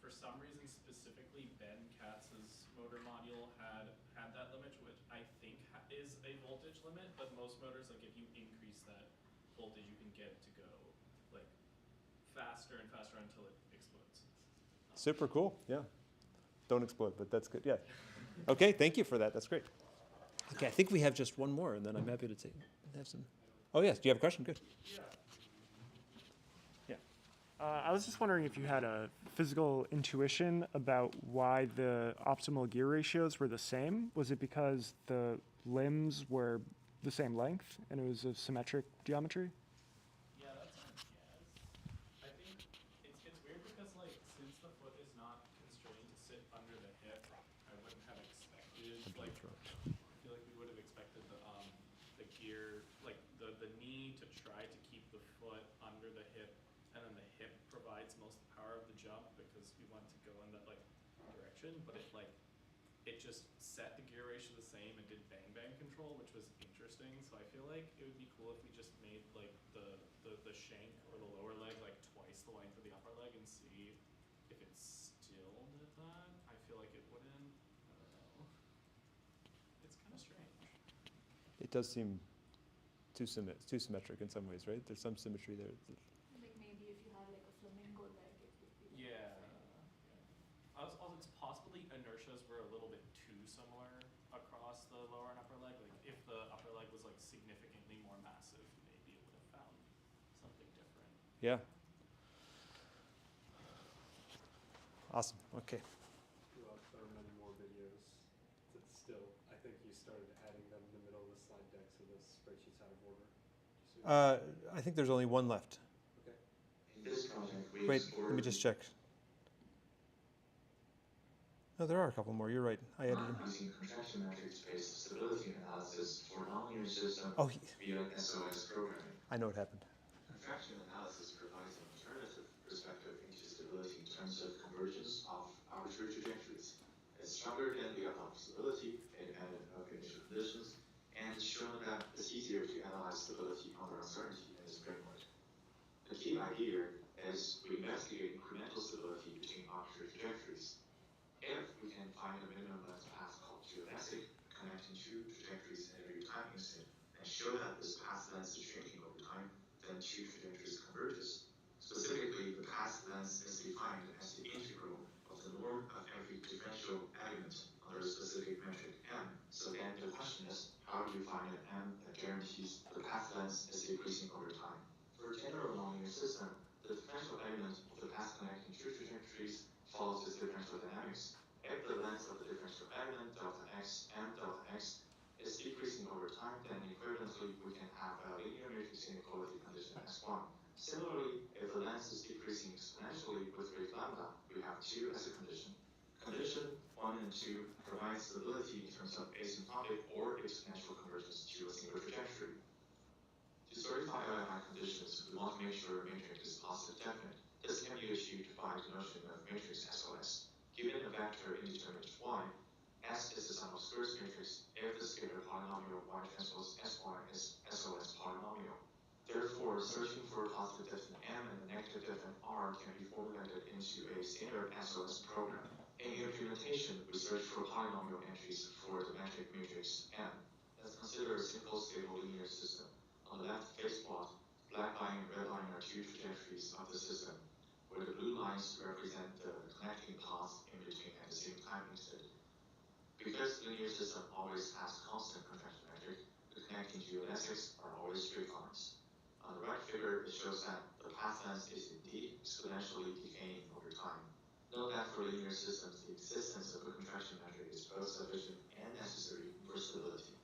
Speaker 12: for some reason specifically Ben Katz's motor module had that limit, which I think is a voltage limit, but most motors, like if you increase that voltage, you can get it to go like faster and faster until it explodes.
Speaker 2: Super cool. Yeah. Don't explode, but that's good. Yeah. Okay. Thank you for that. That's great. Okay. I think we have just one more, and then I'm happy to have some. Oh yes. Do you have a question? Good.
Speaker 4: I was just wondering if you had a physical intuition about why the optimal gear ratios were the same. Was it because the limbs were the same length and it was a symmetric geometry?
Speaker 12: Yeah, that's my guess. I think it's weird because like since the foot is not constrained to sit under the hip, I wouldn't have expected like I feel like we would have expected the gear like the knee to try to keep the foot under the hip, and then the hip provides most of the power of the jump because we want to go in that like direction, but it just set the gear ratio the same and did bang bang control, which was interesting. So I feel like it would be cool if we just made like the shank or the lower leg like twice the length of the upper leg and see if it still did that. I feel like it wouldn't. I don't know. It's kind of strange.
Speaker 2: It does seem too symmetric in some ways, right? There's some symmetry there.
Speaker 16: Like maybe if you had like a flamingo leg, it would be.
Speaker 12: Yeah. Also, it's possibly inertias were a little bit too similar across the lower and upper leg. Like if the upper leg was like significantly more massive, maybe it would have found something different.
Speaker 2: Yeah. Awesome. Okay.
Speaker 6: Throughout there are many more videos. Still, I think you started adding them in the middle of the slide deck, so the spreadsheet's out of order.
Speaker 2: I think there's only one left.
Speaker 6: Okay.
Speaker 11: In this project, we
Speaker 2: Wait,
Speaker 11: explored
Speaker 2: let me just check. No, there are a couple more. You're right. I added them.
Speaker 11: using contraction matrix-based stability analysis for nonlinear systems
Speaker 2: Oh,
Speaker 11: via SOS programming.
Speaker 2: I know what happened.
Speaker 11: Contraction analysis provides an alternative perspective into stability in terms of convergence of arbitrary trajectories. It's stronger than the stability independent of initial conditions, and it's shown that it's easier to analyze stability under uncertainty in this framework. The key idea here is we investigate incremental stability between arbitrary trajectories. If we can find a minimum length path called geodesic connecting two trajectories in every time instant and show that this path length is shrinking over time, then two trajectories converges. Specifically, the path length is defined as the integral of the norm of every differential element under a specific metric m. So then the question is, how do you find an m that guarantees the path length is decreasing over time? For a general nonlinear system, the differential element of the path connecting two trajectories follows its differential dynamics. If the length of the differential element delta x and delta x is decreasing over time, then equivalently we can have a linear matrix inequality condition S1. Similarly, if the length is decreasing exponentially with rate lambda, we have 2 as a condition. Condition 1 and 2 provide stability in terms of asymptotic or exponential convergence to a single trajectory. To certify LMI conditions, we want to make sure a matrix is positive definite. This can be achieved by the notion of matrix SOS. Given a vector indeterminate y, S is the sum of squares matrix if the scalar polynomial y transpose sy is SOS polynomial. Therefore, searching for a positive definite m and a negative definite r can be formulated into a standard SOS program. In implementation, we search for polynomial entries for the metric matrix m. Let's consider a simple stable linear system. On the left phase plot, black line and red line are two trajectories of the system, where the blue lines represent the connecting paths in between at the same time instant. Because the linear system always has constant contraction metric, the connecting geodesics are always straight lines. On the right figure, it shows that the path length is indeed exponentially decaying over time. Note that for linear systems, the existence of a contraction metric is both sufficient and necessary for stability.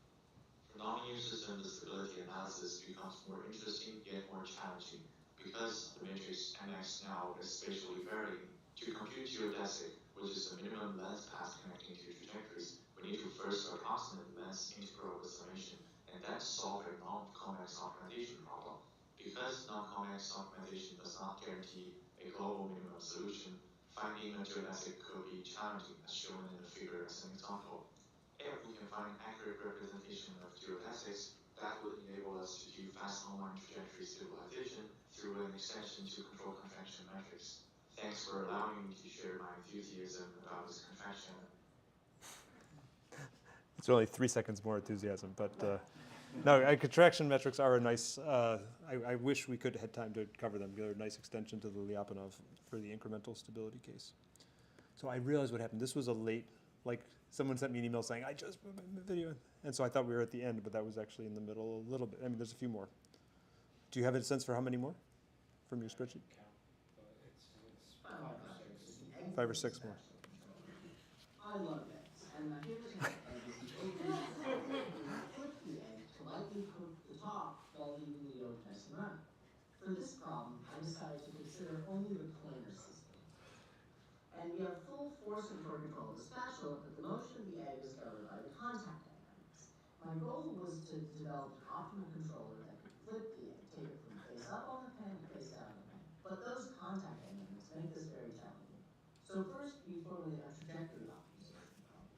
Speaker 11: For nonlinear systems, the stability analysis becomes more interesting yet more challenging because the matrix MX now is spatially varying. To compute geodesic, which is the minimum length path connecting two trajectories, we need to first approximate the length integral with summation and then solve a non-convex optimization problem. Because non-convex optimization does not guarantee a global minimum solution, finding a geodesic could be challenging as shown in the figure as an example. If we can find accurate representation of geodesics, that would enable us to do fast online trajectory stabilization through an extension to control contraction metrics.
Speaker 3: Thanks for allowing me to share my enthusiasm about this contraction.
Speaker 2: It's only 3 seconds more enthusiasm, but no, contraction metrics are a nice, I wish we could have had time to cover them. They're a nice extension to the Lyapunov for the incremental stability case. So I realized what happened. This was a late, like someone sent me an email saying, I just put my video in. And so I thought we were at the end, but that was actually in the middle a little bit. I mean, there's a few more. Do you have a sense for how many more from your spreadsheet? Five or six more.
Speaker 11: I love eggs, and my favorite type of egg is the overeasy egg. Flip the egg to lightly cook the top while leaving the yolk nice and runny. For this problem, I decided to consider only the planar system. And we have full force and torque control of the spatula, but the motion of the egg is governed by the contact dynamics. My goal was to develop an optimal controller that could flip the egg, take it from face up on the pen to face down on the pen. But those contact dynamics make this very challenging. So first, we formulate a trajectory optimization problem.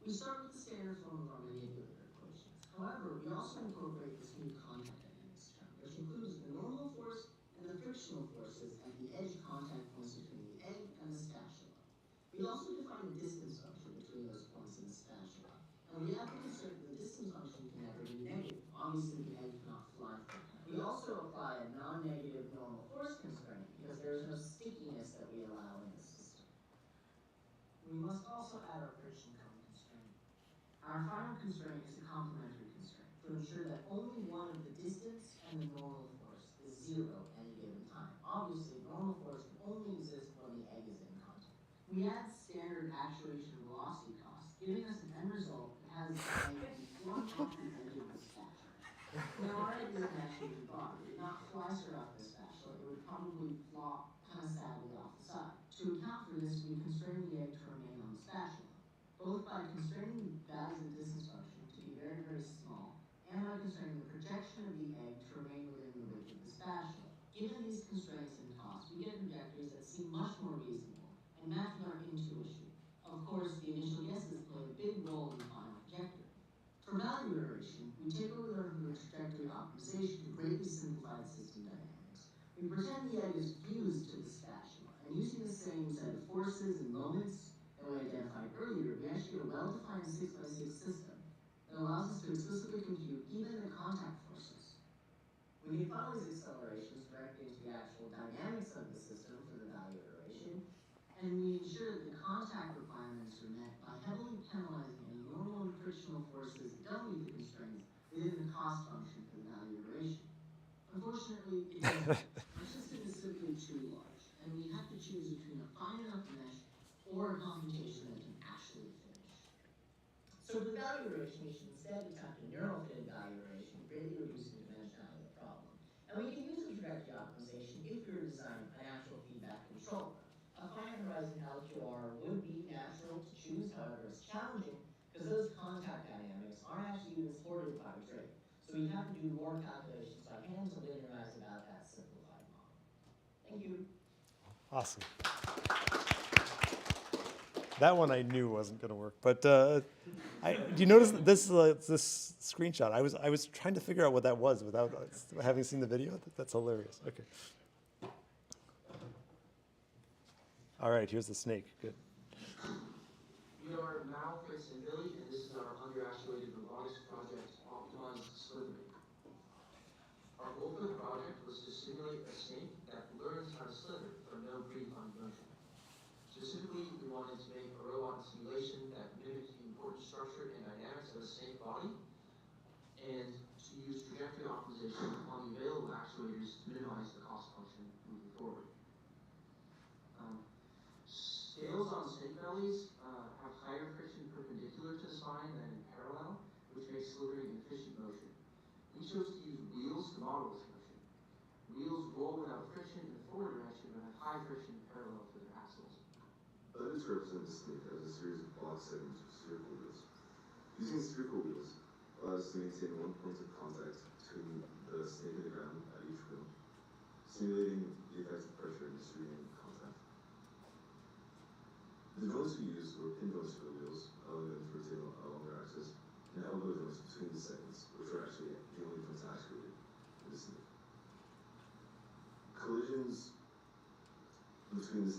Speaker 11: We start with the standard form of our manipulator equations. However, we also incorporate this new contact dynamics term, which includes the normal force and the frictional forces at the edge contact points between the egg and the spatula. We also define a distance function between those points in the spatula, and we add the constraint that the distance function can never be negative. Obviously, the egg cannot fly through the pen. We also apply a non-negative normal force constraint because there is no stickiness that we allow in the system. We must also add our friction cone constraint. Our final constraint is a complementary constraint to ensure that only one of the distance and the normal force is zero at any given time. Obviously, normal force can only exist when the egg is in contact. We add standard actuation velocity cost, giving us an end result that has the egg be flung off the edge of the spatula. Now, our egg isn't actually too far. It would not fly straight off the spatula. It would probably flop kind of sadly off the side. To account for this, we constrain the egg to remain on the spatula, both by constraining values of the distance function to be very, very small, and by constraining the projection of the egg to remain within the width of the spatula. Given these constraints and costs, we get trajectories that seem much more reasonable and match with our intuition. Of course, the initial guesses play a big role in the final trajectory. For value iteration, we take what we learned from the trajectory optimization to greatly simplify the system dynamics. We pretend the egg is fused to the spatula, and using the same set of forces and moments that we identified earlier, we actually get a well-defined 6x6 system that allows us to explicitly compute even the contact forces. We can funnel these accelerations directly into the actual dynamics of the system for the value iteration, and we ensure that the contact requirements are met by heavily penalizing any normal and frictional forces that don't meet the constraints within the cost function for the value iteration. Unfortunately, it doesn't work. Our system is simply too large, and we have to choose between a fine enough mesh or a computation that can actually finish. So for the value iteration, we should instead attempt a neural fitted value iteration, greatly reducing the dimensionality of the problem. And we can use a trajectory optimization if we were designing an actual feedback controller. A finite horizon LQR would be natural to choose, however, it's challenging because those contact dynamics aren't actually even supported by Drake. So we'd have to do more calculations by hand to linearize about that simplified model. Thank you.
Speaker 2: Awesome. That one I knew wasn't going to work, but do you notice this screenshot? I was trying to figure out what that was without having seen the video. That's hilarious. Okay. All right, here's the snake. Good.
Speaker 11: We are now Prince and Billy, and this is our underactuated robotics project, Optimized Slithering. Our goal for the project was to simulate a snake that learns how to slither from no predefined motion. Specifically, we wanted to make a robot simulation that mimicked the important structure and dynamics of a snake body, and to use trajectory optimization on the available actuators to minimize the cost function moving forward. Scales on snake bellies have higher friction perpendicular to the spine than in parallel, which makes slithering an efficient motion. We chose to use wheels to model this motion. Wheels roll without friction in the forward direction but have high friction parallel to their axles.
Speaker 7: I like to represent the snake as a series of box segments with spherical wheels. Using spherical wheels allows us to maintain one point of contact between the snake and the ground at each wheel, simulating the effects of pressure and distributing contact. The joints we used were pin joints for the wheels, allowing them to rotate along their axis, and elbow joints between the segments, which are actually the only joints actuated in the snake. Collisions between the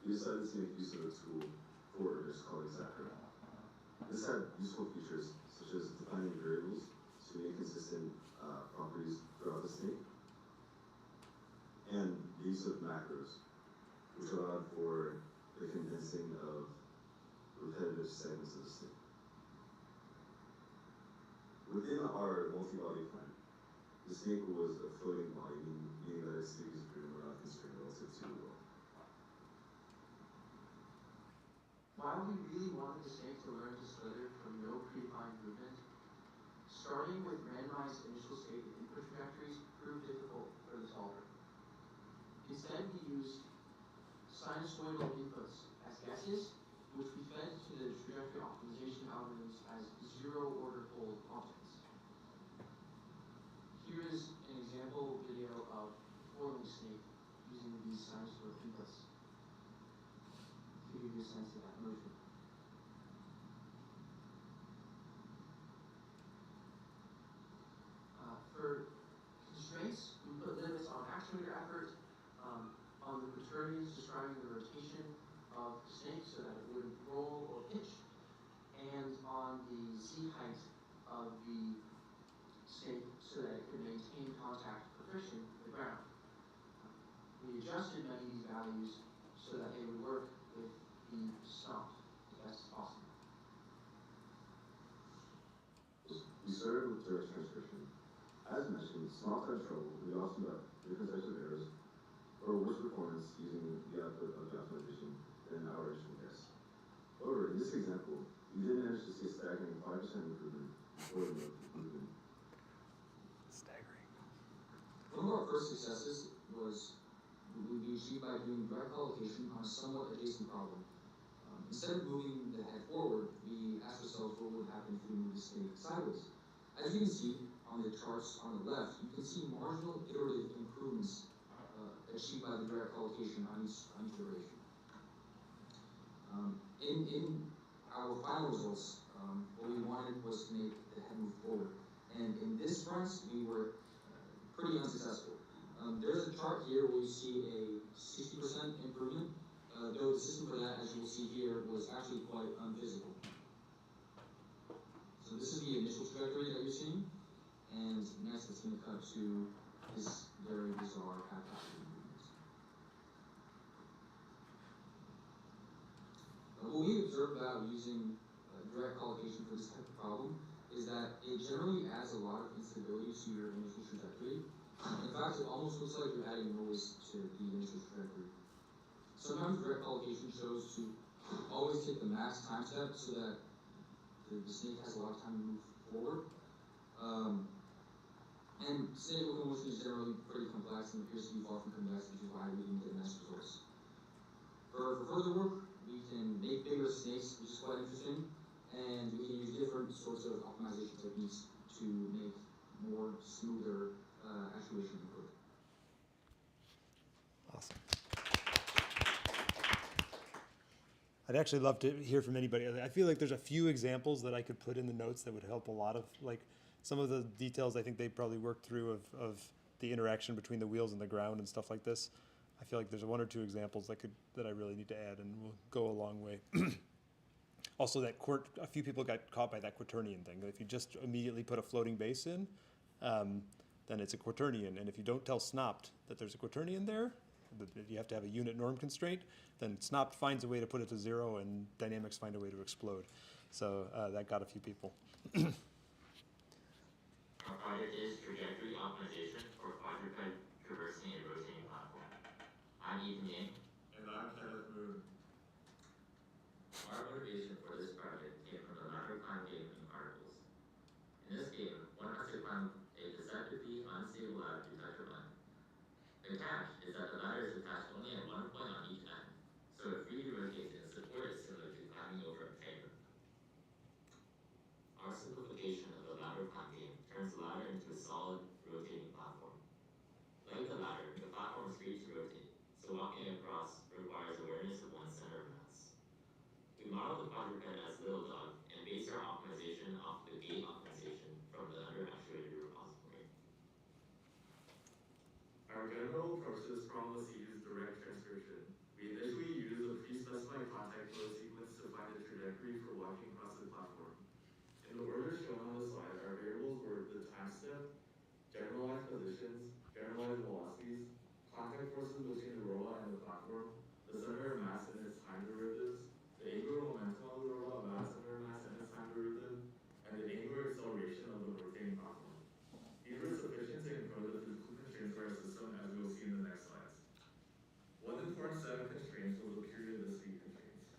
Speaker 3: we decided to make use of a tool for Ernest called Exactor. This had useful features such as defining variables to make consistent properties throughout the snake, and the use of macros, which allowed for the condensing of repetitive segments of the snake. Within our multi-body plan, the snake was a floating body, meaning that its degrees of freedom were not constrained relative to the world.
Speaker 11: While we really wanted the snake to learn to slither from no predefined movement, starting with randomized initial state and input trajectories proved difficult for the solver. Instead, we used sinusoidal inputs as guesses, which we fed to the trajectory optimization algorithms as zero-order fold objects. Here is an example video of foiling a snake using these sinusoidal inputs to give you a sense of that motion. For constraints, we put limits on actuator effort, on the quaternions describing the rotation of the snake so that it wouldn't roll or pitch, and on the Z height of the snake so that it could maintain contact or friction with the ground. We adjusted many of these values so that they would work with the stump as best as possible.
Speaker 3: We started with direct transcription. As mentioned, small time trouble, we often got different types of errors, or worse performance using the output of the optimization than our initial guess. However, in this example, we did manage to see a staggering 5% improvement for the movement.
Speaker 2: Staggering.
Speaker 11: One of our first successes would be achieved by doing direct collocation on a somewhat adjacent problem. Instead of moving the head forward, we asked ourselves what would happen if we moved the snake sideways. As you can see on the charts on the left, you can see marginal iterative improvements achieved by the direct collocation on each iteration. In our final results, what we wanted was to make the head move forward. And in this front, we were pretty unsuccessful. There's a chart here where you see a 60% improvement, though the system for that, as you will see here, was actually quite invisible. So this is the initial trajectory that you're seeing, and next it's going to cut to this very bizarre haphazard movement. What we observed about using direct collocation for this type of problem is that it generally adds a lot of instability to your initial trajectory. In fact, it almost looks like you're adding noise to the initial trajectory. Sometimes direct collocation shows to always take the max time step so that the snake has a lot of time to move forward. And snake locomotion is generally pretty complex and appears to be far from convex, which is why we didn't get nice results. For further work, we can make bigger snakes, which is quite interesting, and we can use different sorts of optimization techniques to make more smoother actuation input.
Speaker 2: Awesome. I'd actually love to hear from anybody. I feel like there's a few examples that I could put in the notes that would help a lot of, like, some of the details I think they probably worked through of the interaction between the wheels and the ground and stuff like this. I feel like there's one or two examples that I really need to add and will go a long way. Also, a few people got caught by that quaternion thing. If you just immediately put a floating base in, then it's a quaternion. And if you don't tell SNOPT that there's a quaternion there, that you have to have a unit norm constraint, then SNOPT finds a way to put it to 0 and dynamics find a way to explode. So that got a few people.
Speaker 13: Our project is trajectory optimization for quadruped traversing a rotating platform. I'm Ethan Yang.
Speaker 9: And I'm Kenneth Moon. Our motivation for this project came from the ladder climb game in Particles. In this game, one has to climb a deceptively unstable ladder to touch a button. The catch is that the ladder is attached only at one point on each end, so it freely rotates and support is similar to climbing over a frame.
Speaker 13: Our simplification of the ladder climb game turns the ladder into a solid, rotating platform. Like the ladder, the platform is free to rotate, so walking across requires awareness of one's center of mass. We model the quadruped as Little Dog and base our optimization off the gate optimization from the Underactuated repository.
Speaker 9: Our general approach to this problem was to use direct transcription. We initially used a
Speaker 11: walking across the platform. In the order shown on the slide, our variables were the time step, generalized positions, generalized velocities, contact forces between the robot and the platform, the center of mass and its time derivatives, the angular momentum of the robot by the center of mass and its time derivative, and the angular acceleration of the rotating platform. These were sufficient to encode the physical constraints of our system, as we will see in the next slides. One important set of constraints was the periodicity constraints.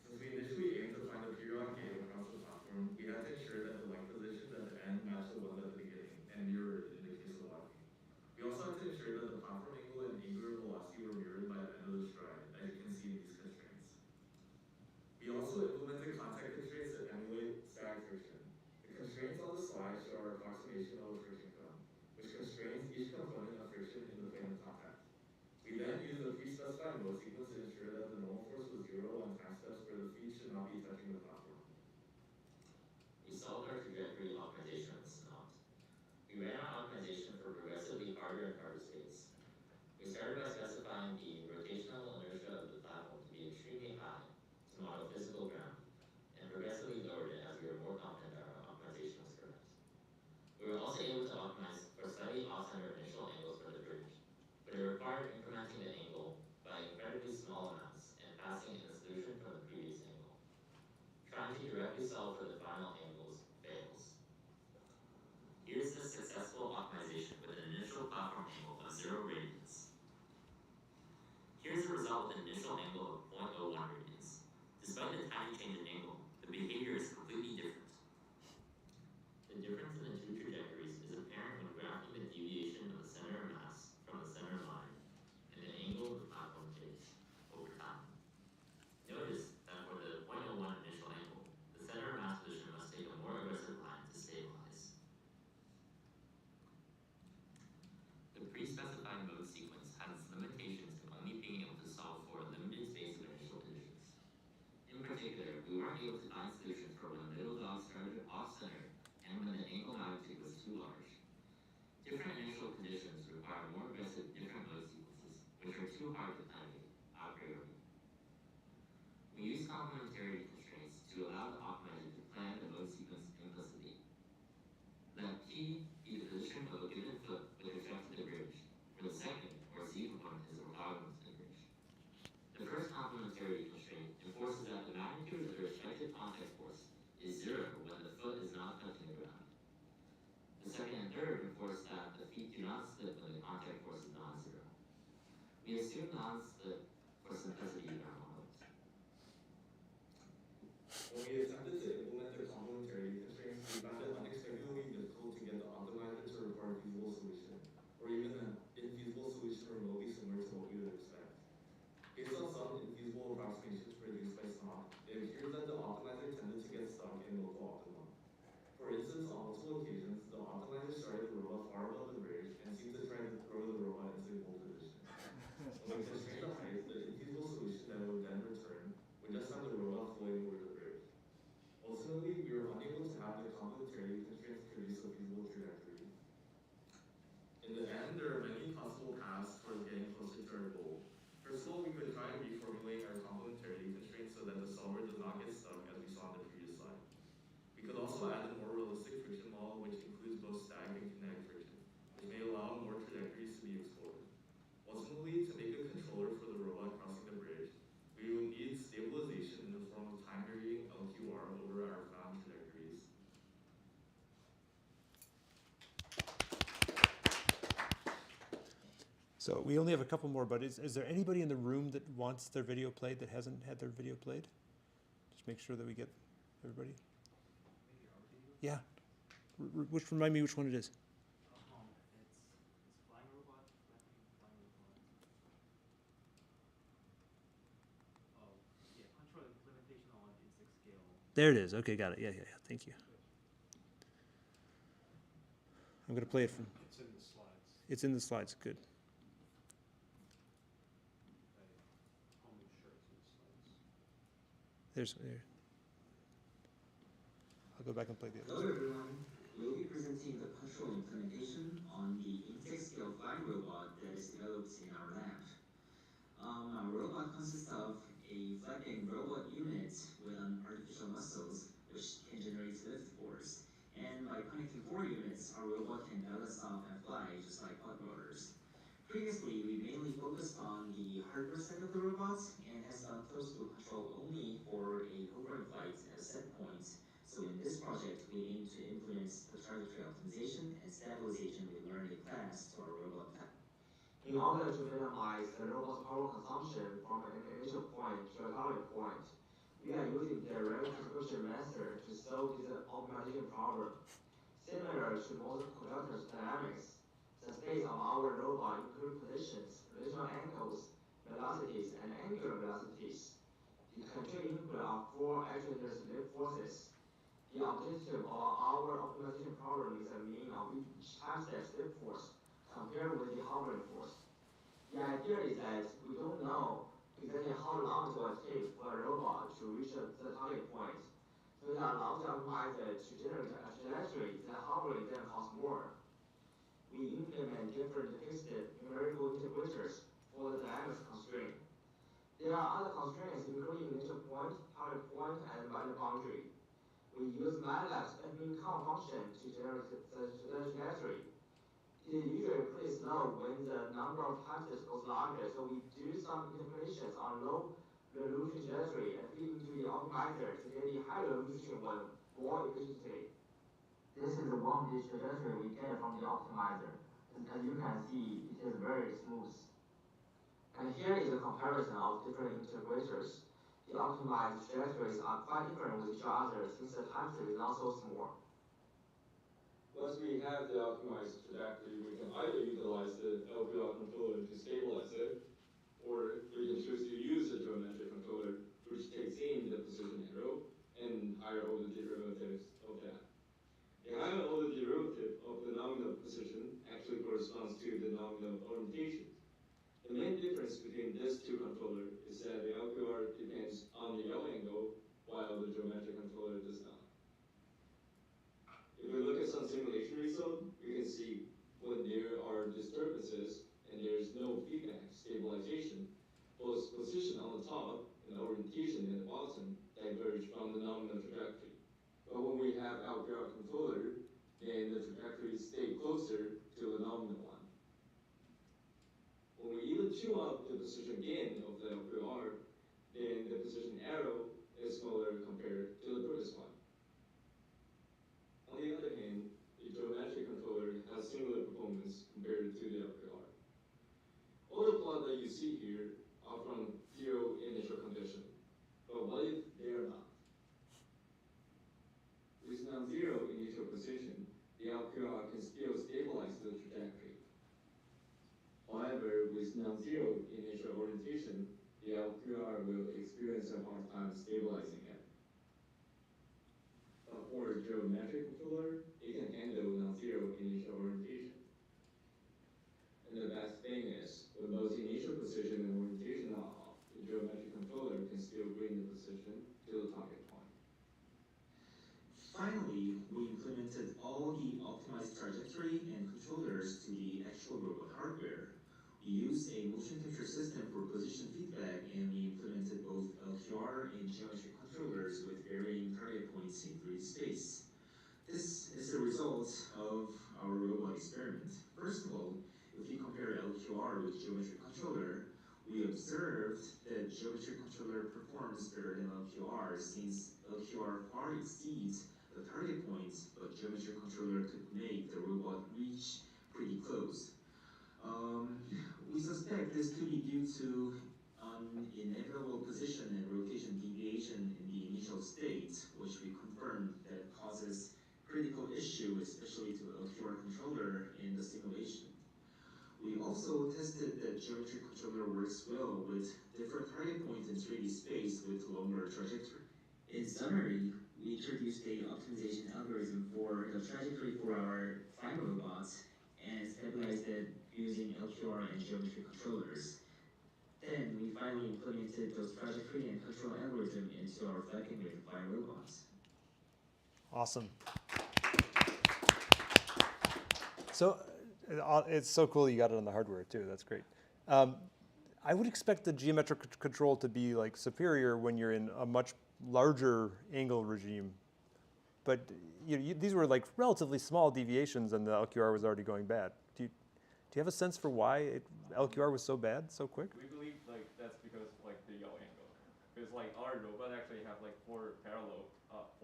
Speaker 11: Since we initially aimed to find the periodic gate across the platform, we had to ensure that the light positions at the end matched the ones at the beginning, and mirrored in the case of walking. We also had to ensure that the platform angle and angular velocity were mirrored by the end of the stride, as you can see in these constraints. We also implemented contact constraints to emulate static friction. The constraints on the slide show our approximation of a friction cone, which constrains each component of friction in the plane of contact. We then used a pre-specified mode sequence to ensure that the normal force was 0 on time steps where the feet should not be touching the platform.
Speaker 13: We solved our trajectory optimization with Snot. We ran our optimization for progressively harder and harder states. We started by specifying the rotational inertia of the platform to be extremely high to model physical ground, and progressively lowered it as we were more confident that our optimization was correct. We were also able to optimize for slightly off-center initial angles for the bridge, but it required incrementing the angle by incredibly small amounts and passing in the solution from the previous angle. Trying to directly solve for the final angles fails. Here's the successful optimization with an initial platform angle of 0 radians. Here's the result with an initial angle of 0.01 radians. Despite the tiny change in angle, the behavior is completely different. The difference in the two trajectories is apparent when graphing the deviation of the center of mass from the center line and the angle the platform takes over time. Notice that for the 0.01 initial angle, the center of mass position must take a more aggressive line to stabilize. The pre-specified mode sequence has its limitations in only being able to solve for a limited space of initial conditions. In particular, we weren't able to find solutions for when the middle dog started off-center and when the angle magnitude was too large. Different initial conditions require more aggressive different mode sequences, which are too hard to planning a priori. We use complementary constraints to allow the optimizer to plan the mode sequence implicitly. Let P be the position of a given foot with respect to the bridge, where the second, or Z component, is orthogonal to the bridge. The first complementary constraint enforces that the magnitude of the respective contact force is 0 when the foot is not touching the ground. The second and third enforce that the feet do not slip when the contact force is non-zero. We assume non-slip for simplicity in our models.
Speaker 11: When we attempted to implement the complementarity constraints, we found it unexpectedly difficult to get the optimizer to require a feasible solution, or even an infeasible solution remotely similar to what we would expect. Based on some infeasible approximations produced by Snot, it appears that the optimizer tended to get stuck in local optimum. For instance, on multiple occasions, the optimizer started the robot far above the bridge and seemed to try to throw the robot into a pole position. When we constrained the height, the infeasible solution that would then return would just have the robot floating over the bridge. Ultimately, we were unable to have the complementarity constraints produce a feasible trajectory. In the end, there are many possible paths towards getting closer to our goal. First of all, we could try and reformulate our complementarity constraints so that the solver does not get stuck, as we saw in the previous slide. We could also add a more realistic friction model, which includes both static and kinetic friction, which may allow more trajectories to be explored. Ultimately, to make a controller for the robot crossing the bridge, we would need stabilization in the form of time-varying LQR over our found trajectories.
Speaker 2: So we only have a couple more, but is there anybody in the room that wants their video played that hasn't had their video played? Just make sure that we get everybody. Yeah. Remind me which one it is.
Speaker 12: It's flying robot, flying robot. Oh, yeah, control implementation on insect scale.
Speaker 2: There it is. Okay, got it. Yeah. Thank you. I'm going to play it from.
Speaker 6: It's in the slides.
Speaker 2: It's in the slides. Good.
Speaker 6: Almost sure it's in the slides.
Speaker 2: There. I'll go back and play the other.
Speaker 13: Hello everyone. We'll be presenting the control implementation on the insect scale flying robot that is developed in our lab. Our robot consists of a flapping robot unit with an artificial muscles a robot can balance off and fly just like pod motors. Previously, we mainly focused on the hardware side of the robot and has done closed-loop control only for a hovering flight at a set point. So in this project, we aim to implement the trajectory optimization and stabilization we learned in class to our robot type.
Speaker 11: In order to minimize the robot's power consumption from an initial point to a target point, we are using direct distribution method to solve this optimization problem. Similar to most conductors dynamics, the space of our robot includes positions, rotational angles, velocities, and angular velocities. The constraint input are 4 actuator slip forces. The objective of our optimization problem is a mean of each time-step slip force compared with the hovering force. The idea is that we don't know exactly how long it will take for a robot to reach the target point. So it allows the optimizer to generate a trajectory that hovering then costs more. We implement different fixed numerical integrators for the dynamics constraint. There are other constraints including initial point, target point, and value boundary. We use MATLAB's mean count function to generate the trajectory. It is usually pretty slow when the number of times goes larger, so we do some interpolations on low resolution trajectory and feed into the optimizer to get the high resolution one more efficiently. This is the 1-bit trajectory we get from the optimizer. As you can see, it is very smooth. And here is a comparison of different integrators. The optimized trajectories are quite different with each other since the time step is not so small.
Speaker 7: Once we have the optimized trajectory, we can either utilize the LPR controller to stabilize it, or we can choose to use the geometric controller, which takes in the position arrow and higher order derivatives of that. The higher order derivative of the nominal position actually corresponds to the nominal orientation. The main difference between these two controllers is that the LPR depends on the L angle, while the geometric controller does not. If we look at some simulation result, we can see when there are disturbances and there is no feedback stabilization, both position on the top and orientation at the bottom diverge from the nominal trajectory. But when we have LPR controller, then the trajectory stays closer to the nominal one. When we even tune up the position gain of the LPR, then the position arrow is smaller compared to the previous one. On the other hand, the geometric controller has similar performance compared to the LPR. All the plots that you see here are from zero initial condition, but what if they are not? With non-zero initial position, the LPR can still stabilize the trajectory. However, with non-zero initial orientation, the LPR will experience a hard time stabilizing it. But for a geometric controller, it can handle non-zero initial orientation. And the best thing is, when both initial position and orientation are off, the geometric controller can still bring the position to the target point.
Speaker 13: Finally, we implemented all the optimized trajectory and controllers to the actual robot hardware. We used a motion capture system for position feedback, and we implemented both LQR and geometric controllers with varying target points in 3D space. This is the result of our robot experiment. First of all, if we compare LQR with geometric controller, we observed that geometric controller performs better than LQR since LQR far exceeds the target points, but geometric controller could make the robot reach pretty close. We suspect this could be due to an inevitable position and rotation deviation in the initial state, which we confirmed that causes critical issue, especially to LQR controller in the simulation. We also tested that geometric controller works well with different target points in 3D space with longer trajectory. In summary, we introduced a optimization algorithm for the trajectory for our final robot and stabilized it using LQR and geometry controllers. Then we finally implemented those trajectory and control algorithm into our flapping with fire robots.
Speaker 2: Awesome. So it's so cool you got it on the hardware too. That's great. I would expect the geometric control to be like superior when you're in a much larger angle regime. but these were like relatively small deviations, and the LQR was already going bad. Do you have a sense for why LQR was so bad so quick?
Speaker 14: We believe like that's because like the yaw angle, because like our robot actually have like 4 parallel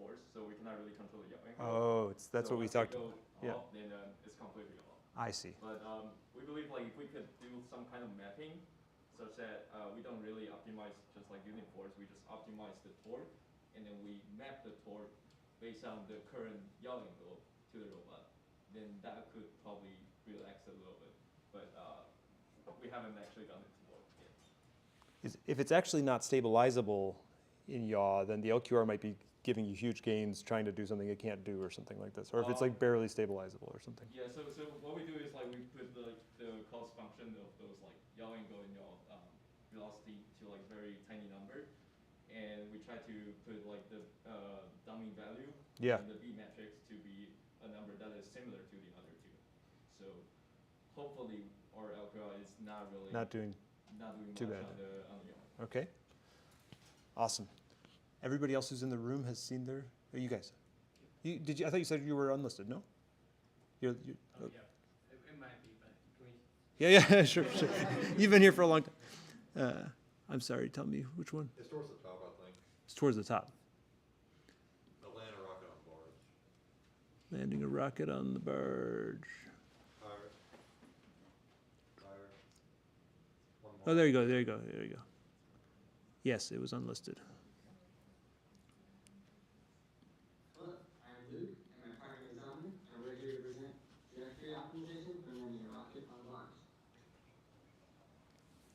Speaker 14: force, so we cannot really control the yaw angle.
Speaker 2: Oh, that's
Speaker 14: so
Speaker 2: what we
Speaker 14: once
Speaker 2: talked
Speaker 14: go
Speaker 2: about. Yeah.
Speaker 14: Up, then it's completely off.
Speaker 2: I see.
Speaker 14: But we believe like if we could do some kind of mapping, such that we don't really optimize just like unit force, we just optimize the torque, and then we map the torque based on the current yaw angle to the robot, then that could probably relax a little bit. But we haven't actually done it to work yet.
Speaker 2: If it's actually not stabilizable in yaw, then the LQR might be giving you huge gains trying to do something it can't do or something like this. Or if it's like barely stabilizable or something.
Speaker 14: Yeah, so what we do is like we put the cost function of those like yaw angle and yaw velocity to like very tiny number. And we try to put like the dummy value and the B matrix to be a number that is similar to the other two. So hopefully our LQR is not doing
Speaker 2: too
Speaker 14: much
Speaker 2: bad
Speaker 14: on the yaw.
Speaker 2: Okay. Awesome. Everybody else who's in the room has seen their. Oh, you guys. Did you? I thought you said you were unlisted. No.
Speaker 19: Yeah, it might be, but can we?
Speaker 2: Yeah, sure. You've been here for a long time. I'm sorry. Tell me which one.
Speaker 18: It's towards the top, I think.
Speaker 2: It's towards the top.
Speaker 18: The land a rocket on barge.
Speaker 2: Landing a rocket on the barge.
Speaker 18: Higher. One more.
Speaker 2: Oh, there you go. There you go. There you go. Yes, it was unlisted.
Speaker 20: Hello, I'm Luke, and my partner is Dominic, and we're here to present trajectory optimization for landing a rocket on Mars.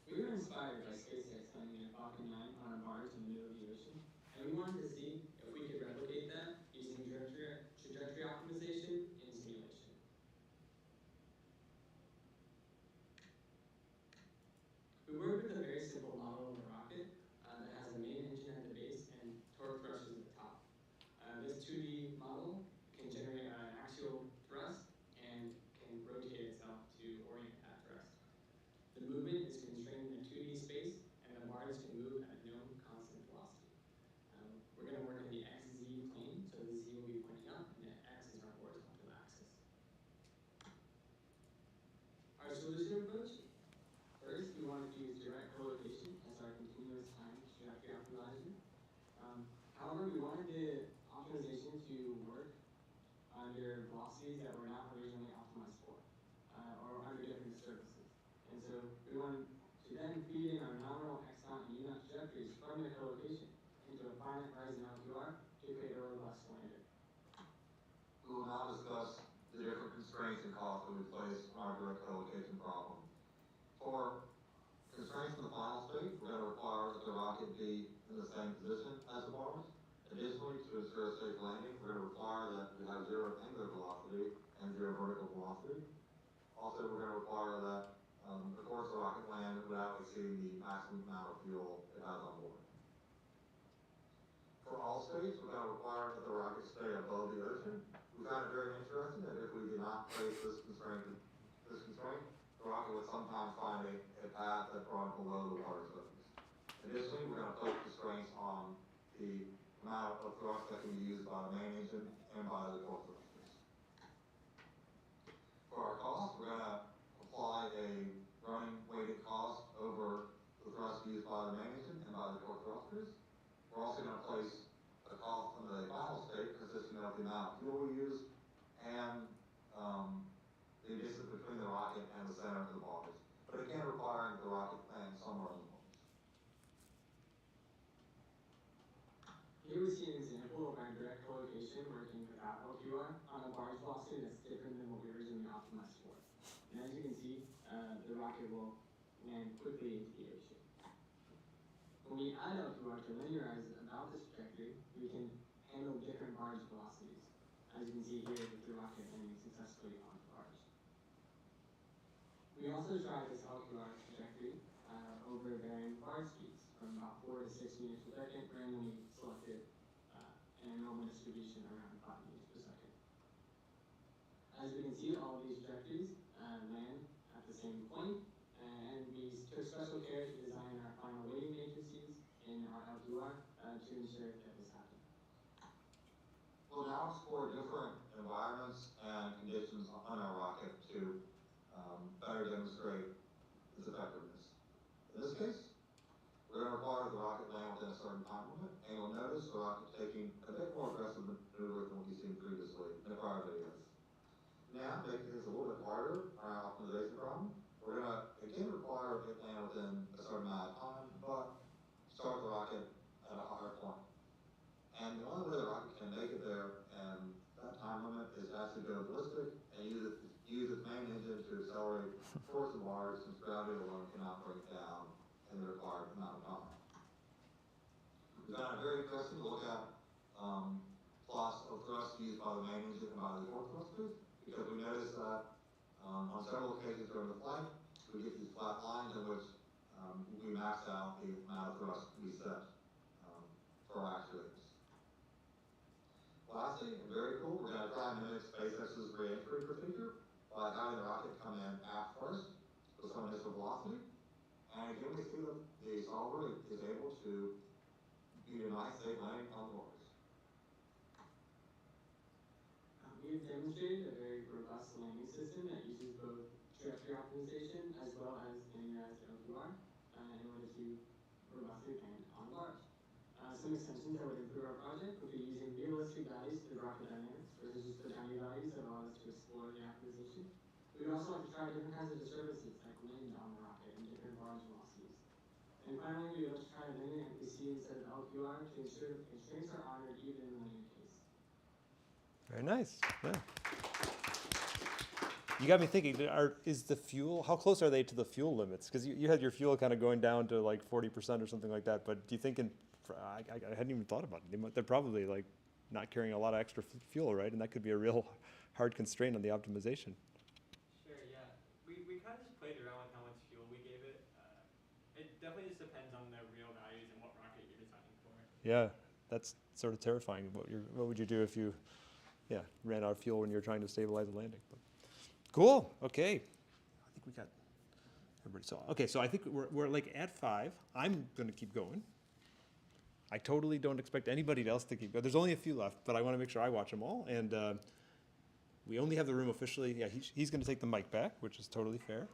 Speaker 20: We were inspired by SpaceX landing a Falcon 9 on a barge in the middle of the ocean, and we wanted to see if we could replicate that using trajectory optimization in simulation. We worked with a very simple model of a rocket that has a main engine at the base and torque thrusters at the top. This 2D model can generate an axial thrust and can rotate itself to orient that thrust. The movement is constrained in a 2D space, and the barge can move at a known constant velocity. We're going to work in the XZ plane, so the Z will be pointing up, and the X is our horizontal axis. Our solution approach: first, we wanted to use direct collocation as our continuous time trajectory optimization. However, we wanted the optimization to work under velocities that were not originally optimized for, or under different disturbances. And so we wanted to then feed in our nominal x0 and u0 trajectories from the collocation into a finite rise in LQR to create a robust lander.
Speaker 7: We will now discuss the different constraints and costs that we place on our direct collocation problem. For constraints in the final state, we're going to require that the rocket be in the same position as the barge. Additionally, to ensure a safe landing, we're going to require that we have 0 angular velocity and 0 vertical velocity. Also, we're going to require that, of course, the rocket land without exceeding the maximum amount of fuel it has on board. For all states, we're going to require that the rocket stay above the ocean. We found it very interesting that if we did not place this constraint, the rocket would sometimes find a path that brought it below the water surface. Additionally, we're going to place constraints on the amount of thrust that can be used by the main engine and by the torque thrusters. For our cost, we're going to apply a running weighted cost over the thrust used by the main engine and by the torque thrusters. We're also going to place a cost on the final state consisting of the amount of fuel we use and the distance between the rocket and the center of the barge, but again requiring the rocket land somewhere on the barge.
Speaker 20: Here we see an example of our direct collocation working without LQR on a barge velocity that's different than what we originally optimized for. And as you can see, the rocket will land quickly into the ocean. When we add LQR to linearize about this trajectory, we can handle different barge velocities. As you can see here with the rocket landing successfully on the barge. We also tried this LQR trajectory over varying barge speeds from about 4 to 6 meters per second, randomly selected and a normal distribution around 5 meters per second. As we can see, all of these trajectories land at the same point, and we took special care to design our final weighting matrices in our LQR to ensure that this happened.
Speaker 7: We'll
Speaker 9: now explore different environments and conditions on our rocket to better demonstrate its effectiveness. In this case, we're going to require the rocket land within a certain time limit, and you'll notice the rocket taking a bit more aggressive maneuver than what you've seen previously in the prior videos. Now, making things a little bit harder on our optimization problem, we're going to again require it land within a certain amount of time, but start the rocket at a higher point. And the only way the rocket can make it there in that time limit is to actually go ballistic and use its main engine to accelerate towards the Mars, since gravity alone cannot bring it down in the required amount of time. We found it very interesting to look at plots of thrust used by the main engine and by the torque thrusters, because we noticed that on several occasions during the flight, we get these flat lines in which we max out the amount of thrust we set for our actuators. Lastly, and very cool, we're going to try and mimic SpaceX's re-entry procedure by having the rocket come in aft first with some initial velocity. And again, we see that the solver is able to do a nice safe landing on Mars.
Speaker 20: We have demonstrated a very robust landing system that uses both trajectory optimization as well as linearized LQR in order to robustly land on Mars. Some extensions that would improve our project would be using realistic values for the rocket dynamics versus just the dummy values that allow us to explore the optimization. We'd also like to try different kinds of disturbances like wind on the rocket and different barge velocities. And finally, we would like to try linear MPC instead of LQR to ensure that the constraints are honored even in the linear case.
Speaker 2: Very nice. Yeah. You got me thinking, is the fuel, how close are they to the fuel limits? Because you had your fuel kind of going down to like 40% or something like that, but do you think I hadn't even thought about it. They're probably like not carrying a lot of extra fuel, right? And that could be a real hard constraint on the optimization.
Speaker 5: Sure, yeah. We kind of just played around with how much fuel we gave it. It definitely just depends on the real values and what rocket you're designing for.
Speaker 2: Yeah, that's sort of terrifying. What would you do if you, ran out of fuel when you're trying to stabilize a landing? But cool. Okay. I think we got everybody. So I think we're like at 5. I'm going to keep going. I totally don't expect anybody else to keep going. There's only a few left, but I want to make sure I watch them all. And we only have the room officially. Yeah, he's going to take the mic back, which is totally fair.